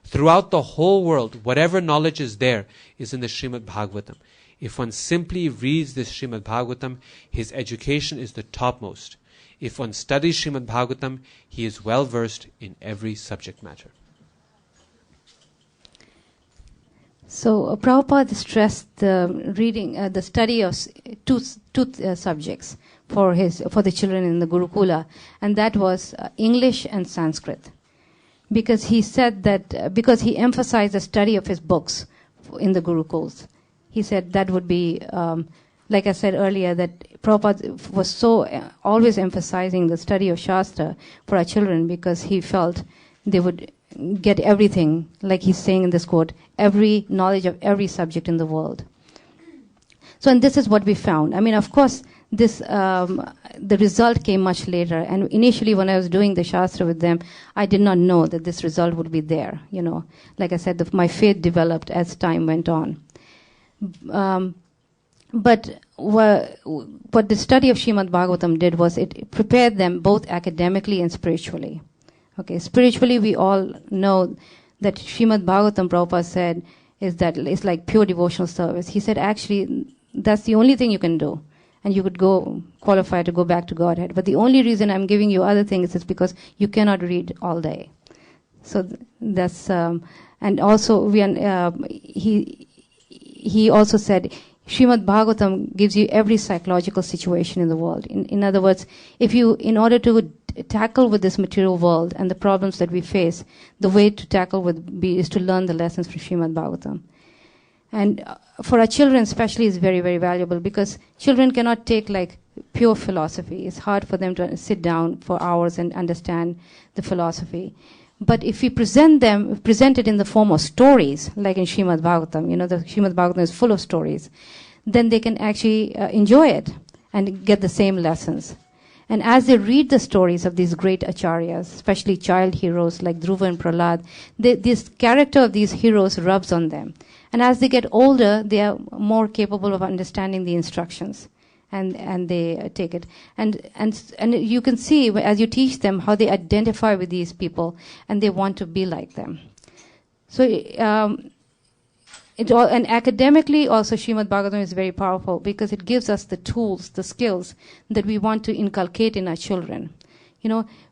B: Throughout the whole world, whatever knowledge is there is in the Srimad Bhagavatam. If one simply reads this Srimad Bhagavatam, his education is the topmost. If one studies Srimad Bhagavatam, he is well versed in every subject matter.
E: So Prabhupada stressed the reading, the study of two subjects for the children in the Gurukula, and that was English and Sanskrit, because he said that because he emphasized the study of his books in the Gurukuls. He said that would be, like I said earlier, that Prabhupada was so always emphasizing the study of Shastra for our children, because he felt they would get everything, like he's saying in this quote, every knowledge of every subject in the world. So, and this is what we found. I mean, of course, this the result came much later. And initially, when I was doing the Shastra with them, I did not know that this result would be there. You know, like I said, my faith developed as time went on. But what the study of Srimad Bhagavatam did was it prepared them both academically and spiritually. Okay, spiritually we all know that Srimad Bhagavatam, Prabhupada said, is that it's like pure devotional service. He said actually that's the only thing you can do, and you could go qualify to go back to Godhead. But the only reason I'm giving you other things is because you cannot read all day. So that's and also he also said Srimad Bhagavatam gives you every psychological situation in the world. In other words, in order to tackle with this material world and the problems that we face, the way to tackle is to learn the lessons from Srimad Bhagavatam. And for our children especially is very, very valuable, because children cannot take like pure philosophy. It's hard for them to sit down for hours and understand the philosophy. But if we present it in the form of stories, like in Srimad Bhagavatam, the Srimad Bhagavatam is full of stories, then they can actually enjoy it and get the same lessons. And as they read the stories of these great acharyas, especially child heroes like Dhruva and Prahlad, this character of these heroes rubs on them. And as they get older, they are more capable of understanding the instructions. And they take it. And you can see, as you teach them, how they identify with these people, and they want to be like them. So, and academically also, Srimad Bhagavatam is very powerful, because it gives us the tools, the skills that we want to inculcate in our children.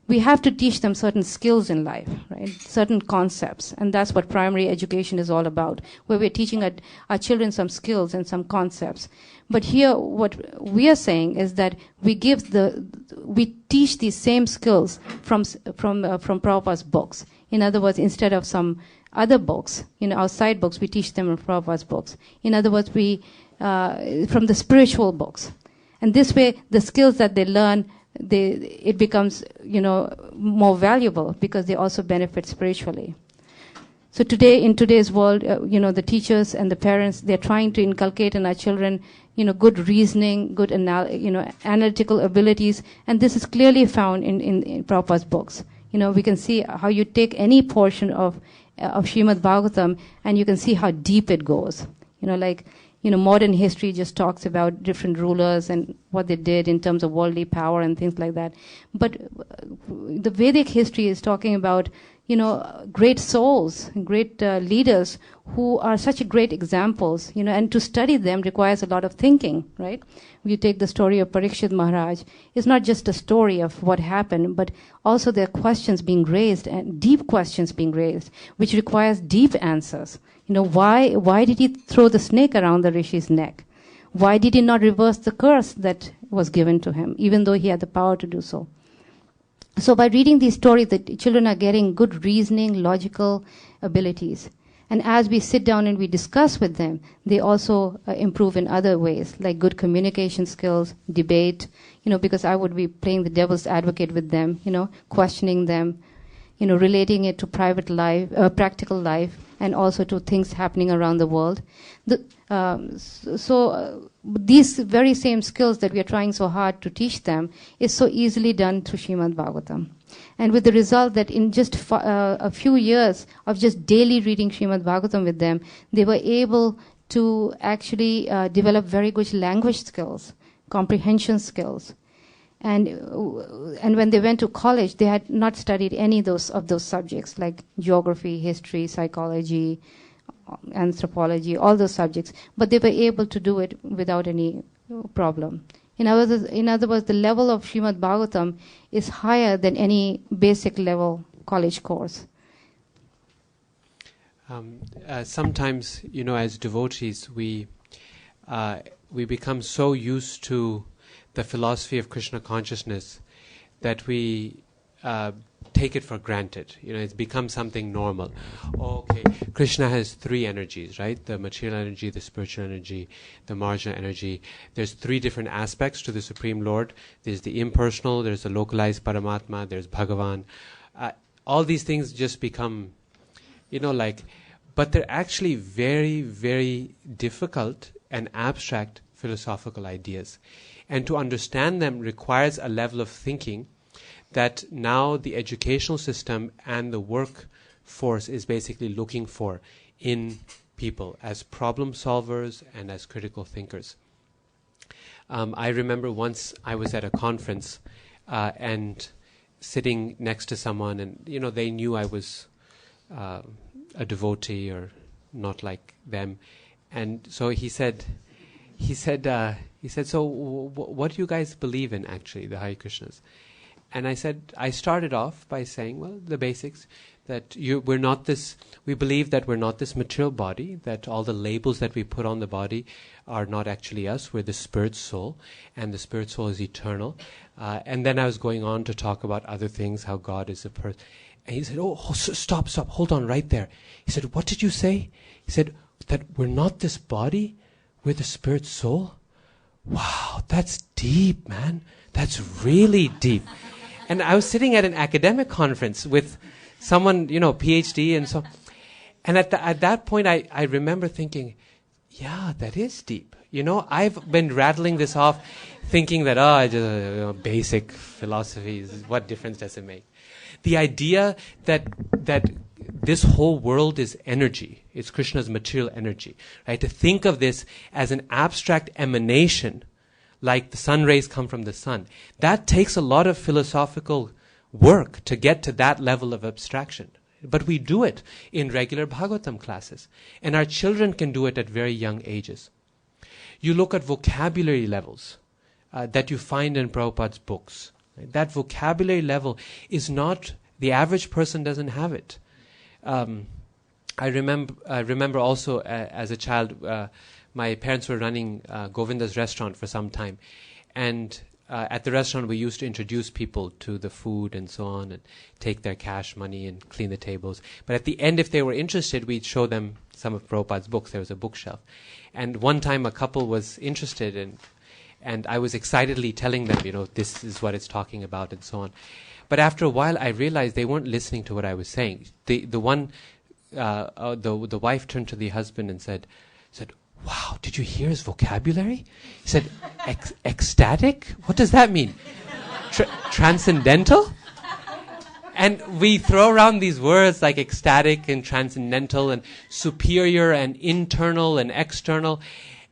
E: We have to teach them certain skills in life, right? Certain concepts. And that's what primary education is all about, where we're teaching our children some skills and some concepts. But here, what we are saying is that we teach these same skills from Prabhupada's books. In other words, instead of some other books, outside books, we teach them from Prabhupada's books. In other words, from the spiritual books. And this way, the skills that they learn, it becomes, more valuable, because they also benefit spiritually. So today, in today's world, the teachers and the parents, they're trying to inculcate in our children, good reasoning, good analytical abilities, and this is clearly found in Prabhupada's books. We can see how you take any portion of Srimad Bhagavatam, and you can see how deep it goes. Modern history just talks about different rulers and what they did in terms of worldly power and things like that. But the Vedic history is talking about great souls, great leaders who are such great examples, and to study them requires a lot of thinking, right? You take the story of Parikshit Maharaj, it's not just a story of what happened, but also there are questions being raised, and deep questions being raised, which requires deep answers. Why did he throw the snake around the rishi's neck? Why did he not reverse the curse that was given to him, even though he had the power to do so? So by reading these stories, the children are getting good reasoning, logical abilities. And as we sit down and we discuss with them, they also improve in other ways, like good communication skills, debate, because I would be playing the devil's advocate with them, questioning them, relating it to private life, practical life, and also to things happening around the world. These very same skills that we are trying so hard to teach them is so easily done through Srimad Bhagavatam. And with the result that in just a few years of just daily reading Srimad Bhagavatam with them, they were able to actually develop very good language skills, comprehension skills. And when they went to college, they had not studied any of those subjects like geography, history, psychology, anthropology, all those subjects. But they were able to do it without any problem. In other words, the level of Srimad Bhagavatam is higher than any basic level college course.
B: Sometimes, as devotees, we become so used to the philosophy of Krishna consciousness that we take it for granted. It's become something normal. Okay, Krishna has three energies, right? The material energy, the spiritual energy, the marginal energy. There's three different aspects to the Supreme Lord. There's the impersonal, there's the localized Paramatma, there's Bhagavan. All these things just become, but they're actually very, very difficult and abstract philosophical ideas. And to understand them requires a level of thinking that now the educational system and the workforce is basically looking for in people as problem solvers and as critical thinkers. I remember once I was at a conference and sitting next to someone, and they knew I was a devotee or not like them, and so he said, so what do you guys believe in actually, the Hare Krishnas? And I started off by saying, well, the basics, that we believe that we're not this material body, that all the labels that we put on the body are not actually us, we're the spirit soul, and the spirit soul is eternal. And then I was going on to talk about other things, how God is a person. And he said, stop, hold on right there. He said, what did you say? He said, that we're not this body, we're the spirit soul? Wow, that's deep, man. That's really deep. And I was sitting at an academic conference with someone, PhD and so. And at that point, I remember thinking, yeah, that is deep. I've been rattling this off, thinking that, just basic philosophy, what difference does it make? The idea that this whole world is energy, it's Krishna's material energy, right? To think of this as an abstract emanation, like the sun rays come from the sun, that takes a lot of philosophical work to get to that level of abstraction. But we do it in regular Bhagavatam classes. And our children can do it at very young ages. You look at vocabulary levels that you find in Prabhupada's books. Right? That vocabulary level is not, the average person doesn't have it. I remember also as a child, my parents were running Govinda's restaurant for some time. And at the restaurant, we used to introduce people to the food and so on, and take their cash money and clean the tables. But at the end, if they were interested, we'd show them some of Prabhupada's books. There was a bookshelf. And one time a couple was interested, and I was excitedly telling them, this is what it's talking about and so on. But after a while, I realized they weren't listening to what I was saying. The one the wife turned to the husband and said, "Wow, did you hear his vocabulary?" He said, "Ecstatic? What does that mean? Transcendental?" And we throw around these words like ecstatic and transcendental and superior and internal and external.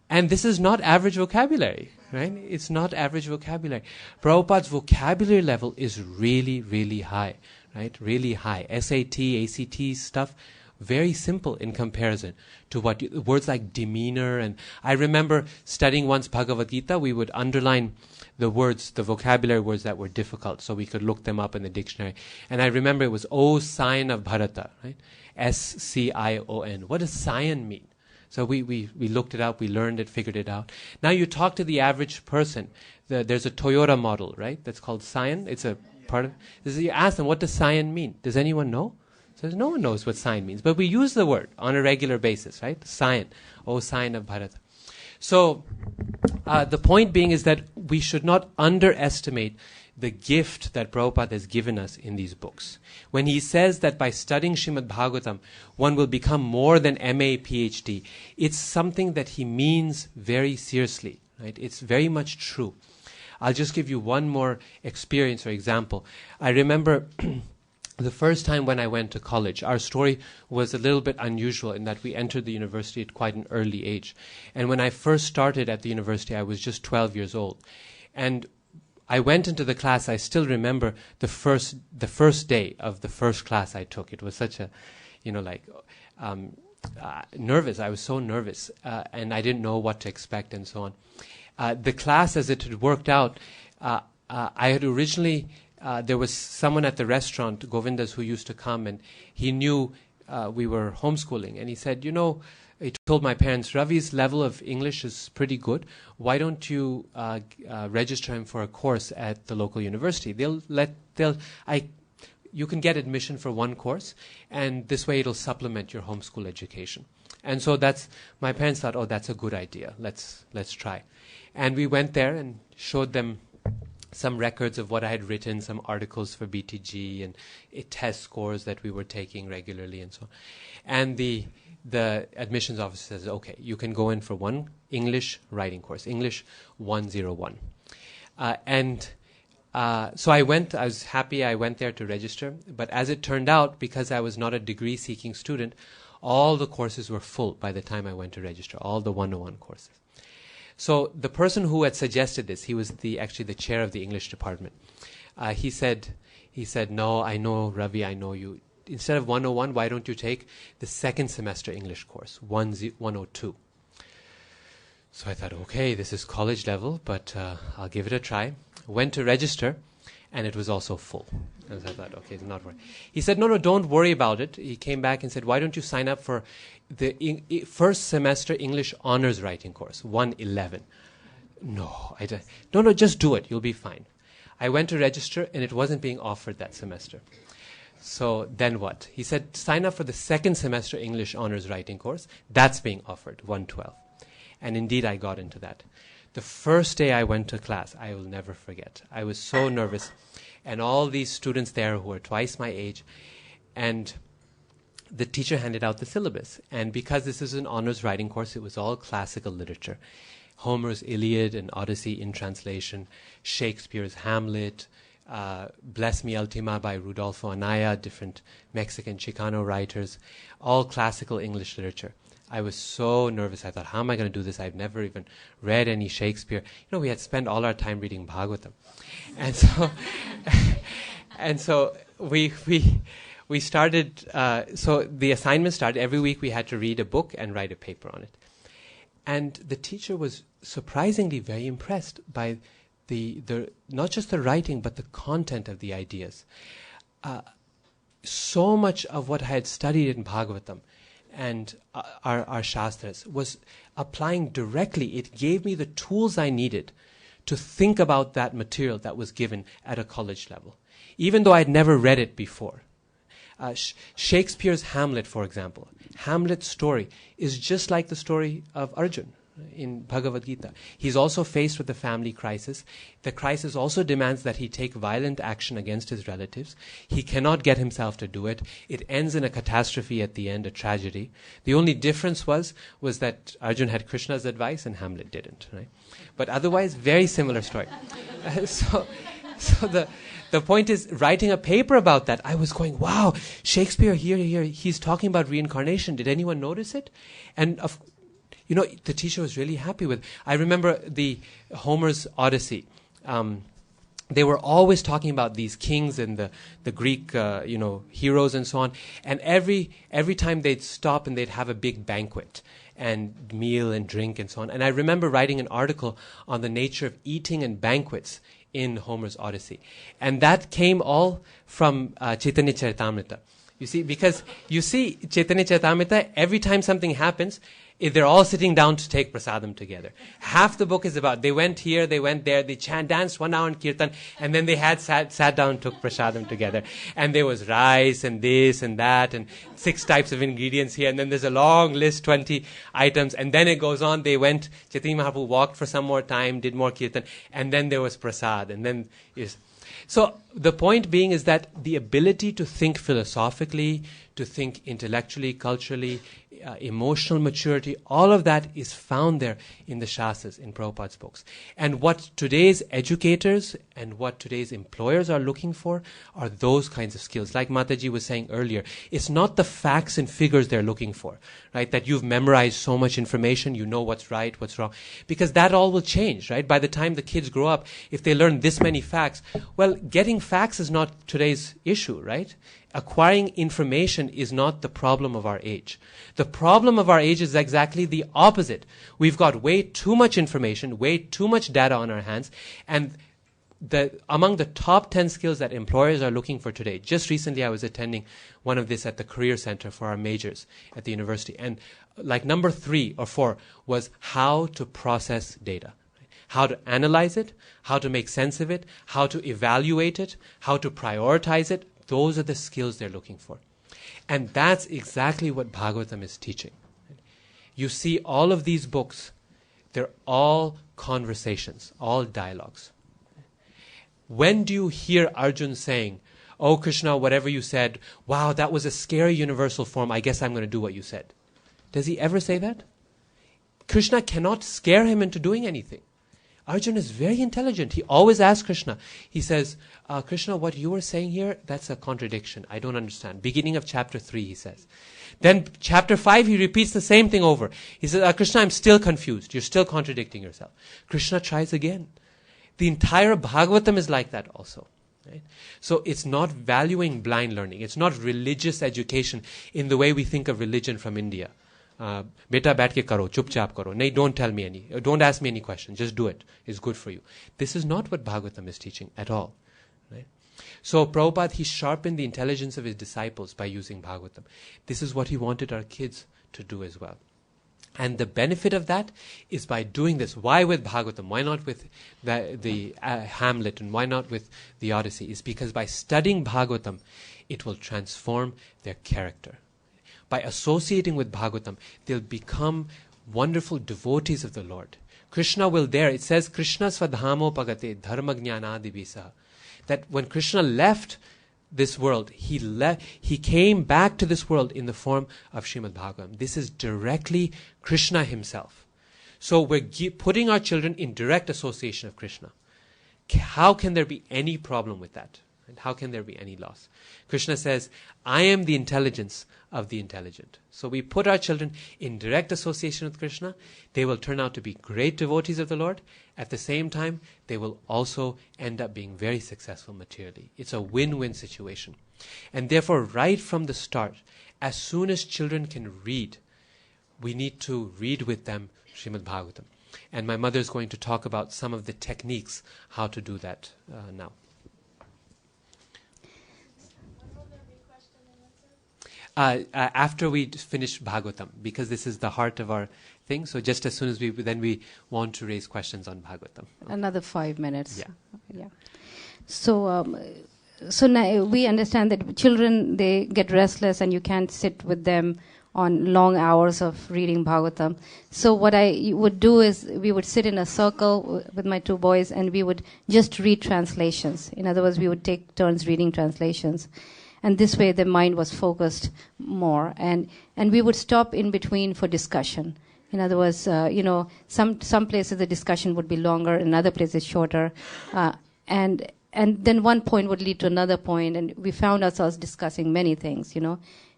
B: And this is not average vocabulary, right? It's not average vocabulary. Prabhupada's vocabulary level is really, really high, right? Really high. SAT, ACT stuff, very simple in comparison to words like demeanor. And I remember studying once Bhagavad Gita, we would underline the words, the vocabulary words that were difficult, so we could look them up in the dictionary. And I remember it was O sign of Bharata, right? S-C-I-O-N. What does Sion mean? So we looked it up, we learned it, figured it out. Now you talk to the average person. There's a Toyota model, right? That's called Sion. It's a part of. You ask them, what does Sion mean? Does anyone know? So no one knows what Sion means, but we use the word on a regular basis, right? Sion, O sign of Bharata. So the point being is that we should not underestimate the gift that Prabhupada has given us in these books. When he says that by studying Srimad Bhagavatam, one will become more than MA, PhD, it's something that he means very seriously, right? It's very much true. I'll just give you one more experience or example. I remember the first time when I went to college, our story was a little bit unusual in that we entered the university at quite an early age. And when I first started at the university, I was just 12 years old. And I went into the class. I still remember the first day of the first class I took. It was such a, nervous. I was so nervous, and I didn't know what to expect and so on. The class, as it had worked out, I had originally, there was someone at the restaurant, Govinda's, who used to come, and he knew we were homeschooling, and he said, he told my parents, Ravi's level of English is pretty good. Why don't you register him for a course at the local university? You can get admission for one course, and this way it'll supplement your homeschool education. And so my parents thought, oh, that's a good idea. Let's try. And we went there and showed them some records of what I had written, some articles for BTG and test scores that we were taking regularly and so on. And the admissions officer says, okay, you can go in for one English writing course, English 101. So I was happy I went there to register. But as it turned out, because I was not a degree-seeking student, all the courses were full by the time I went to register, all the 101 courses. So the person who had suggested this, he was actually the chair of the English department. He said, no, I know, Ravi, I know you. Instead of 101, why don't you take the second semester English course, 102? So I thought, okay, this is college level, but I'll give it a try. Went to register, and it was also full. And so I thought, okay, not worry. He said, no, don't worry about it. He came back and said, why don't you sign up for the first semester English honors writing course, 111? No, just do it. You'll be fine. I went to register, and it wasn't being offered that semester. So then what? He said, sign up for the second semester English honors writing course. That's being offered, 112. And indeed, I got into that. The first day I went to class, I will never forget. I was so nervous. And all these students there who were twice my age. And the teacher handed out the syllabus. And because this is an honors writing course, it was all classical literature. Homer's Iliad and Odyssey in translation, Shakespeare's Hamlet, Bless Me Ultima by Rudolfo Anaya, different Mexican Chicano writers, all classical English literature. I was so nervous. I thought, how am I going to do this? I've never even read any Shakespeare. We had spent all our time reading Bhagavatam. And so we started, so the assignment started. Every week we had to read a book and write a paper on it. And the teacher was surprisingly very impressed by the not just the writing, but the content of the ideas. So much of what I had studied in Bhagavatam and our Shastras was applying directly. It gave me the tools I needed to think about that material that was given at a college level, even though I'd never read it before. Shakespeare's Hamlet, for example. Hamlet's story is just like the story of Arjun, in Bhagavad Gita. He's also faced with a family crisis. The crisis also demands that he take violent action against his relatives. He cannot get himself to do it. It ends in a catastrophe at the end, a tragedy. The only difference was that Arjun had Krishna's advice and Hamlet didn't, right? But otherwise, very similar story. So the point is, writing a paper about that, I was going, wow, Shakespeare here, he's talking about reincarnation. Did anyone notice it? And the teacher was really happy with. I remember the Homer's Odyssey. They were always talking about these kings and the Greek, heroes and so on. And every time they'd stop and they'd have a big banquet and meal and drink and so on. And I remember writing an article on the nature of eating and banquets in Homer's Odyssey. And that came all from Chaitanya Charitamrita. You see, because you see Chaitanya Charitamrita, every time something happens, they're all sitting down to take prasadam together. Half the book is about, they went here, they went there, they danced 1 hour in kirtan, and then they had sat down and took prasadam together. And there was rice and this and that, and 6 types of ingredients here, and then there's a long list, 20 items, and then it goes on, they went, Chaitanya Mahaprabhu walked for some more time, did more kirtan, and then there was prasad, and then so the point being is that the ability to think philosophically, to think intellectually, culturally, emotional maturity, all of that is found there in the Shastras, in Prabhupada's books. And what today's educators and what today's employers are looking for are those kinds of skills. Like Mataji was saying earlier, it's not the facts and figures they're looking for, right? That you've memorized so much information, you know what's right, what's wrong. Because that all will change, right? By the time the kids grow up, if they learn this many facts, well, getting facts is not today's issue, right? Acquiring information is not the problem of our age. The problem of our age is exactly the opposite. We've got way too much information, way too much data on our hands, and among the top 10 skills that employers are looking for today, just recently I was attending one of this at the Career Center for our majors at the university, and like number 3 or 4 was how to process data. How to analyze it, how to make sense of it, how to evaluate it, how to prioritize it. Those are the skills they're looking for. And that's exactly what Bhagavatam is teaching. You see all of these books, they're all conversations, all dialogues. When do you hear Arjun saying, "Oh Krishna, whatever you said, wow, that was a scary universal form, I guess I'm going to do what you said"? Does he ever say that? Krishna cannot scare him into doing anything. Arjun is very intelligent. He always asks Krishna. He says, Krishna, what you were saying here, that's a contradiction. I don't understand. Beginning of chapter 3, he says. Then chapter 5, he repeats the same thing over. He says, Krishna, I'm still confused. You're still contradicting yourself. Krishna tries again. The entire Bhagavatam is like that also. Right? So it's not valuing blind learning. It's not religious education in the way we think of religion from India. Beta baith ke karo, chupchap karo. Nay, don't tell me don't ask me any questions. Just do it. It's good for you. This is not what Bhagavatam is teaching at all. Right? So Prabhupada, he sharpened the intelligence of his disciples by using Bhagavatam. This is what he wanted our kids to do as well. And the benefit of that is by doing this. Why with Bhagavatam? Why not with the Hamlet? And why not with the Odyssey? Is because by studying Bhagavatam, it will transform their character. By associating with Bhagavatam, they'll become wonderful devotees of the Lord. Krishna will there, it says, Krishna svadhamo pagate dharma jnanadibisa. That when Krishna left this world, he came back to this world in the form of Srimad Bhagavatam. This is directly Krishna himself. So we're putting our children in direct association of Krishna. How can there be any problem with that? And how can there be any loss? Krishna says, I am the intelligence of the intelligent. So we put our children in direct association with Krishna. They will turn out to be great devotees of the Lord. At the same time, they will also end up being very successful materially. It's a win-win situation. And therefore, right from the start, as soon as children can read, we need to read with them Srimad Bhagavatam. And my mother is going to talk about some of the techniques how to do that now. After we finish Bhagavatam, because this is the heart of our thing. So just as soon as we want to raise questions on Bhagavatam.
E: Another 5 minutes.
B: Yeah.
E: So now we understand that children, they get restless and you can't sit with them on long hours of reading Bhagavatam. So what I would do is we would sit in a circle with my two boys and we would just read translations. In other words, we would take turns reading translations. And this way the mind was focused more. And we would stop in between for discussion. In other words, some places the discussion would be longer, in other places shorter. And then one point would lead to another point, and we found ourselves discussing many things,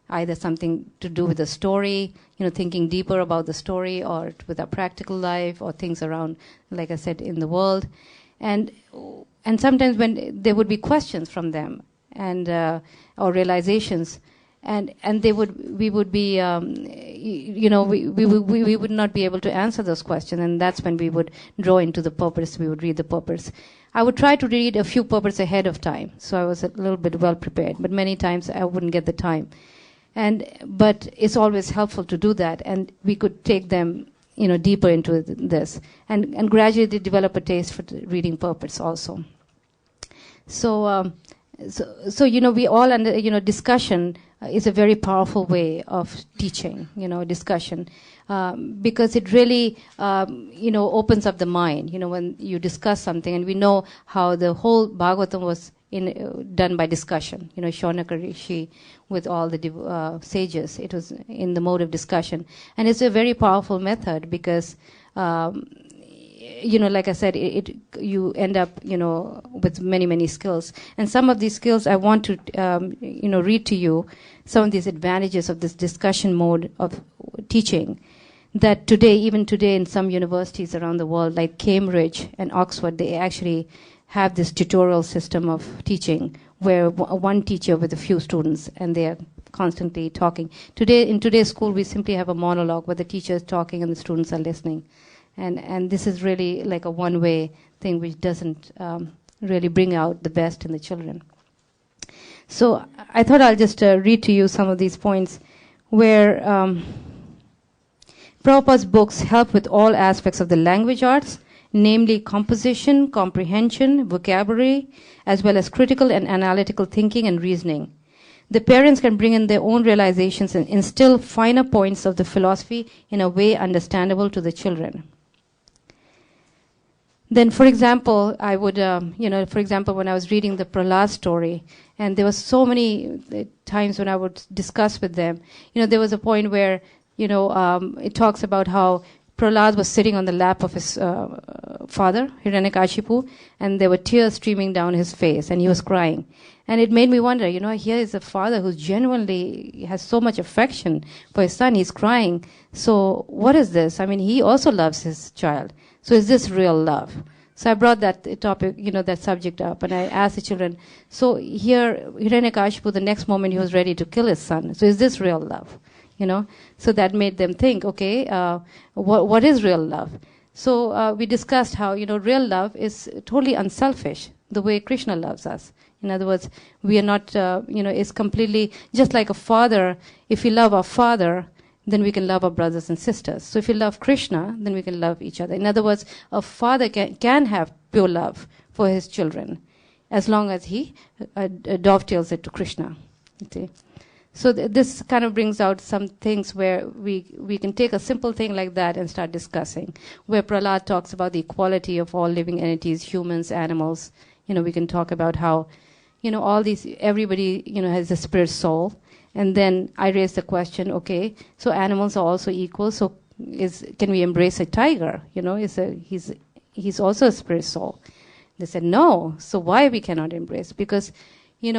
E: either something to do with the story, thinking deeper about the story, or with our practical life, or things around, like I said, in the world. And sometimes when there would be questions from them, and or realizations, and we would not be able to answer those questions, and that's when we would draw into the purpose. We would read the purpose. I would try to read a few purpose ahead of time, so I was a little bit well prepared. But many times I wouldn't get the time, but it's always helpful to do that, and we could take them deeper into this, and gradually they develop a taste for reading purpose also. So we all under discussion is a very powerful way of teaching, discussion, because it really opens up the mind, when you discuss something. And we know how the whole Bhagavatam was done by discussion, Shaunaka Rishi with all the sages. It was in the mode of discussion, and it's a very powerful method because like I said, you end up, with many skills. And some of these skills I want to, read to you some of these advantages of this discussion mode of teaching that even today in some universities around the world, like Cambridge and Oxford, they actually have this tutorial system of teaching where one teacher with a few students, and they are constantly talking. In today's school, we simply have a monologue where the teacher is talking and the students are listening. And this is really like a one-way thing which doesn't really bring out the best in the children. So I thought I'll just read to you some of these points where Prabhupada's books help with all aspects of the language arts, namely composition, comprehension, vocabulary, as well as critical and analytical thinking and reasoning. The parents can bring in their own realizations and instill finer points of the philosophy in a way understandable to the children. Then, for example, I would, when I was reading the Prahlad story, and there were so many times when I would discuss with them, there was a point where, it talks about how Prahlad was sitting on the lap of his father, Hiranyakashipu, and there were tears streaming down his face, and he was crying. And it made me wonder, here is a father who genuinely has so much affection for his son. He's crying. So what is this? I mean, he also loves his child. So is this real love? So I brought that topic, that subject up, and I asked the children, so here, Hiranyakashipu, the next moment he was ready to kill his son. So is this real love? So that made them think, okay, what is real love? So we discussed how, real love is totally unselfish, the way Krishna loves us. In other words, we are not, it's completely, just like a father, if we love our father, then we can love our brothers and sisters. So if we love Krishna, then we can love each other. In other words, a father can have pure love for his children, as long as he dovetails it to Krishna. Okay. So this kind of brings out some things where we can take a simple thing like that and start discussing, where Prahlad talks about the equality of all living entities, humans, animals. We can talk about how, all these, everybody, has a spirit soul. And then I raised the question, okay, so animals are also equal, so can we embrace a tiger? He's also a spirit soul. They said, no. So why we cannot embrace? Because, we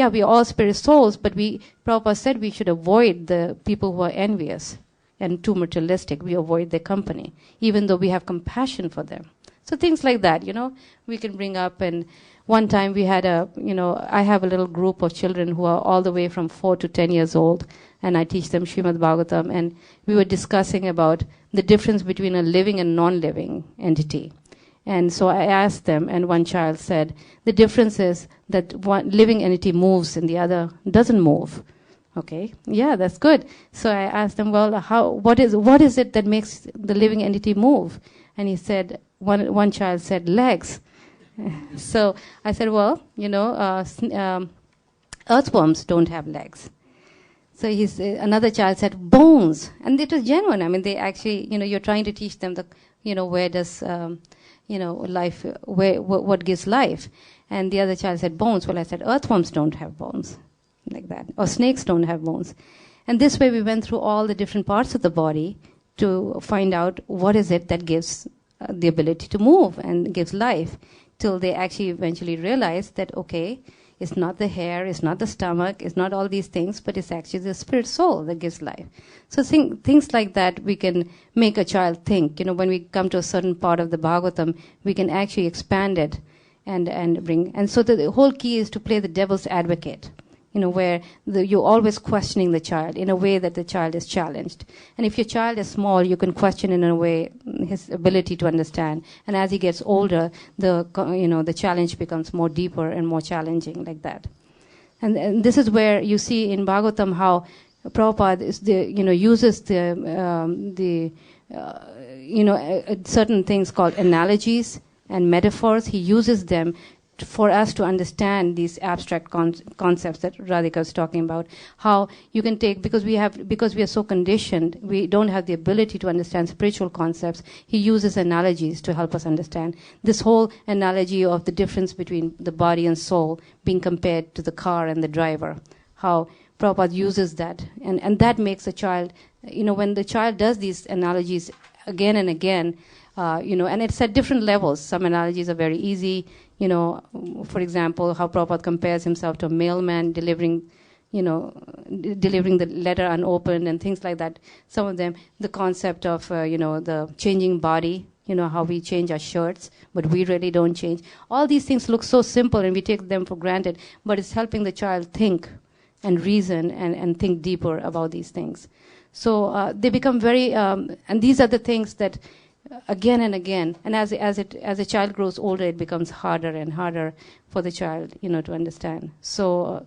E: are all spirit souls, but Prabhupada said we should avoid the people who are envious and too materialistic. We avoid their company, even though we have compassion for them. So things like that, we can bring up. And one time we had I have a little group of children who are all the way from 4 to 10 years old, and I teach them Srimad Bhagavatam, and we were discussing about the difference between a living and non-living entity. And so I asked them, and one child said, the difference is that one living entity moves and the other doesn't move. Okay, yeah, that's good. So I asked them, well, what is it that makes the living entity move? And he said, one child said, legs. So I said, well, earthworms don't have legs. So another child said, bones. And it was genuine. I mean, they actually, you're trying to teach them where does, life, what gives life. And the other child said, bones. Well, I said, earthworms don't have bones, like that. Or snakes don't have bones. And this way we went through all the different parts of the body to find out what is it that gives the ability to move and gives life, till they actually eventually realized that, okay, it's not the hair, it's not the stomach, it's not all these things, but it's actually the spirit soul that gives life. So things like that, we can make a child think. When we come to a certain part of the Bhagavatam, we can actually expand it and bring. And so the whole key is to play the devil's advocate, where you're always questioning the child in a way that the child is challenged. And if your child is small, you can question in a way his ability to understand. And as he gets older, the challenge becomes more deeper and more challenging, like that. And this is where you see in Bhagavatam how Prabhupada uses certain things called analogies and metaphors. He uses them for us to understand these abstract concepts that Radhika was talking about. How you can take, because we are so conditioned, we don't have the ability to understand spiritual concepts. He uses analogies to help us understand. This whole analogy of the difference between the body and soul being compared to the car and the driver. How Prabhupada uses that. And that makes a child, when the child does these analogies again and again, and it's at different levels. Some analogies are very easy. For example, how Prabhupada compares himself to a mailman delivering the letter unopened and things like that. Some of them, the concept of, the changing body, how we change our shirts, but we really don't change. All these things look so simple and we take them for granted, but it's helping the child think and reason and think deeper about these things. So they become very, and these are the things that again and again, and as a child grows older, it becomes harder and harder for the child, to understand. So,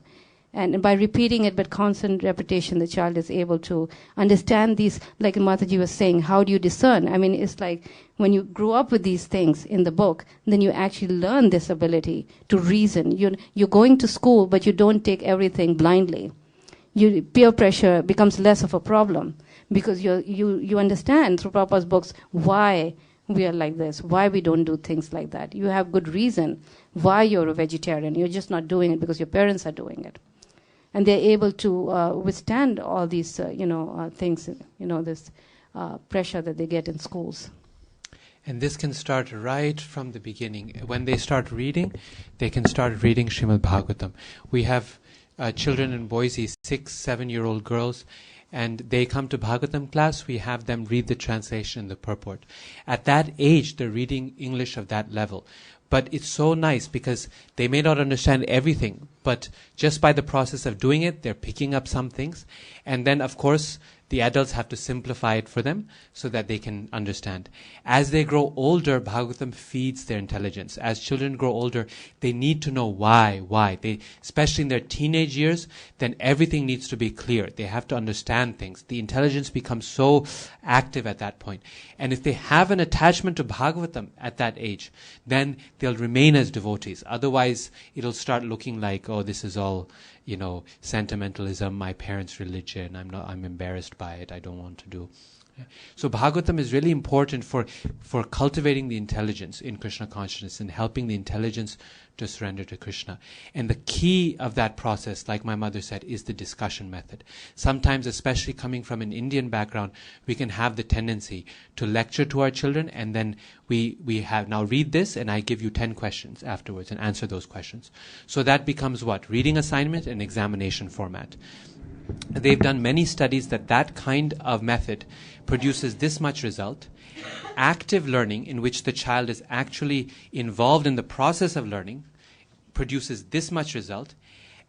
E: and by repeating it, but constant repetition, the child is able to understand these. Like Mataji was saying, how do you discern? I mean, it's like when you grow up with these things in the book, then you actually learn this ability to reason. You're going to school, but you don't take everything blindly. Peer pressure becomes less of a problem, because you understand through Prabhupada's books why we are like this, why we don't do things like that. You have good reason why you're a vegetarian. You're just not doing it because your parents are doing it. And they're able to withstand all these, things, this pressure that they get in schools.
B: And this can start right from the beginning. When they start reading, they can start reading Srimad Bhagavatam. We have children in Boise, 6-7-year-old girls, and they come to Bhagavatam class. We have them read the translation and the purport. At that age, they're reading English of that level. But it's so nice because they may not understand everything, but just by the process of doing it, they're picking up some things. And then, of course, the adults have to simplify it for them so that they can understand. As they grow older, Bhagavatam feeds their intelligence. As children grow older, they need to know why. They, especially in their teenage years, then everything needs to be clear. They have to understand things. The intelligence becomes so active at that point. And if they have an attachment to Bhagavatam at that age, then they'll remain as devotees. Otherwise, it'll start looking like, oh, this is all, sentimentalism, my parents' religion, I'm embarrassed by it, I don't want to do. So Bhagavatam is really important for cultivating the intelligence in Krishna consciousness and helping the intelligence to surrender to Krishna. And the key of that process, like my mother said, is the discussion method. Sometimes, especially coming from an Indian background, we can have the tendency to lecture to our children, and then we have, now read this and I give you 10 questions afterwards and answer those questions. So that becomes what? Reading assignment and examination format. They've done many studies that kind of method produces this much result. Active learning, in which the child is actually involved in the process of learning, produces this much result.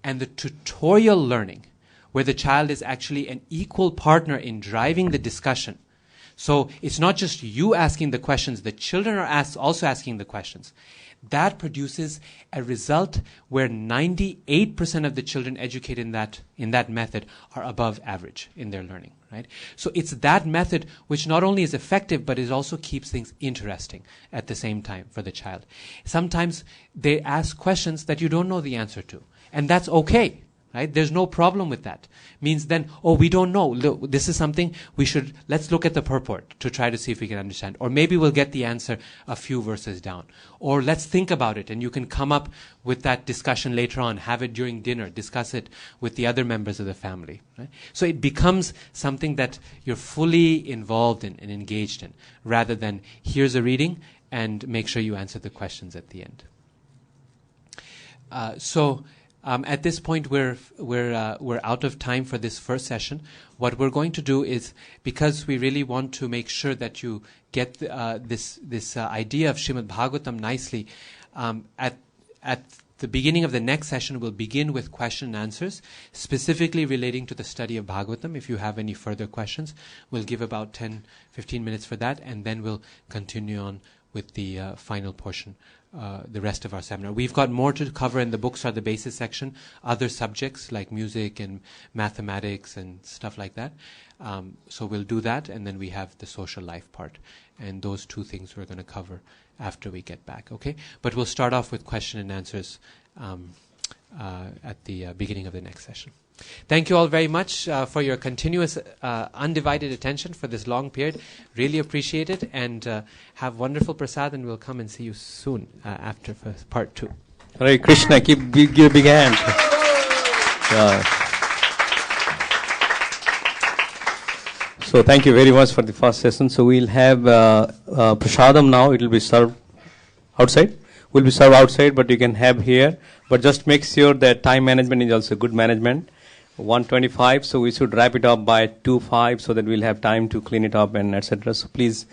B: And the tutorial learning, where the child is actually an equal partner in driving the discussion. So it's not just you asking the questions, the children are also asking the questions. That produces a result where 98% of the children educated in that method are above average in their learning, right? So it's that method which not only is effective, but it also keeps things interesting at the same time for the child. Sometimes they ask questions that you don't know the answer to, and that's okay. Right? There's no problem with that. Means then, oh, we don't know. Look, this is something let's look at the purport to try to see if we can understand. Or maybe we'll get the answer a few verses down. Or let's think about it, and you can come up with that discussion later on, have it during dinner, discuss it with the other members of the family. Right? So it becomes something that you're fully involved in and engaged in, rather than here's a reading and make sure you answer the questions at the end. At this point, we're out of time for this first session. What we're going to do is, because we really want to make sure that you get this idea of Srimad Bhagavatam nicely, at the beginning of the next session, we'll begin with question and answers, specifically relating to the study of Bhagavatam. If you have any further questions, we'll give about 10-15 minutes for that, and then we'll continue on with the final portion. The rest of our seminar. We've got more to cover in the books are the basis section, other subjects like music and mathematics and stuff like that. So we'll do that, and then we have the social life part. And those two things we're going to cover after we get back, okay? But we'll start off with question and answers at the beginning of the next session. Thank you all very much for your continuous, undivided attention for this long period. Really appreciate it, and have wonderful prasad, and we'll come and see you soon after part 2.
A: Hare Krishna, give a big hand. So thank you very much for the first session. So we'll have prasadam now. It will be served outside. Will be served outside, but you can have here. But just make sure that time management is also good management. 1:25, so we should wrap it up by 2:05, so that we'll have time to clean it up and etc. So please,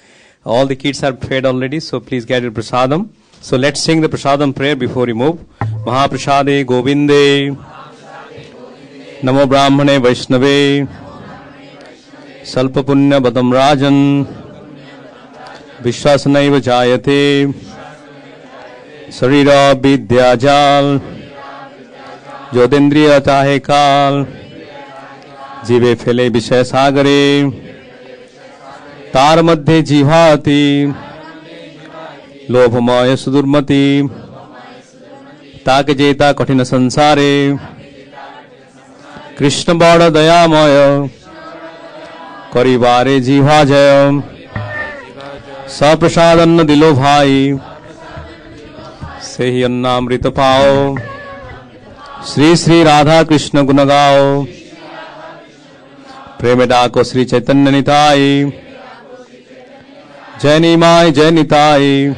A: all the kids are fed already, so please get your prasadam. So let's sing the prasadam prayer before we move. Mahaprasade Govinde, Namo Brahmane Vaishnave, Salpa Punya Badam Rajan, Vishwasanaiva Jayate, Sarira Vidyajal, Jodendriya Tahe Kal, Jive Fele Vishaya Sagare, Tar Madhye Jivati, Lobhamaya Sudurmati, Tak Jeta Kathina Sansare, Krishna Bada Dayamaya, Karibare Jivajaya, Saprasadanna Dilo Bhai, Sehi Annamrita Pao, Shri Shri Radha Krishna Gunagao, Premedako Shri Chaitanya Nitai, Jai Nimai Jai Nitai,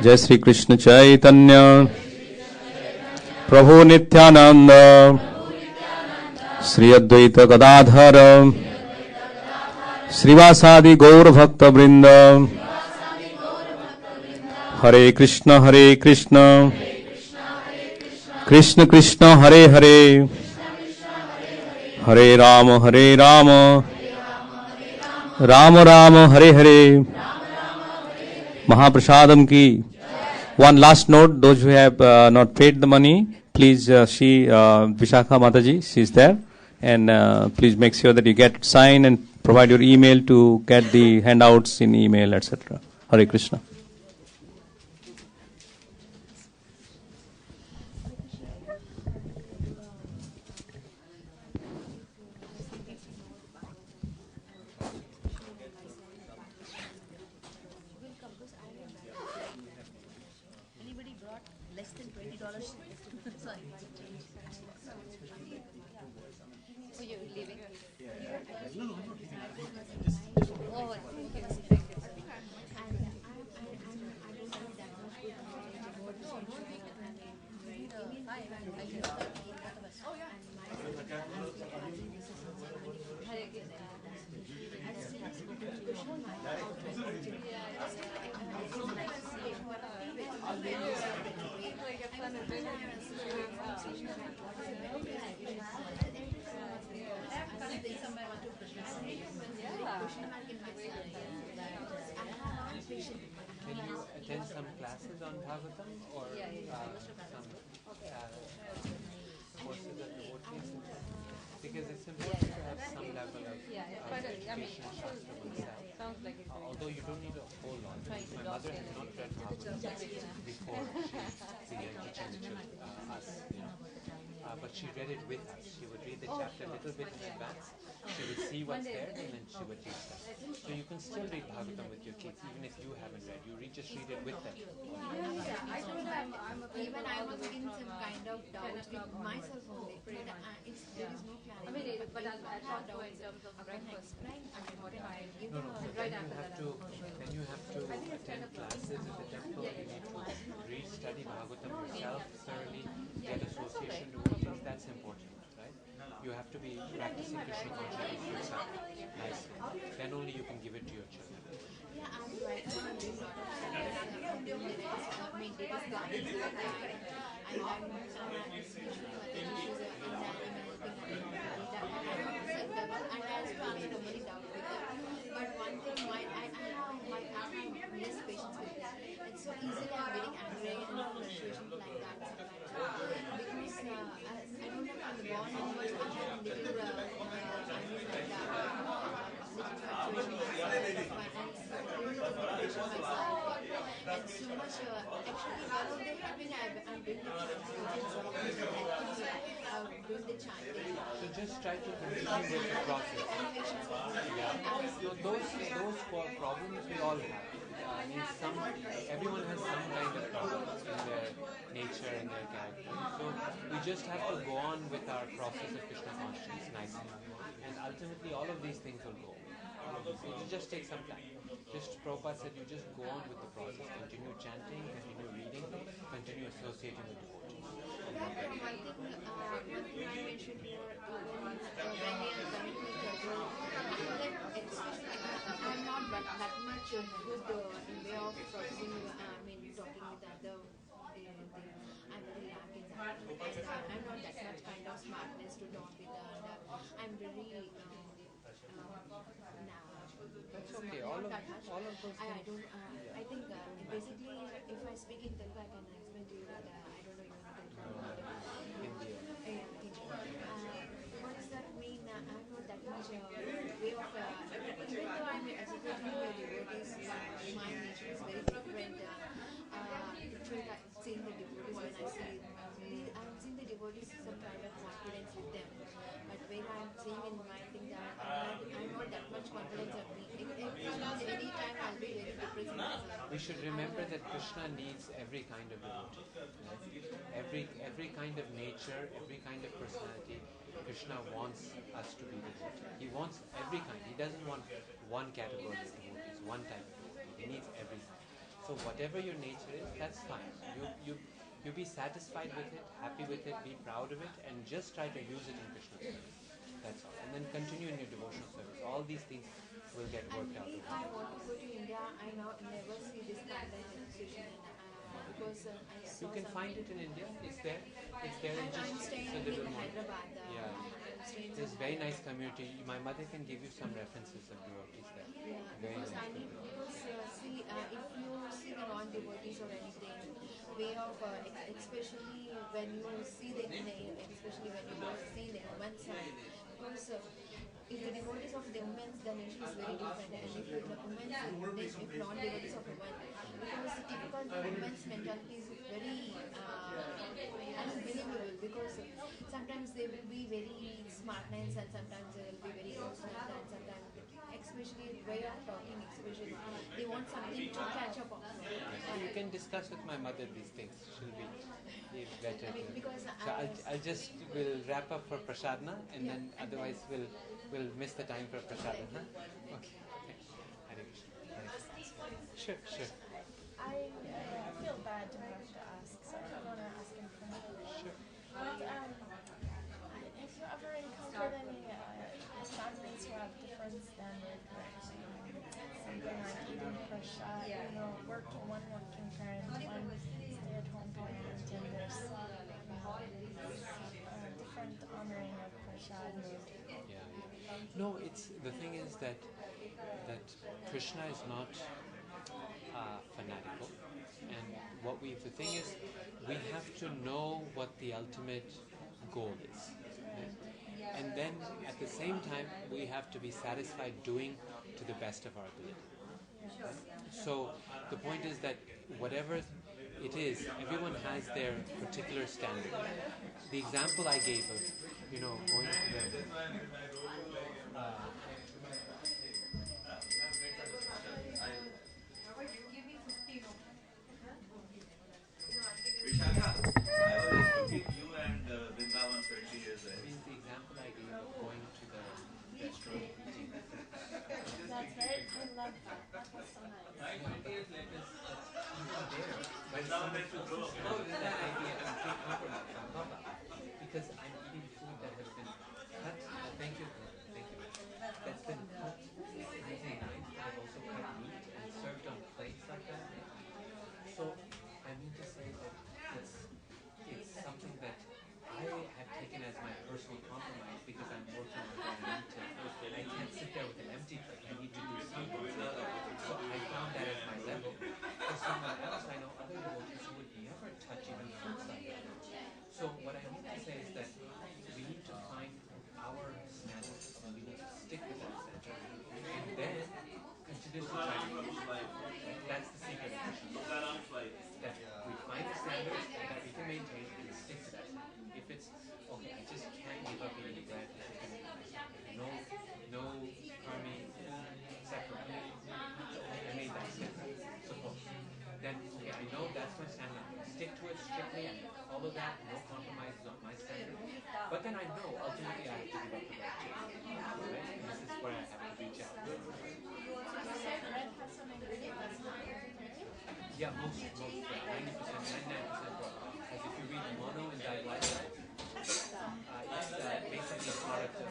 A: Jai Shri Krishna Chaitanya, Prabhu Nityananda, Shri Advaita Gadadhara, Srivasadi Gaur Bhakta Vrinda, Hare Krishna Hare Krishna, Krishna Krishna Hare Hare, Hare Rama Hare Rama, Rama Rama Hare Hare. Mahaprasadam ki. One last note, those who have not paid the money, please see Vishakha Mataji, she is there, and please make sure that you get signed and provide your email to get the handouts in email, etc. Hare Krishna.
B: Can you attend some classes on Bhagavatam or some courses at the devotees? Because it's important to have some level of education Shastra oneself. Although you don't need a whole lot. My mother has not read Bhagavatam before she began teaching to us. but she read it with us. She would read the chapter a little bit in advance. She would see what's there and then she would read stuff. So you can still read Bhagavatam with your kids, even if you haven't read. Just read it with them.
C: I told them, even I was in some kind of doubt with myself only. But there is no clarity.
E: But I thought in terms of breakfast.
B: No, then you have to attend classes at the temple. You need to read, study Bhagavatam yourself thoroughly, get association devotees. That's important, right? You have to be practicing Krishna consciousness yourself nicely. Then only you can give it to your children.
C: Yeah, I'm right. I'm doing a lot of I mean, data studies like that. And I'm especially issues and I also answer the many doubts with them. But one thing, I have less patience with this. It's so easily I'm getting angry and frustrations like that sometimes. Because I don't have from the born onwards, I have little angry like that. Little fluctuation and so much actually one of the having I'm doing the chanting.
B: So just try to continue with the process. Yeah. So those problems we all have. I mean, everyone has some kind of problems in their nature and their character. So we just have to go on with our process of Krishna consciousness nicely. And ultimately all of these things will go. It just takes some time. Just Prabhupada said you just go on with the process. Continue chanting, continue reading, continue associating with devotees.
C: One thing I mentioned here, when we are coming to Prabhu, especially I'm not that much good in way of talking with other. I'm very lack in that. I'm not that much kind of smartness to talk with her. I'm very
B: that's okay. All of those things.
C: I think basically, if I speak in Telugu, I can explain to you that I don't know
B: Hindi.
C: What does that mean? I'm not that much way of even though I'm associating with devotees, my nature is very different. Seeing the devotees when I'm seeing the devotees some kind of confidence with them. But when I'm seeing in my thing that I'm not that much confidence of me. Any time I'll be very depressed.
B: We should remember that Krishna needs every kind of devotee. Right? Every kind of nature, every kind of personality. Krishna wants us to be devotees. He wants every kind. He doesn't want one category of devotees, one type of devotee. He needs everything. So whatever your nature is, that's fine. You be satisfied with it, happy with it, be proud of it, and just try to use it in Krishna's service. That's all. And then continue in your devotional service. All these things will get worked out.
C: If I want to go to India, I never see this kind of institution. Because I saw
B: you can find it in India. It's there. It's there.
C: I'm staying in Hyderabad.
B: Yeah. There's very nice community. My mother can give you some references of devotees there.
C: Yeah.
B: Very nice.
C: See, if you see the non-devotees or anything, way of especially when you see the especially when you go see the women's side, because if the devotees of the women's, the nation is very different, and if the women's, if non-devotees of women, because typical women's mentality is very unbelievable, because sometimes they will be very smartness and sometimes they will be very obstinate and sometimes, especially way of talking, especially they want something to catch up on.
B: You can discuss with my mother these things. She'll be better. So we'll wrap up for Prasadna and then otherwise we'll miss the time for Prasadna. Huh? Okay. Hare Krishna. Sure.
J: I feel bad to have to ask, so I don't want to ask him for me.
B: Sure.
J: But have you ever encountered any families who have different standards, something like eating prasad, one working parent, one stay-at-home parent, and there's different honoring of prasad?
B: Yeah. No, the thing is that Krishna is not fanatical, and the thing is, we have to know what the ultimate goal is, right? And then at the same time we have to be satisfied doing to the best of our ability. Right? So the point is that whatever it is. Everyone has their particular standard. The example I gave of, going to the
K: Vishaka, I was looking you and Vrindavan 20 years ago.
B: means the example I gave of going to the restaurant eating.
J: That's right. I love that. That was so nice.
K: Vrindavan went to grow.
B: That idea of complete compromise on Baba. Because I'm eating food that has been cut. Thank you. That's been cut using knife. I've also cut meat and served on plates like that. So I mean to say that it's something that I have taken as my personal compromise because I'm working on what I need to. I can't sit there with an empty plate. I need to do something. So I found that as my level. For someone else, I know other devotees who would never touch even fruits like that. So what I mean to say is that we need to find our standard and we need to stick with that standard. And then continuously try to that's the secret of Krishna. That we find a standard that we can maintain and stick to that. If it's okay, I just can't give up eating bread. No karmi, etc. I made that standard. Suppose. Then okay, I know that's my standard. I'm going to stick to it strictly and follow that. No compromise is not my standard. But then I know ultimately I have to give up the bread too. Right? And this is where I have to reach out. Yeah, most bread, 90%, 99% bread. As if you read mono and diglyceride, it's basically a product of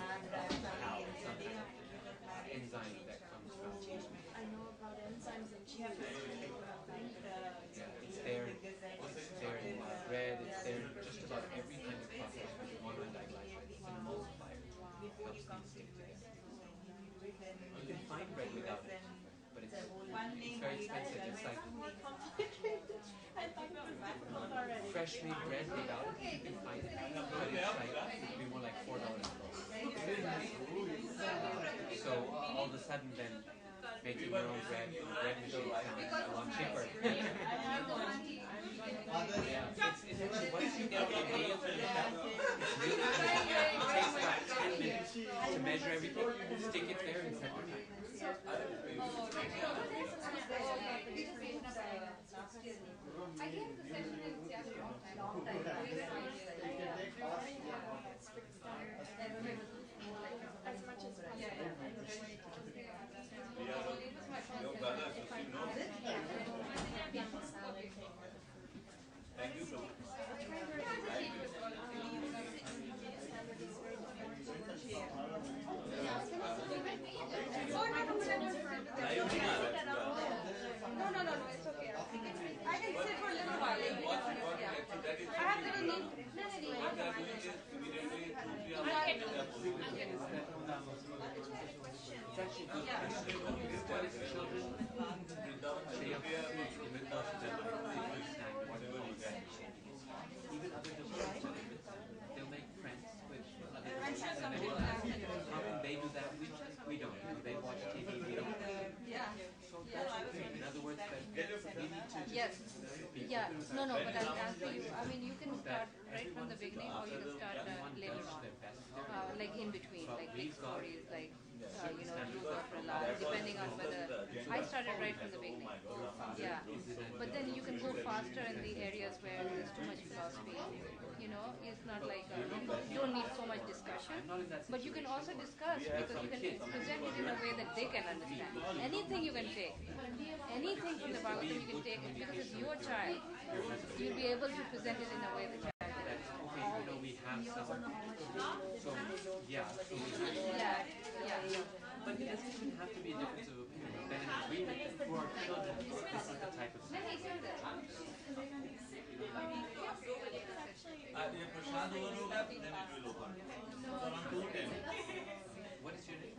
B: cow, some kind of enzyme that comes from.
J: I know about enzymes and cheese.
B: Yeah, it's there in bread, it's there in just about every kind of process with mono and diglyceride. It's an emulsifier. It helps things stick together. You can find bread without it, but it's very expensive. It's like fresh made bread without it, you can find it, but it's like, it would be more like $4 a loaf. So all of a sudden then, making your own bread in a bread machine sounds a lot cheaper. It's actually, once you get the idea from the shop, it's really easy. It takes about 10 minutes to measure everything, stick it there and set the time.
E: I came to the session in Seattle a long time.
J: As much as possible.
K: Your brother, you know. Thank you, Prabhu.
E: No, it's okay. I can sit for a little while. I have little need.
B: It's actually good because children stay up with us their even other devices, they'll make friends with other devices. How can they do that? We don't. They watch TV, we don't. So that's the thing. In other words, that we need to just
E: Yeah. No, but I'll answer you. I mean, you can start right from the beginning or you can start later on. Like in between, like mixed stories, like, Ruth or Prahlad, depending on whether... I started right from the beginning. Yeah. But then you can go faster in the areas where there's too much philosophy. It's not like... you don't need so much discussion. But you can also discuss because you can present it in a way that they can understand. Anything you can take. Anything from the Bhagavatam you can take it because it's your child. You'll be able to present it in a way the child can.
B: We have some. So, yeah.
E: Yeah.
B: But it doesn't even have to be a difference of opinion. Then an agreement that for our children, this is the type of thing. What is your name?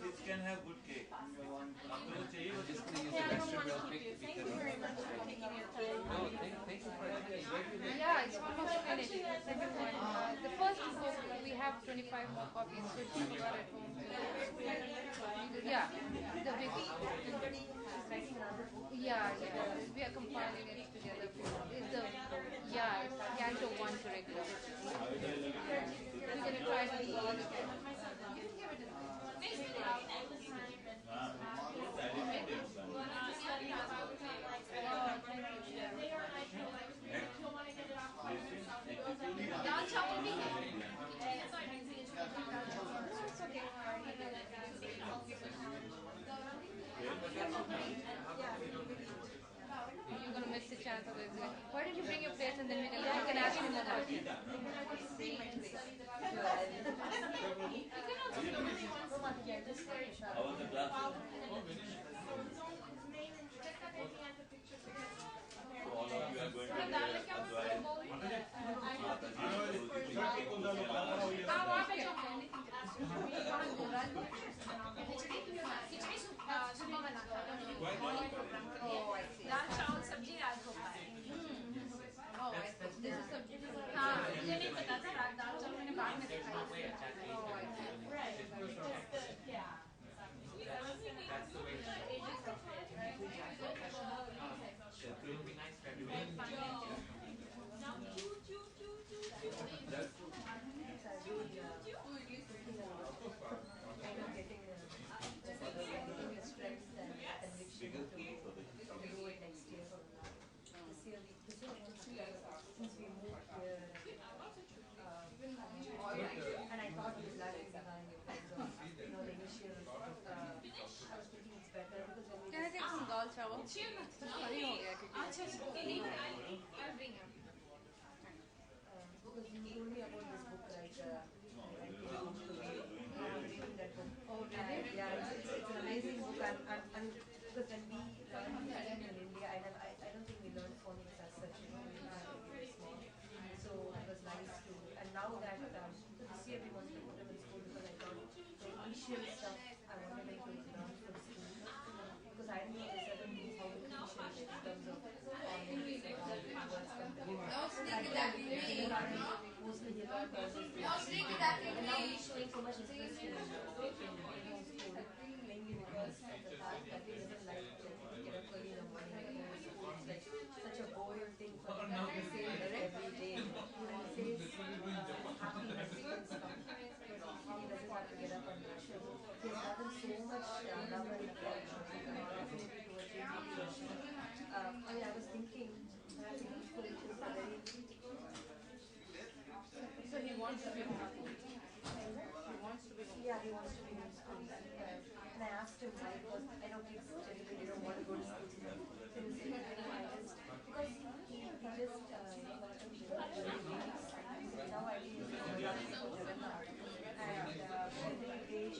K: Kids can have good cake.
B: I'm just going to use the restroom real quick because... No, thank you for attending.
E: Yeah, it's almost finished. The second one. The first book, we have 25 more copies, so if you got at home. Yeah, the big Yeah, we are compiling it together. It's Canto 1 curriculum. We're going to try to do all the You're going to miss the chance of it. Why don't you bring your plates and then we can ask him about it.
K: How was the class? So all of you are going to
E: Can I take some dal chawal? Sorry, ho gaya kyunki-
L: I'll bring him. Because you told me about this book, right? Oh, really? Yeah, it's an amazing book. And because when we learned in India, I don't think we learned phonics as such, we were small. So it was nice to, and now that, this year we wanted to put him in school because I thought the initial stuff I wanted him to learn from school. Because I didn't know the certain things how to teach him in terms of phonics and how to words come together. Mostly he learned all these things. And now he's showing so much interest in school, mainly because of the fact that he doesn't like to get up early in the morning and go to school. It's like such a boring thing for him to be saying every day. When he says happiness and stuff, because he doesn't have to get up and brush it. He has gotten so much love and affection towards him. I was thinking, perhaps in school is a very... So he wants to be happy. Yeah, he wants to be in school. And I asked him why, because I know kids generally they don't want to go to school. So he said, because he just got into now I think he's going to for Jagannath. And every day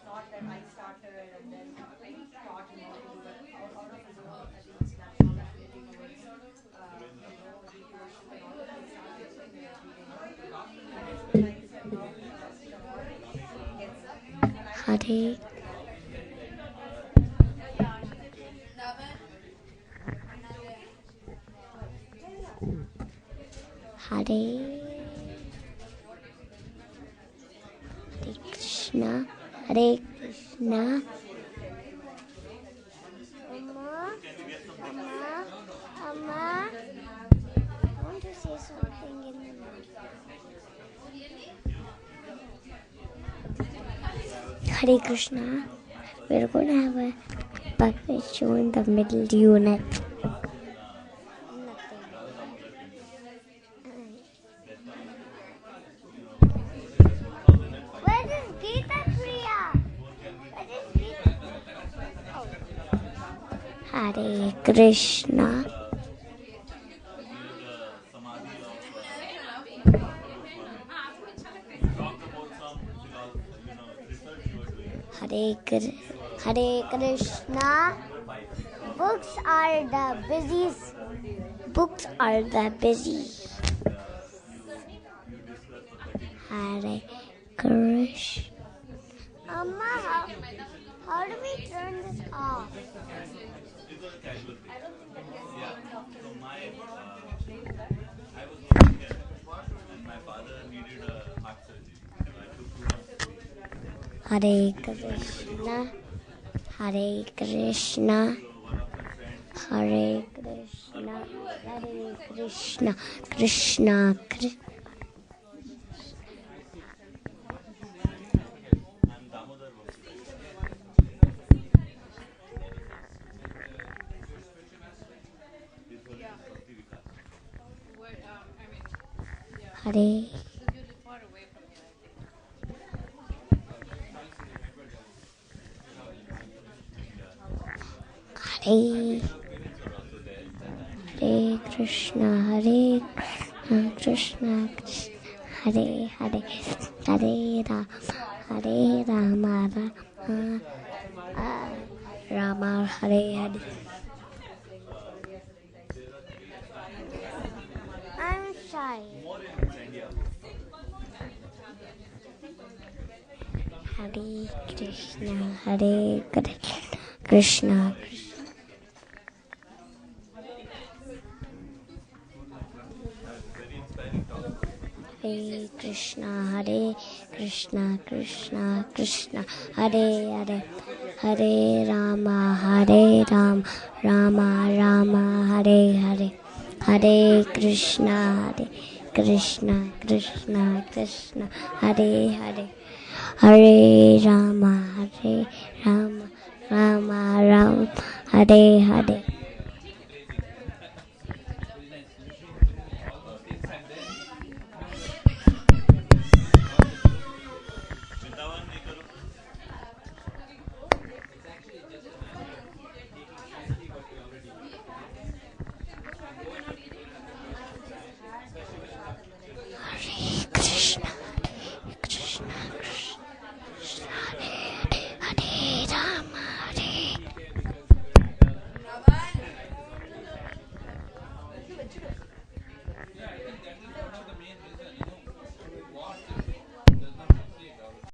L: not that I started and then I taught him how to do it out of his own, I think it's natural affinity towards devotion and all that. He started every day.
M: Hare Krishna, Hare Krishna. Amma, I want to say something in the mic. Hare Krishna. We're going to have a puppet show in the middle unit. Where is Geeta Priya? Where is Geeta? Oh. Hare Krishna. Hare Krishna. Books are the busies. Books are the busy. Hare Krishna. Amma, how do we turn this off?
K: I was working here and my father needed a heart surgery. So I took 2 months.
M: Hare Krishna. Hare Krishna, Hare Krishna, Hare Krishna, Krishna Krishna. Hare Hare Hare Krishna, Hare Krishna, Krishna Hare Hare, Hare Rama, Rama Hare Hare. I'm shy. Hare Krishna, Hare Krishna, Krishna. Hare Krishna, Hare Krishna, Krishna Krishna, Hare Hare, Hare Rama, Rama Rama, Hare Hare, Hare Krishna, Krishna Krishna, Hare Hare, Hare Rama, Rama Rama, Hare Hare.